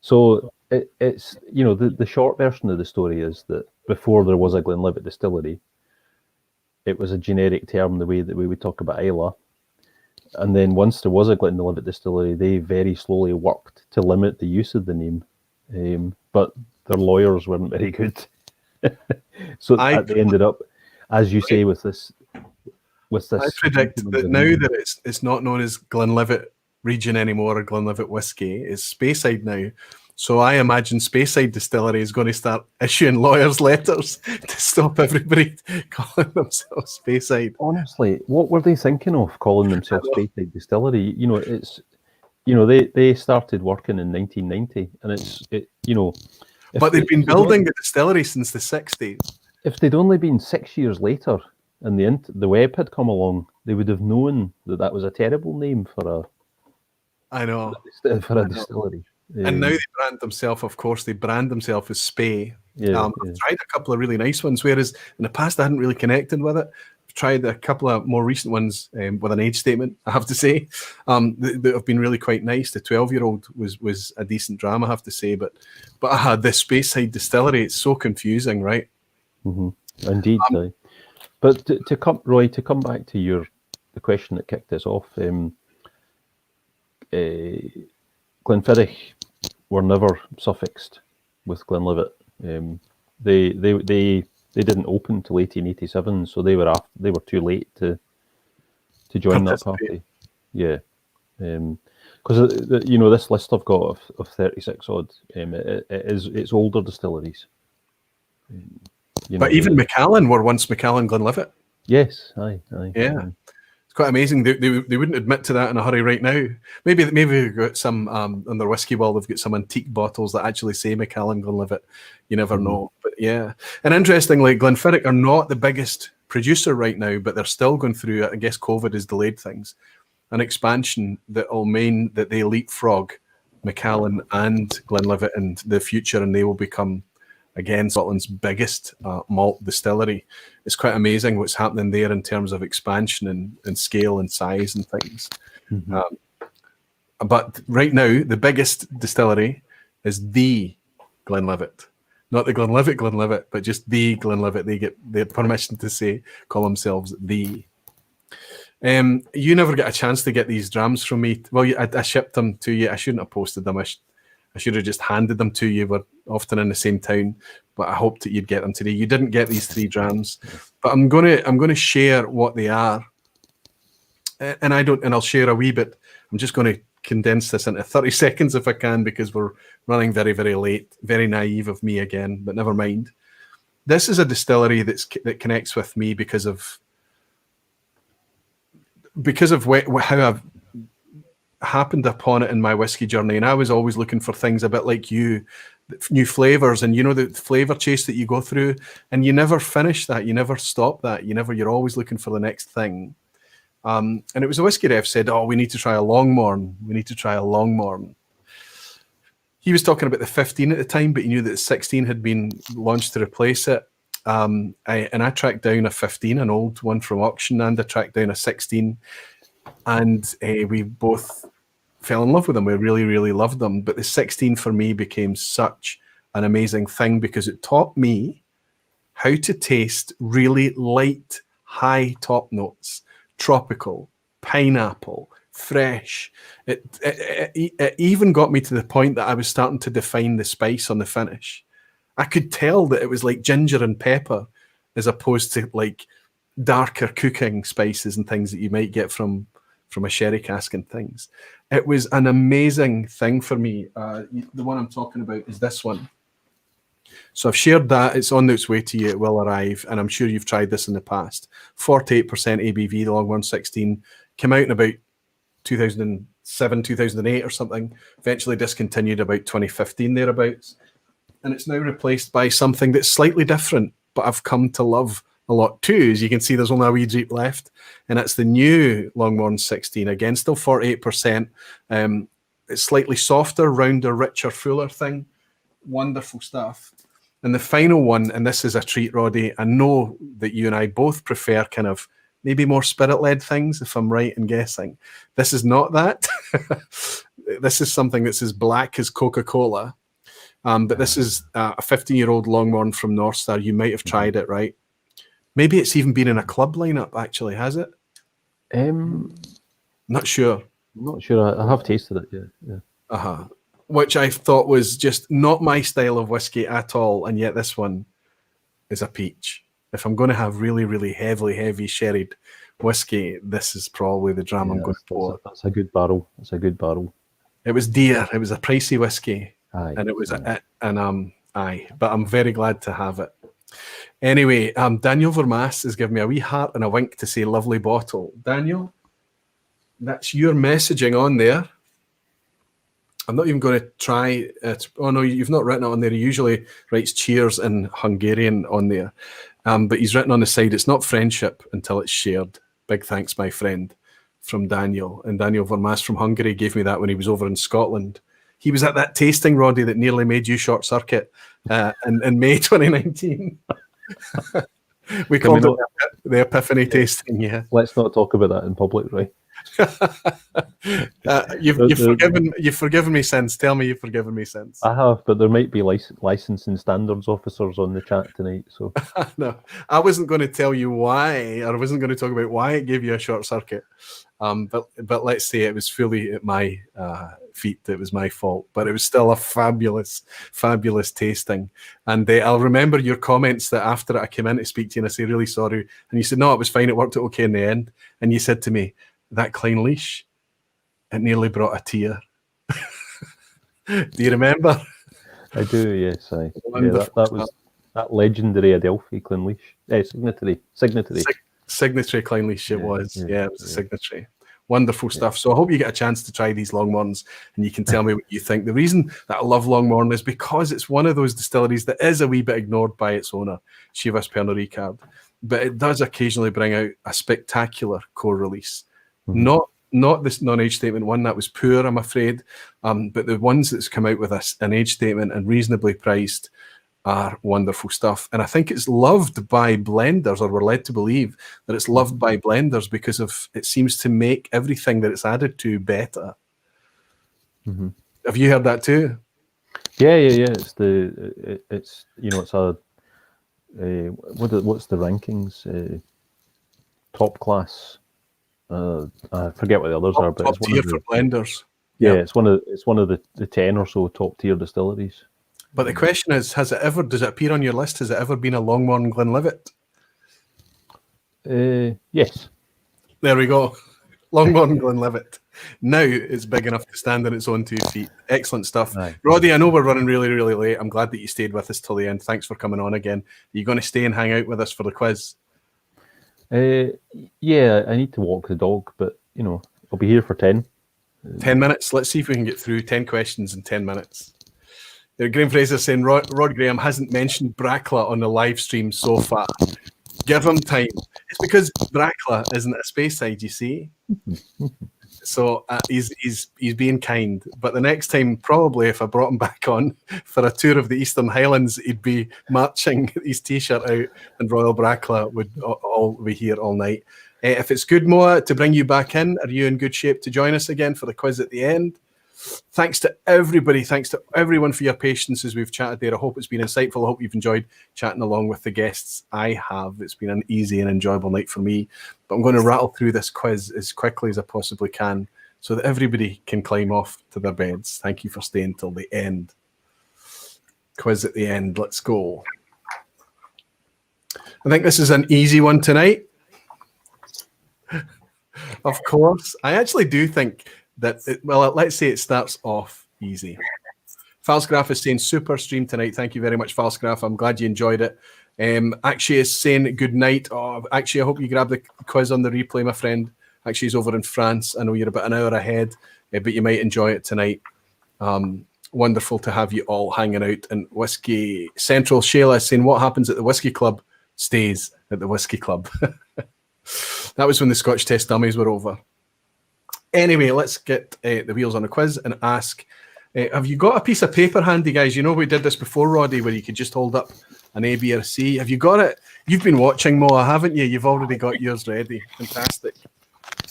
So it's, you know, the short version of the story is that before there was a Glenlivet distillery, it was a generic term the way that we would talk about Islay. And then once there was a Glenlivet distillery, they very slowly worked to limit the use of the name. But their lawyers weren't very good. So they ended up, as you say, with this. I predict that now that it's not known as Glenlivet region anymore, or Glenlivet whiskey, it's Speyside now. So I imagine Speyside Distillery is going to start issuing lawyers' letters to stop everybody calling themselves Speyside. Honestly, what were they thinking of calling themselves Speyside Distillery? You know, it's, you know, they started working in 1990, and you know. But they've been building the distillery since the 60s. If they'd only been 6 years later and the web had come along, they would have known that was a terrible name for a distillery. And now they brand themselves, of course, they brand themselves as Spey. I've tried a couple of really nice ones, whereas in the past I hadn't really connected with it. I've tried a couple of more recent ones with an age statement, I have to say, that have been really quite nice. The 12-year-old was a decent dram, I have to say, but the Speyside Distillery, it's so confusing, right? Mm-hmm. Indeed. But to come back to the question that kicked us off, Glenfiddich were never suffixed with Glenlivet. They didn't open till 1887, so they were too late to join that party. Yeah, because you know, this list I've got of 36 odd, it's older distilleries. But even Macallan were once Macallan Glenlivet. Yes, aye. Yeah. It's quite amazing. They wouldn't admit to that in a hurry right now. Maybe they've got some on their whiskey wall. They've got some antique bottles that actually say Macallan Glenlivet. You never know. But yeah, and interestingly, Glenfiddich are not the biggest producer right now, but they're still going through. I guess COVID has delayed things. An expansion that will mean that they leapfrog Macallan and Glenlivet in the future, and they will become, again, Scotland's biggest malt distillery. It's quite amazing what's happening there in terms of expansion and scale and size and things. Mm-hmm. But right now, the biggest distillery is the Glenlivet. Not the Glenlivet, but just the Glenlivet. They get the permission to call themselves the. You never get a chance to get these drams from me. Well, I shipped them to you. I shouldn't have posted them. I should have just handed them to you. We're often in the same town, but I hoped that you'd get them today. You didn't get these 3 drams, but I'm gonna share what they are, and I'll share a wee bit. I'm just going to condense this into 30 seconds if I can, because we're running very, very late. Very naive of me again, but never mind. This is a distillery that connects with me because of how I've happened upon it in my whiskey journey, and I was always looking for things a bit like you, new flavors, and you know, the flavor chase that you go through, and you never finish that, you never stop that, you're always looking for the next thing. And it was a whiskey ref said, "Oh, we need to try a Longmorn. We need to try a Longmorn." He was talking about the 15 at the time, but he knew that the 16 had been launched to replace it. I tracked down a 15, an old one from auction, and I tracked down a 16, and we both fell in love with them. We really, really loved them. But the 16 for me became such an amazing thing because it taught me how to taste really light, high top notes, tropical, pineapple, fresh. It even got me to the point that I was starting to define the spice on the finish. I could tell that it was like ginger and pepper as opposed to like darker cooking spices and things that you might get from a sherry cask and things. It was an amazing thing for me. The one I'm talking about is this one. So I've shared that. It's on its way to you. It will arrive, and I'm sure you've tried this in the past. 48% ABV, the Longmorn 16, came out in about 2007, 2008 or something, eventually discontinued about 2015 thereabouts. And it's now replaced by something that's slightly different, but I've come to love a lot too. As you can see, there's only a wee drip left, and it's the new Longmorn 16. Again, still 48%. It's slightly softer, rounder, richer, fuller thing. Wonderful stuff. And the final one, and this is a treat, Roddy. I know that you and I both prefer kind of maybe more spirit-led things, if I'm right in guessing. This is not that. This is something that's as black as Coca-Cola. But this is a 15-year-old Longmorn from North Star. You might have tried it, right? Maybe it's even been in a club lineup, actually, has it? Not sure. I'm not sure. I have tasted it, yeah. Which I thought was just not my style of whiskey at all, and yet this one is a peach. If I'm going to have really, really heavy sherried whiskey, this is probably the dram I'm going to pour. That's a good barrel. It's a good barrel. It was dear. It was a pricey whiskey. Aye. And it was but I'm very glad to have it. Anyway, Daniel Vermaas has given me a wee heart and a wink to say lovely bottle. Daniel, that's your messaging on there. I'm not even going to try it. Oh no, you've not written it on there. He usually writes cheers in Hungarian on there. But he's written on the side, it's not friendship until it's shared. Big thanks, my friend, from Daniel. And Daniel Vermaas from Hungary gave me that when he was over in Scotland. He was at that tasting, Roddy, that nearly made you short circuit in May 2019. We called it the Epiphany tasting, yeah. Let's not talk about that in public, right? You've forgiven me since. Tell me you've forgiven me since. I have, but there might be licensing standards officers on the chat tonight. So no, I wasn't going to tell you why, or I wasn't going to talk about why it gave you a short circuit. But let's say it was fully at my feet. It was my fault, but it was still a fabulous tasting. And I'll remember your comments that after I came in to speak to you and I say really sorry, and you said no, it was fine. It worked out okay in the end. And you said to me, that Clynelish, it nearly brought a tear. Do you remember? I do, yes. That was that legendary Adelphi Clynelish. Signatory Clynelish it was. Yeah, it was a signatory. Wonderful stuff. So I hope you get a chance to try these Longmorns and you can tell me what you think. The reason that I love Longmorn is because it's one of those distilleries that is a wee bit ignored by its owner, Chivas Pernod Ricard. But it does occasionally bring out a spectacular core release. Not this non-age statement one, that was poor, I'm afraid. But the ones that's come out with an age statement and reasonably priced are wonderful stuff. And I think it's loved by blenders, or we're led to believe that it's loved by blenders because of it seems to make everything that it's added to better. Mm-hmm. Have you heard that too? Yeah. It's it's a what's the rankings? Top class. I forget what the others are, but top it's tier for blenders. Yeah, it's one of the 10 or so top tier distilleries. But the question is, does it appear on your list? Has it ever been a Longmorn Glenlivet? Yes. There we go. Longmorn Glenlivet. Now it's big enough to stand on its own 2 feet. Excellent stuff. Right. Roddy, I know we're running really, really late. I'm glad that you stayed with us till the end. Thanks for coming on again. Are you going to stay and hang out with us for the quiz? Yeah, I need to walk the dog, but I'll be here for 10. 10 minutes. Let's see if we can get through 10 questions in 10 minutes. Graham Fraser saying Rod Graham hasn't mentioned Brackla on the live stream so far. Give him time. It's because Brackla isn't a Speyside, you see. So he's being kind. But the next time, probably if I brought him back on for a tour of the Eastern Highlands, he'd be marching his T-shirt out, and Royal Brackla would all be here all night. If it's good, Moa, to bring you back in, are you in good shape to join us again for the quiz at the end? Thanks to everybody. Thanks to everyone for your patience as we've chatted there. I hope it's been insightful. I hope you've enjoyed chatting along with the guests. I have. It's been an easy and enjoyable night for me. But I'm going to rattle through this quiz as quickly as I possibly can so that everybody can climb off to their beds. Thank you for staying till the end. Quiz at the end. Let's go. I think this is an easy one tonight. Of course. I actually do think that, let's say it starts off easy. Falsgraf is saying, super stream tonight. Thank you very much, Falsgraf. I'm glad you enjoyed it. Actually is saying good night. Oh, actually, I hope you grab the quiz on the replay, my friend. Actually, he's over in France. I know you're about an hour ahead, but you might enjoy it tonight. Wonderful to have you all hanging out in Whiskey Central. Shayla is saying, what happens at the Whiskey Club stays at the Whiskey Club. That was when the Scotch test dummies were over. Anyway, let's get the wheels on the quiz and ask, have you got a piece of paper handy, guys? You know we did this before, Roddy, where you could just hold up an A, B, or C. Have you got it? You've been watching, Moa, haven't you? You've already got yours ready. Fantastic.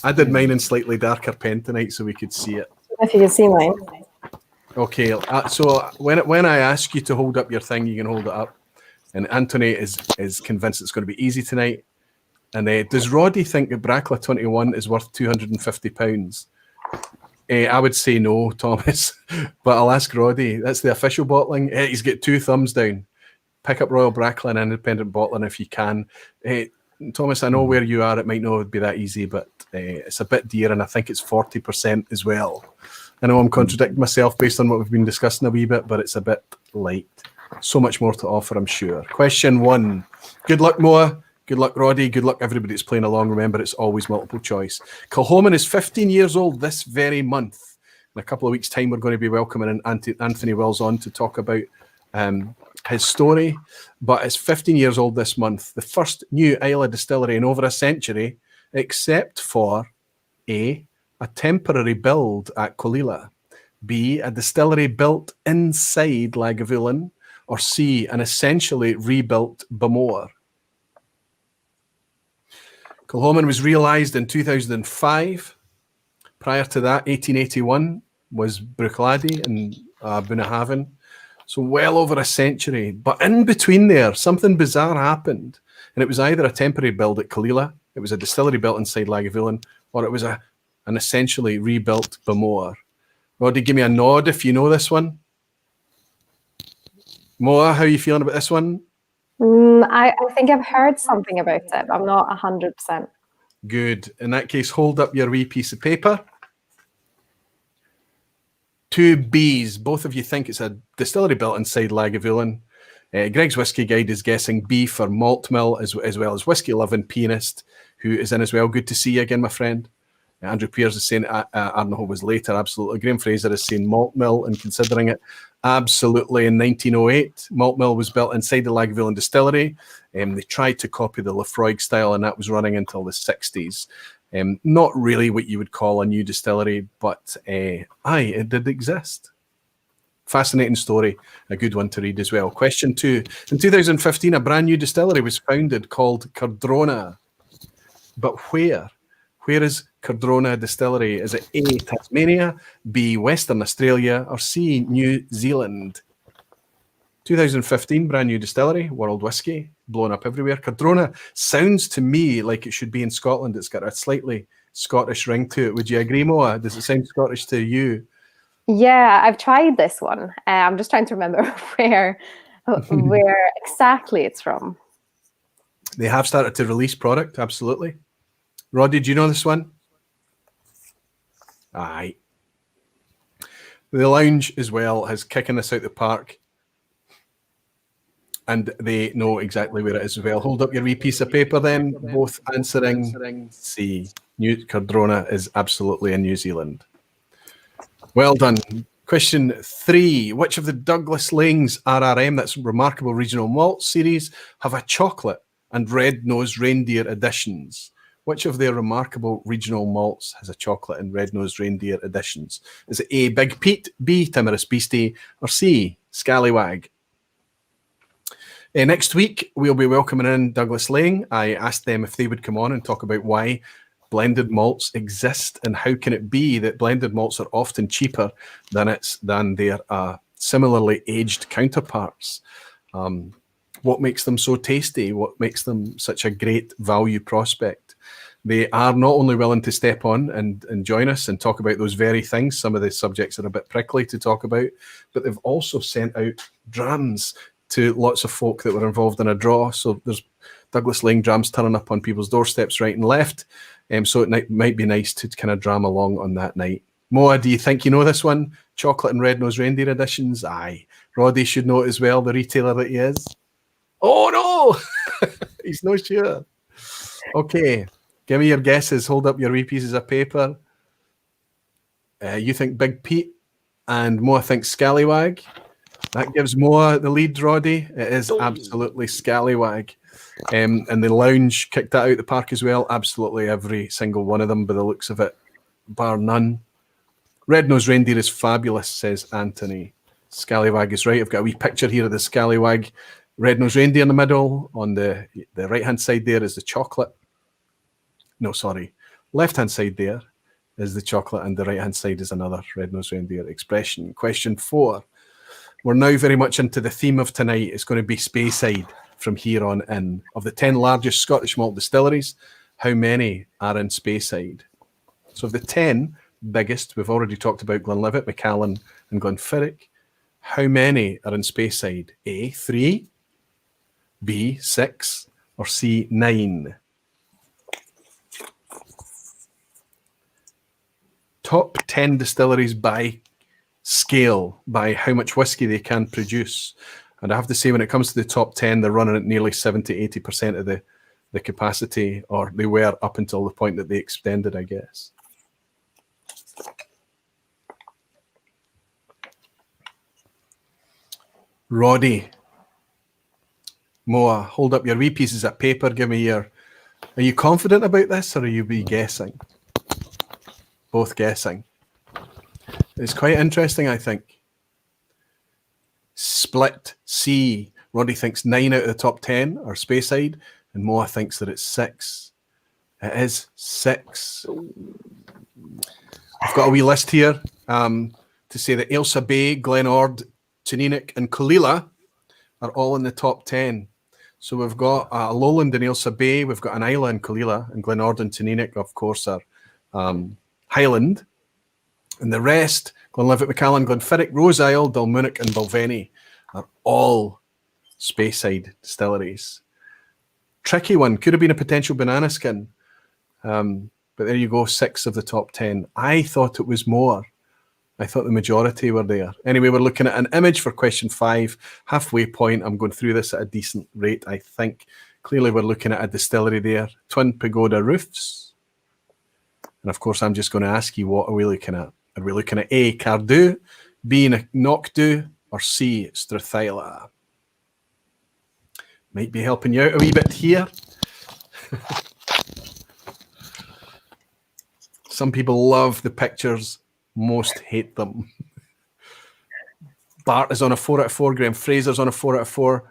I did mine in slightly darker pen tonight so we could see it. If you can see mine. Okay, so when I ask you to hold up your thing, you can hold it up. And Anthony is convinced it's going to be easy tonight. And does Roddy think that Brackla 21 is worth £250? I would say no, Thomas, but I'll ask Roddy. That's the official bottling. He's got 2 thumbs down. Pick up Royal Brackla and independent bottling if you can. Thomas, I know where you are. It might not be that easy, but it's a bit dear, and I think it's 40% as well. I know I'm contradicting myself based on what we've been discussing a wee bit, but it's a bit light. So much more to offer, I'm sure. Question 1. Good luck, Moa. Good luck, Roddy. Good luck, everybody that's playing along. Remember, it's always multiple choice. Kilhoman is 15 years old this very month. In a couple of weeks' time, we're going to be welcoming Anthony Wills on to talk about his story. But it's 15 years old this month. The first new Islay distillery in over a century, except for A, a temporary build at Colilla, B, a distillery built inside Lagavulin, or C, an essentially rebuilt Bamore. Kilhoman was realised in 2005. Prior to that, 1881 was Bruichladdich and Bunnahabhain. So well over a century. But in between there, something bizarre happened. And it was either a temporary build at Colilla, it was a distillery built inside Lagavulin, or it was an essentially rebuilt Bamore. Roddy, give me a nod if you know this one. Moa, how are you feeling about this one? I think I've heard something about it, but I'm not 100%. Good. In that case, hold up your wee piece of paper. 2 Bs. Both of you think it's a distillery built inside Lagavulin. Greg's Whisky Guide is guessing B for Malt Mill, as well as Whisky Loving Pianist, who is in as well. Good to see you again, my friend. Andrew Pears is saying Arnahoe was later. Absolutely. Graham Fraser is saying Malt Mill and considering it. Absolutely. In 1908, Malt Mill was built inside the Lagavulin distillery. They tried to copy the Lefroy style, and that was running until the 60s. Not really what you would call a new distillery, but it did exist. Fascinating story. A good one to read as well. Question 2. In 2015, a brand new distillery was founded called Cardrona. But where? Where is Cardrona Distillery? Is it A, Tasmania, B, Western Australia, or C, New Zealand? 2015, brand new distillery, world whiskey, blown up everywhere. Cardrona sounds to me like it should be in Scotland. It's got a slightly Scottish ring to it. Would you agree, Moa? Does it sound Scottish to you? Yeah, I've tried this one. I'm just trying to remember where exactly it's from. They have started to release product, absolutely. Roddy, do you know this one? Aye. The Lounge as well has kicking us out the park. And they know exactly where it is as well. Hold up your wee piece of paper then. Both answering C. New Cardrona is absolutely in New Zealand. Well done. Question 3. Which of the Douglas Laing's RRM, that's Remarkable Regional Malt series, have a chocolate and red-nosed reindeer editions? Which of their Remarkable Regional Malts has a chocolate and red-nosed reindeer editions? Is it A, Big Pete, B, Timorous Beastie, or C, Scallywag? Next week, we'll be welcoming in Douglas Laing. I asked them if they would come on and talk about why blended malts exist and how can it be that blended malts are often cheaper than their similarly aged counterparts. What makes them so tasty? What makes them such a great value prospect? They are not only willing to step on and join us and talk about those very things. Some of the subjects are a bit prickly to talk about, but they've also sent out drams to lots of folk that were involved in a draw. So there's Douglas Laing drams turning up on people's doorsteps right and left. So it might be nice to kind of dram along on that night. Moa, do you think you know this one? Chocolate and red-nosed reindeer editions? Aye. Roddy should know it as well, the retailer that he is. Oh, no! He's not sure. Okay. Give me your guesses. Hold up your wee pieces of paper. You think Big Pete and Moa thinks Scallywag. That gives Moa the lead, Roddy. It is absolutely Scallywag. And the lounge kicked that out the park as well. Absolutely every single one of them, by the looks of it, bar none. Red-nosed reindeer is fabulous, says Anthony. Scallywag is right. I've got a wee picture here of the Scallywag red-nosed reindeer in the middle. On the right-hand side there is the chocolate. No, sorry. Left-hand side there is the chocolate, and the right-hand side is another red-nosed reindeer expression. Question 4. We're now very much into the theme of tonight. It's going to be Speyside from here on in. Of the 10 largest Scottish malt distilleries, how many are in Speyside? So of the 10 biggest, we've already talked about Glenlivet, Macallan and Glenfiddich. How many are in Speyside? A, 3, B, 6, or C, 9? Top 10 distilleries by scale, by how much whiskey they can produce. And I have to say, when it comes to the top 10, they're running at nearly 70-80% of the capacity, or they were up until the point that they extended, I guess. Roddy, Moa, hold up your wee pieces of paper. Give me your... Are you confident about this, or are you guessing? Both guessing. It's quite interesting, I think. Split C. Roddy thinks 9 out of the top 10 are Speyside, and Moa thinks that it's 6. It is 6. I've got a wee list here to say that Ailsa Bay, Glenord, Tuninic, and Colilla are all in the top 10. So we've got Lowland and Ailsa Bay, we've got an Isla and Colilla, and Glenord and Tuninic, of course, are Highland. And the rest, Glenlivet, Macallan, Glenfiddich, Rose Isle, Dalmunnock, and Balvenie, are all Speyside distilleries. Tricky one. Could have been a potential banana skin. But there you go, 6 of the top 10. I thought it was more. I thought the majority were there. Anyway, we're looking at an image for question 5. Halfway point. I'm going through this at a decent rate, I think. Clearly, we're looking at a distillery there. Twin pagoda roofs. And of course, I'm just going to ask you, what are we looking at? Are we looking at A, Cardew, B, Knockdew, or C, Strathyla? Might be helping you out a wee bit here. Some people love the pictures, most hate them. Bart is on a 4 out of 4. Graham Fraser's on a 4 out of 4.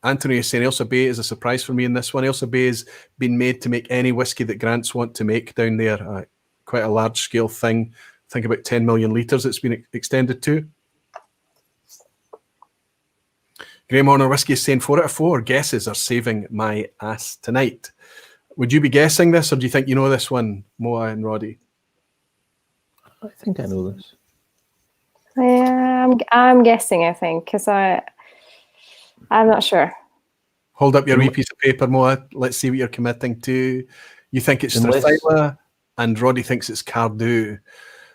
Anthony is saying Ailsa Bay is a surprise for me in this one. Ailsa Bay has been made to make any whiskey that Grants want to make down there. Quite a large scale thing. I think about 10 million litres it's been extended to. Graham Horner Whiskey is saying 4 out of 4. Guesses are saving my ass tonight. Would you be guessing this, or do you think you know this one, Moa and Roddy? I think I know this. Yeah, I'm guessing, I think, because I'm not sure. Hold up your wee piece of paper, Moa. Let's see what you're committing to. You think it's Strathyla, and Roddy thinks it's Cardew.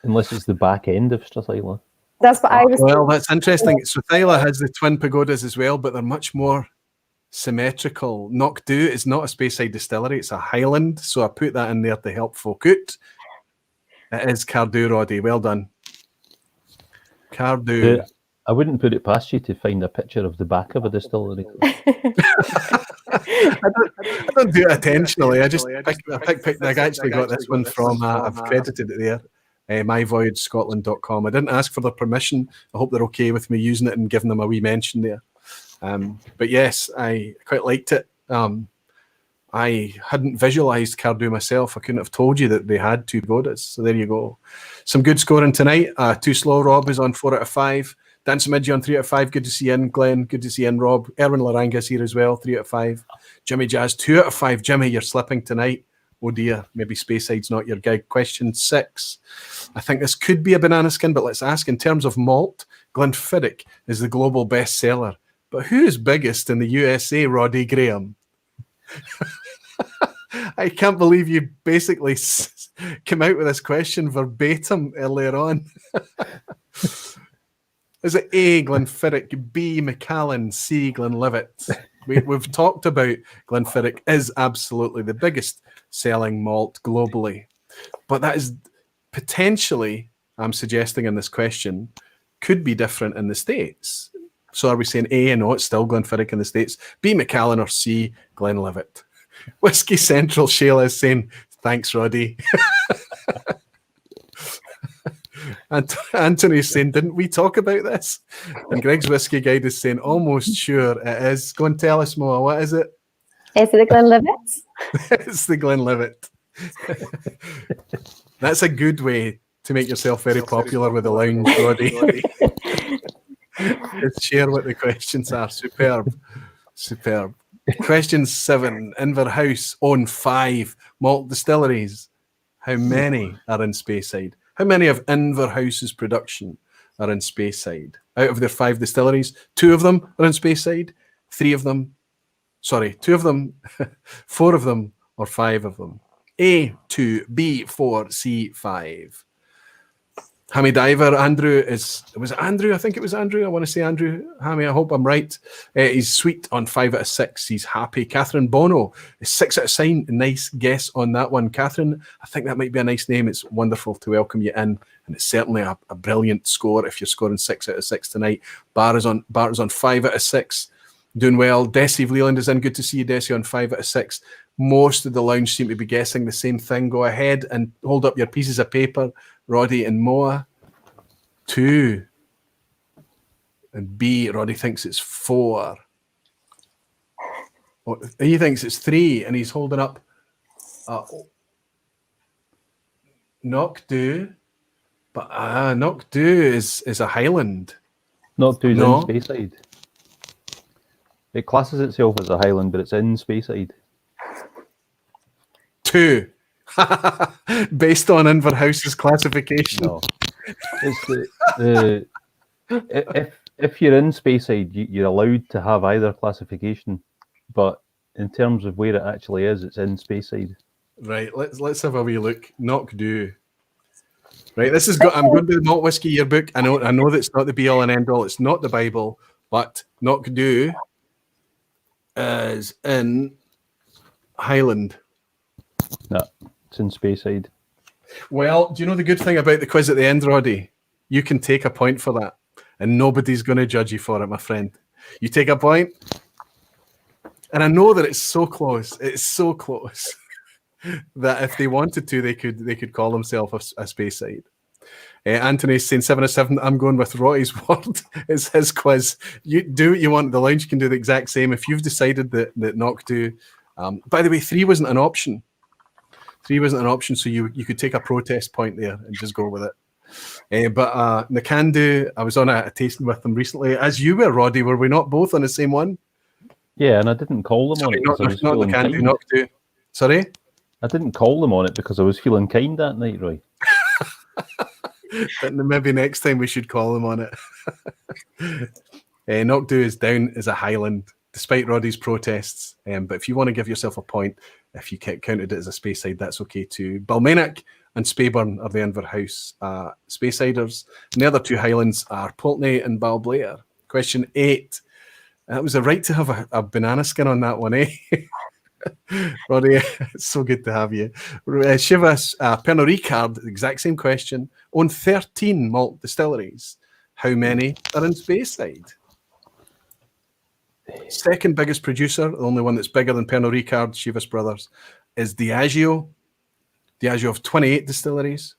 Unless it's the back end of Strathyla. That's what I was Well, thinking. that's interesting. Strathyla has the twin pagodas as well, but they're much more symmetrical. Knockdew is not a Speyside distillery, it's a Highland, so I put that in there to help folk out. It is Cardew, Roddy. Well done. Cardew. I wouldn't put it past you to find a picture of the back of a distillery. I don't do it intentionally. I actually got this one from, I've credited it there, myvoyagescotland.com. I didn't ask for their permission. I hope they're okay with me using it and giving them a wee mention there. But yes, I quite liked it. I hadn't visualised Cardew myself. I couldn't have told you that they had 2 pagodas. So there you go. Some good scoring tonight. Too Slow Rob is on 4 out of 5. Dan Samidji on 3 out of 5. Good to see you in, Glenn. Good to see you in, Rob. Erwin Laranga's here as well, 3 out of 5. Jimmy Jazz, 2 out of 5. Jimmy, you're slipping tonight. Oh dear, maybe Speyside's not your gig. Question 6. I think this could be a banana skin, but let's ask. In terms of malt, Glenfiddich is the global bestseller. But who is biggest in the USA, Roddy Graham? I can't believe you basically came out with this question verbatim earlier on. Is it A, Glenfiddich, B, Macallan, C, Glenlivet? We've talked about Glenfiddich is absolutely the biggest selling malt globally. But that is potentially, I'm suggesting in this question, could be different in the States. So are we saying A, no, it's still Glenfiddich in the States, B, Macallan, or C, Glenlivet? Whiskey Central Shayla is saying, thanks, Roddy. And Anthony's saying, didn't we talk about this? And Greg's Whiskey Guide is saying, almost sure it is. Go and tell us, Moa, what is it? Is it the Glenlivet? It's the Glenlivet. That's a good way to make yourself very popular with the lounge, Roddy. Let's share what the questions are. Superb. Superb. Question 7. Inverhouse own 5 malt distilleries. How many are in Speyside? How many of Inverhouse's production are in Speyside? Out of their 5 distilleries, 2 of them are in Speyside, 2 of them, 4 of them, or 5 of them. A, 2, B, 4, C, 5. Hammy Diver, Andrew was it Andrew? I think it was Andrew. I want to say Andrew. Hammy, I hope I'm right. He's sweet on 5 out of 6. He's happy. Catherine Bono is 6 out of 9. Nice guess on that one. Catherine, I think that might be a nice name. It's wonderful to welcome you in. And it's certainly a brilliant score if you're scoring 6 out of 6 tonight. Bart is on 5 out of 6. Doing well. Desi Leland is in. Good to see you, Desi, on 5 out of 6. Most of the lounge seem to be guessing the same thing. Go ahead and hold up your pieces of paper, Roddy and Moa. 2. And B, Roddy thinks it's 4. Oh, he thinks it's 3, and he's holding up Knockdhu. But Knockdhu is a Highland. Knockdhu's No. in Speyside. It classes itself as a Highland, but it's in Speyside. 2. Based on Inverhouse's classification. No. It's if you're in Speyside, you're allowed to have either classification, but in terms of where it actually is, it's in Speyside. Right, let's have a wee look. Knockdhu. Right, this is I'm going to the Malt Whiskey Yearbook. I know that's not the be all and end all. It's not the Bible, but Knockdhu is in Highland. No, it's in Speyside. Well, do you know the good thing about the quiz at the end, Roddy? You can take a point for that, and nobody's going to judge you for it, my friend. You take a point, and I know that it's so close. It's so close that if they wanted to, they could call themselves a Speyside. Anthony's saying 7 out of 7. I'm going with Roddy's word. It's his quiz. You do what you want. The lounge can do the exact same. If you've decided that Knockdhu, by the way, 3 wasn't an option. 3 wasn't an option, so you could take a protest point there and just go with it. But Nakandu, I was on a tasting with them recently, as you were, Roddy. Were we not both on the same one? Yeah, and I didn't call them on it because I was feeling kind. Knockdhu. Sorry? I didn't call them on it because I was feeling kind that night, Roy. But maybe next time we should call them on it. Knockdhu is down as a Highland, despite Roddy's protests. But if you want to give yourself a point, if you counted it as a Speyside, that's okay too. Balmainach and Speyburn are the Inverhouse Speysiders. And the other 2 Highlands are Pulteney and Balblair. Question 8. That was a right to have a banana skin on that one, eh? Roddy, it's so good to have you. Shivas, Pernod Ricard, the exact same question, own 13 malt distilleries. How many are in Speyside? Second biggest producer, the only one that's bigger than Pernod Ricard, Chivas Brothers, is Diageo. Diageo have 28 distilleries.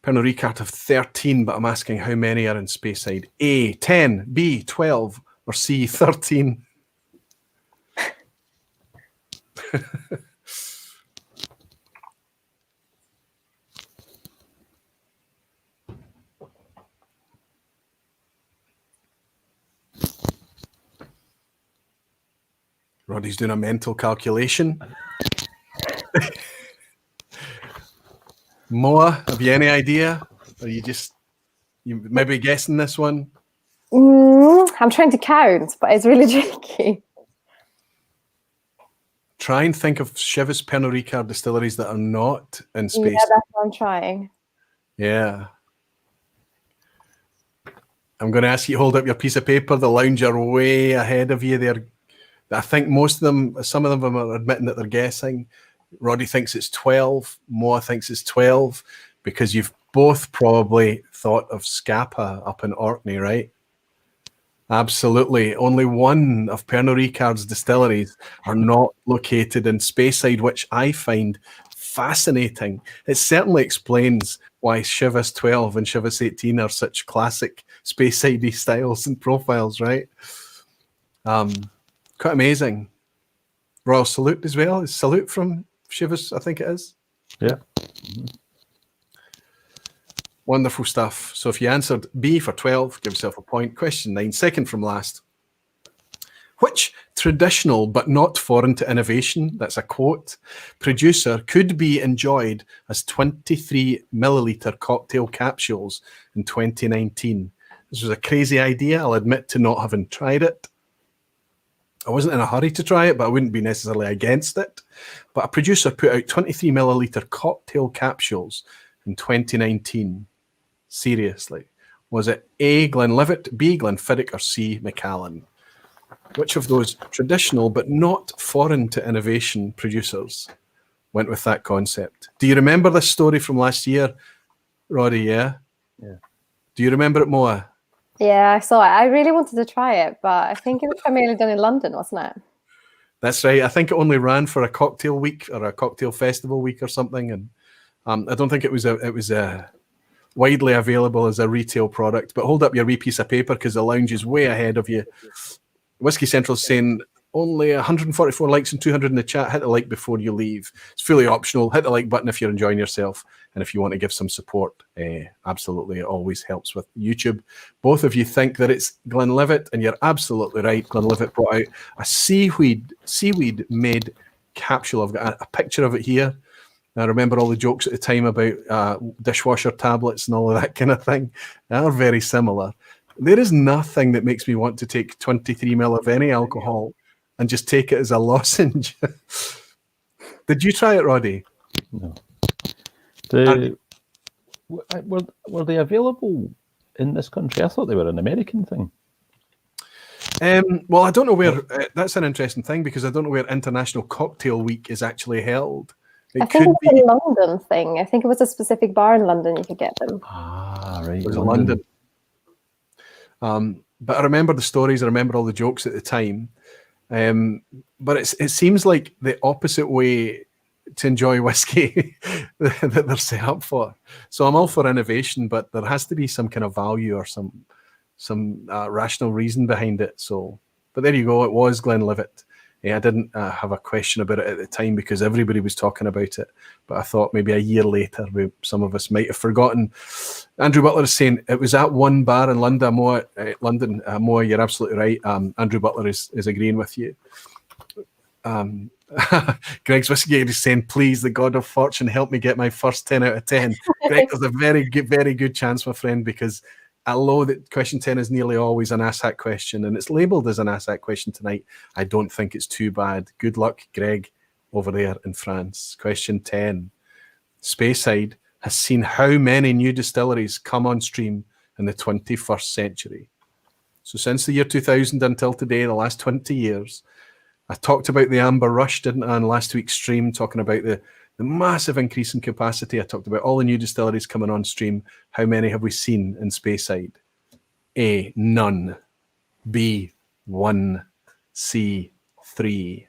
Pernod Ricard have 13, but I'm asking how many are in Speyside. A, 10, B, 12, or C, 13? Roddy's doing a mental calculation. Moa, have you any idea? Or you maybe guessing this one? I'm trying to count, but it's really tricky. Try and think of Chivas Pernod Ricard distilleries that are not in Speyside. Yeah, that's what I'm trying. Yeah. I'm going to ask you to hold up your piece of paper. The lounge are way ahead of you. I think some of them are admitting that they're guessing. Roddy thinks it's 12. Moa thinks it's 12 because you've both probably thought of Scapa up in Orkney, right? Absolutely. Only one of Pernod Ricard's distilleries are not located in Speyside, which I find fascinating. It certainly explains why Chivas 12 and Chivas 18 are such classic Speyside styles and profiles, right? Quite amazing. Royal Salute as well. Is Salute from Chivas, I think it is. Yeah. Wonderful stuff. So if you answered B for 12, give yourself a point. Question 9, second from last. Which traditional but not foreign to innovation, that's a quote, producer could be enjoyed as 23 milliliter cocktail capsules in 2019? This was a crazy idea. I'll admit to not having tried it. I wasn't in a hurry to try it, but I wouldn't be necessarily against it. But a producer put out 23 milliliter cocktail capsules in 2019. Seriously. Was it A, Glenlivet, B, Glenfiddich, or C, Macallan? Which of those traditional but not foreign to innovation producers went with that concept? Do you remember this story from last year, Roddy? Yeah? Yeah. Do you remember it, Moa? Yeah, I saw it. I really wanted to try it, but I think it was primarily done in London, wasn't it? That's right. I think it only ran for a cocktail week or a cocktail festival week or something, and I don't think it was widely available as a retail product. But hold up your wee piece of paper because the lounge is way ahead of you. Whiskey Central's saying only 144 likes and 200 in the chat. Hit the like before you leave. It's fully optional. Hit the like button if you're enjoying yourself. And if you want to give some support, absolutely, it always helps with YouTube. Both of you think that it's Glenlivet, and you're absolutely right. Glenlivet brought out a seaweed made capsule. I've got a picture of it here. I remember all the jokes at the time about dishwasher tablets and all of that kind of thing. They are very similar. There is nothing that makes me want to take 23 ml of any alcohol and just take it as a lozenge. Did you try it, Roddy? No. Were they available in this country? I thought they were an American thing. Well, I don't know where. That's an interesting thing because I don't know where International Cocktail Week is actually held. I think it was a London thing. I think it was a specific bar in London you could get them. Ah, right. It was London. But I remember the stories. I remember all the jokes at the time. But it seems like the opposite way to enjoy whiskey that they're set up for. So I'm all for innovation, but there has to be some kind of value or some rational reason behind it. So, but there you go. It was Glenlivet. I didn't have a question about it at the time because everybody was talking about it. But I thought maybe a year later, some of us might have forgotten. Andrew Butler is saying it was at one bar in London. Moa, you're absolutely right. Andrew Butler is agreeing with you. Greg's Whiskey is saying, please, the God of Fortune, help me get my first 10 out of 10. Greg, there's a very good chance, my friend, because although that question 10 is nearly always an ASAC question, and it's labelled as an ASAC question tonight, I don't think it's too bad. Good luck, Greg, over there in France. Question 10. Speyside has seen how many new distilleries come on stream in the 21st century? So since the year 2000 until today, the last 20 years, I talked about the Amber Rush, didn't I, on last week's stream, talking about the massive increase in capacity. I talked about all the new distilleries coming on stream. How many have we seen in Speyside? A, none. B, 1. C, 3.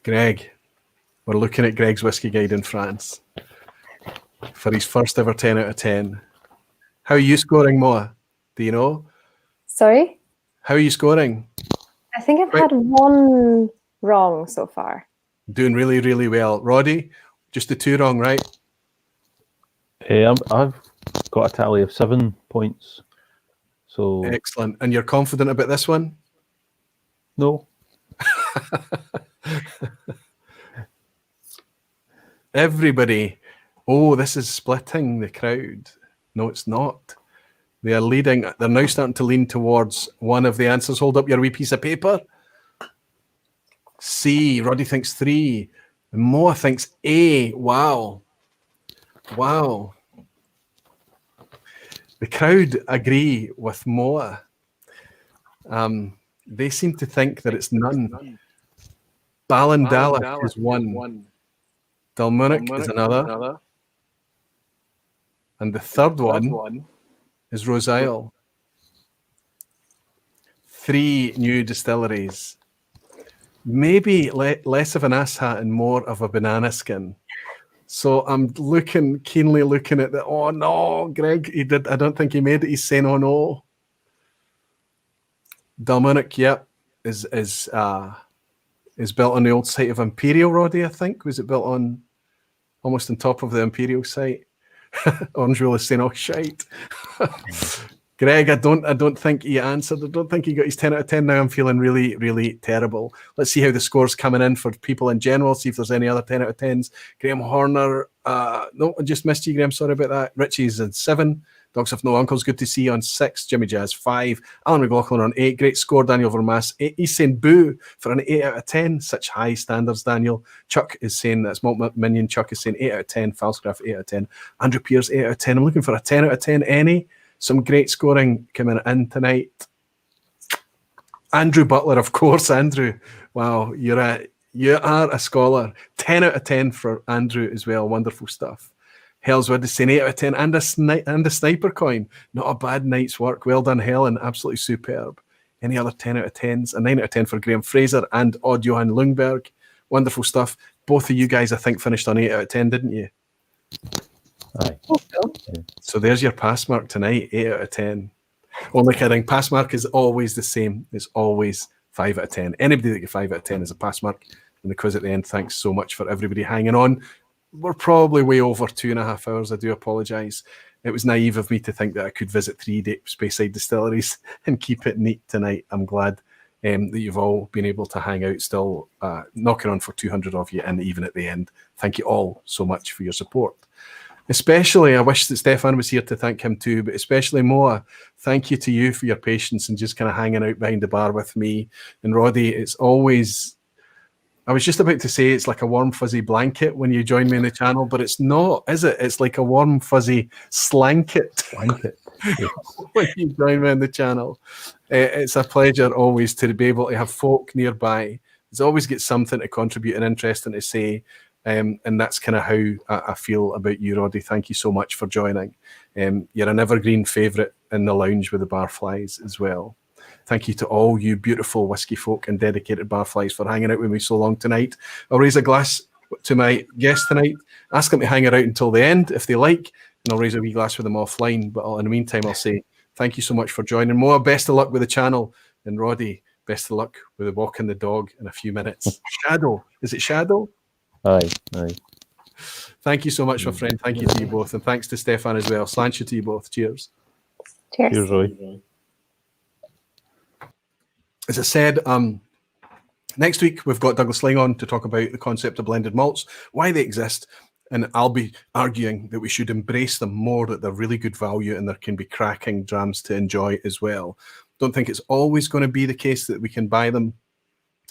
Greg, we're looking at Greg's Whiskey Guide in France for his first ever 10 out of 10. How are you scoring, Moa? Do you know? Sorry? How are you scoring? I think I've had one wrong so far. Doing really, really well. Roddy, just the 2 wrong, right? I've got a tally of 7 points. So excellent. And you're confident about this one? No. Everybody. Oh, this is splitting the crowd. No, it's not. They are leading. They're now starting to lean towards one of the answers. Hold up your wee piece of paper. C. Roddy thinks 3. And Moa thinks A. Wow. Wow. The crowd agree with Moa. They seem to think that it's none. Ballindala is 1. Dalmonic is another. And the third one is Rose Isle. 3 new distilleries. Maybe less of an ass hat and more of a banana skin. So I'm keenly looking at the. Oh no, Greg, he did. I don't think he made it. He's saying, "Oh no." Dalmonic, yep, is built on the old site of Imperial, Roddy. I think was it built on almost on top of the Imperial site. Orange Rule is saying, "Oh shite." Greg, I don't think he answered. I don't think he got his 10 out of 10. Now I'm feeling really, really terrible. Let's see how the score's coming in for people in general. See if there's any other 10 out of 10s. Graham Horner. No, I just missed you, Graham. Sorry about that. Richie's at 7. Dogs Have No Uncles. Good to see you on 6. Jimmy Jazz 5. Alan McLaughlin on 8. Great score. Daniel Vermaas 8. He's saying boo for an 8 out of 10. Such high standards, Daniel. Chuck is saying, that's Malt Minion. Chuck is saying 8 out of 10. Falscraft 8 out of 10. Andrew Pierce 8 out of 10. I'm looking for a 10 out of 10. Any? Some great scoring coming in tonight. Andrew Butler, of course, Andrew. Wow, you are a scholar. 10 out of 10 for Andrew as well. Wonderful stuff. Hellswood is saying 8 out of 10 and a sniper coin. Not a bad night's work. Well done, Helen. Absolutely superb. Any other 10 out of 10s? A 9 out of 10 for Graham Fraser and Odd Johan Lundberg. Wonderful stuff. Both of you guys, I think, finished on 8 out of 10, didn't you? Aye. So there's your pass mark tonight, 8 out of 10. Only kidding. Pass mark is always the same. It's always 5 out of 10. Anybody that gets 5 out of 10 is a pass mark. And the quiz at the end, thanks so much for everybody hanging on. We're probably way over 2.5 hours. I do apologise. It was naive of me to think that I could visit 3 Speyside distilleries and keep it neat tonight. I'm glad that you've all been able to hang out still, knocking on for 200 of you, and even at the end. Thank you all so much for your support. Especially, I wish that Stefan was here to thank him too, but especially Moa, thank you to you for your patience and just kind of hanging out behind the bar with me. And Roddy, it's always, I was just about to say it's like a warm fuzzy blanket when you join me in the channel, but it's not, is it? It's like a warm fuzzy slanket when you join me in the channel. It's a pleasure always to be able to have folk nearby. There's always get something to contribute and interesting to say. And that's kind of how I feel about you, Roddy. Thank you so much for joining. You're an evergreen favourite in the lounge with the barflies as well. Thank you to all you beautiful whiskey folk and dedicated barflies for hanging out with me so long tonight. I'll raise a glass to my guests tonight, ask them to hang out until the end if they like, and I'll raise a wee glass with them offline. But in the meantime, I'll say thank you so much for joining. Moa, best of luck with the channel. And Roddy, best of luck with the walking the dog in a few minutes. Shadow. Is it Shadow? Aye. Thank you so much, my friend. Thank you to you both. And thanks to Stefan as well. Sláinte to you both. Cheers. Cheers. Roy. As I said, next week we've got Douglas Lang on to talk about the concept of blended malts, why they exist, and I'll be arguing that we should embrace them more, that they're really good value and there can be cracking drams to enjoy as well. Don't think it's always going to be the case that we can buy them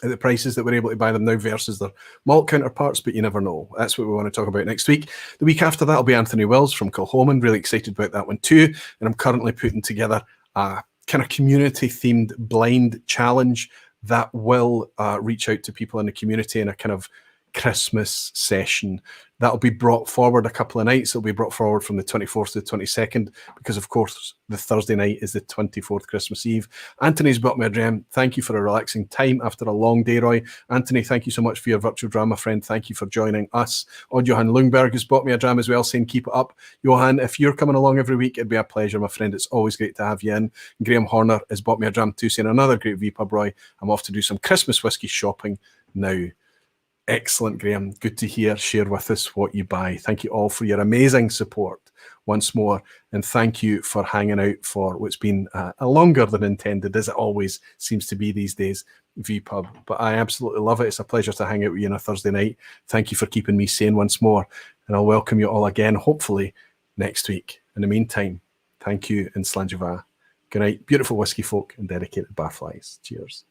at the prices that we're able to buy them now versus their malt counterparts, but you never know. That's what we want to talk about next week. The week after that will be Anthony Wills from Kilhoman. Really excited about that one too. And I'm currently putting together a kind of community-themed blind challenge that will reach out to people in the community in a kind of Christmas session. That'll be brought forward a couple of nights. It'll be brought forward from the 24th to the 22nd because, of course, the Thursday night is the 24th, Christmas Eve. Anthony's bought me a dram. Thank you for a relaxing time after a long day, Roy. Anthony, thank you so much for your virtual drama, friend. Thank you for joining us. Odd Johan Lundberg has bought me a dram as well, saying keep it up. Johan, if you're coming along every week, it'd be a pleasure, my friend. It's always great to have you in. Graham Horner has bought me a dram too, saying another great vPub, Roy. I'm off to do some Christmas whiskey shopping now. Excellent, Graham. Good to hear. Share with us what you buy. Thank you all for your amazing support once more. And thank you for hanging out for what's been a longer than intended, as it always seems to be these days, vPub. But I absolutely love it. It's a pleasure to hang out with you on a Thursday night. Thank you for keeping me sane once more. And I'll welcome you all again, hopefully, next week. In the meantime, thank you and Slanjava. Good night, beautiful whiskey folk and dedicated barflies. Cheers.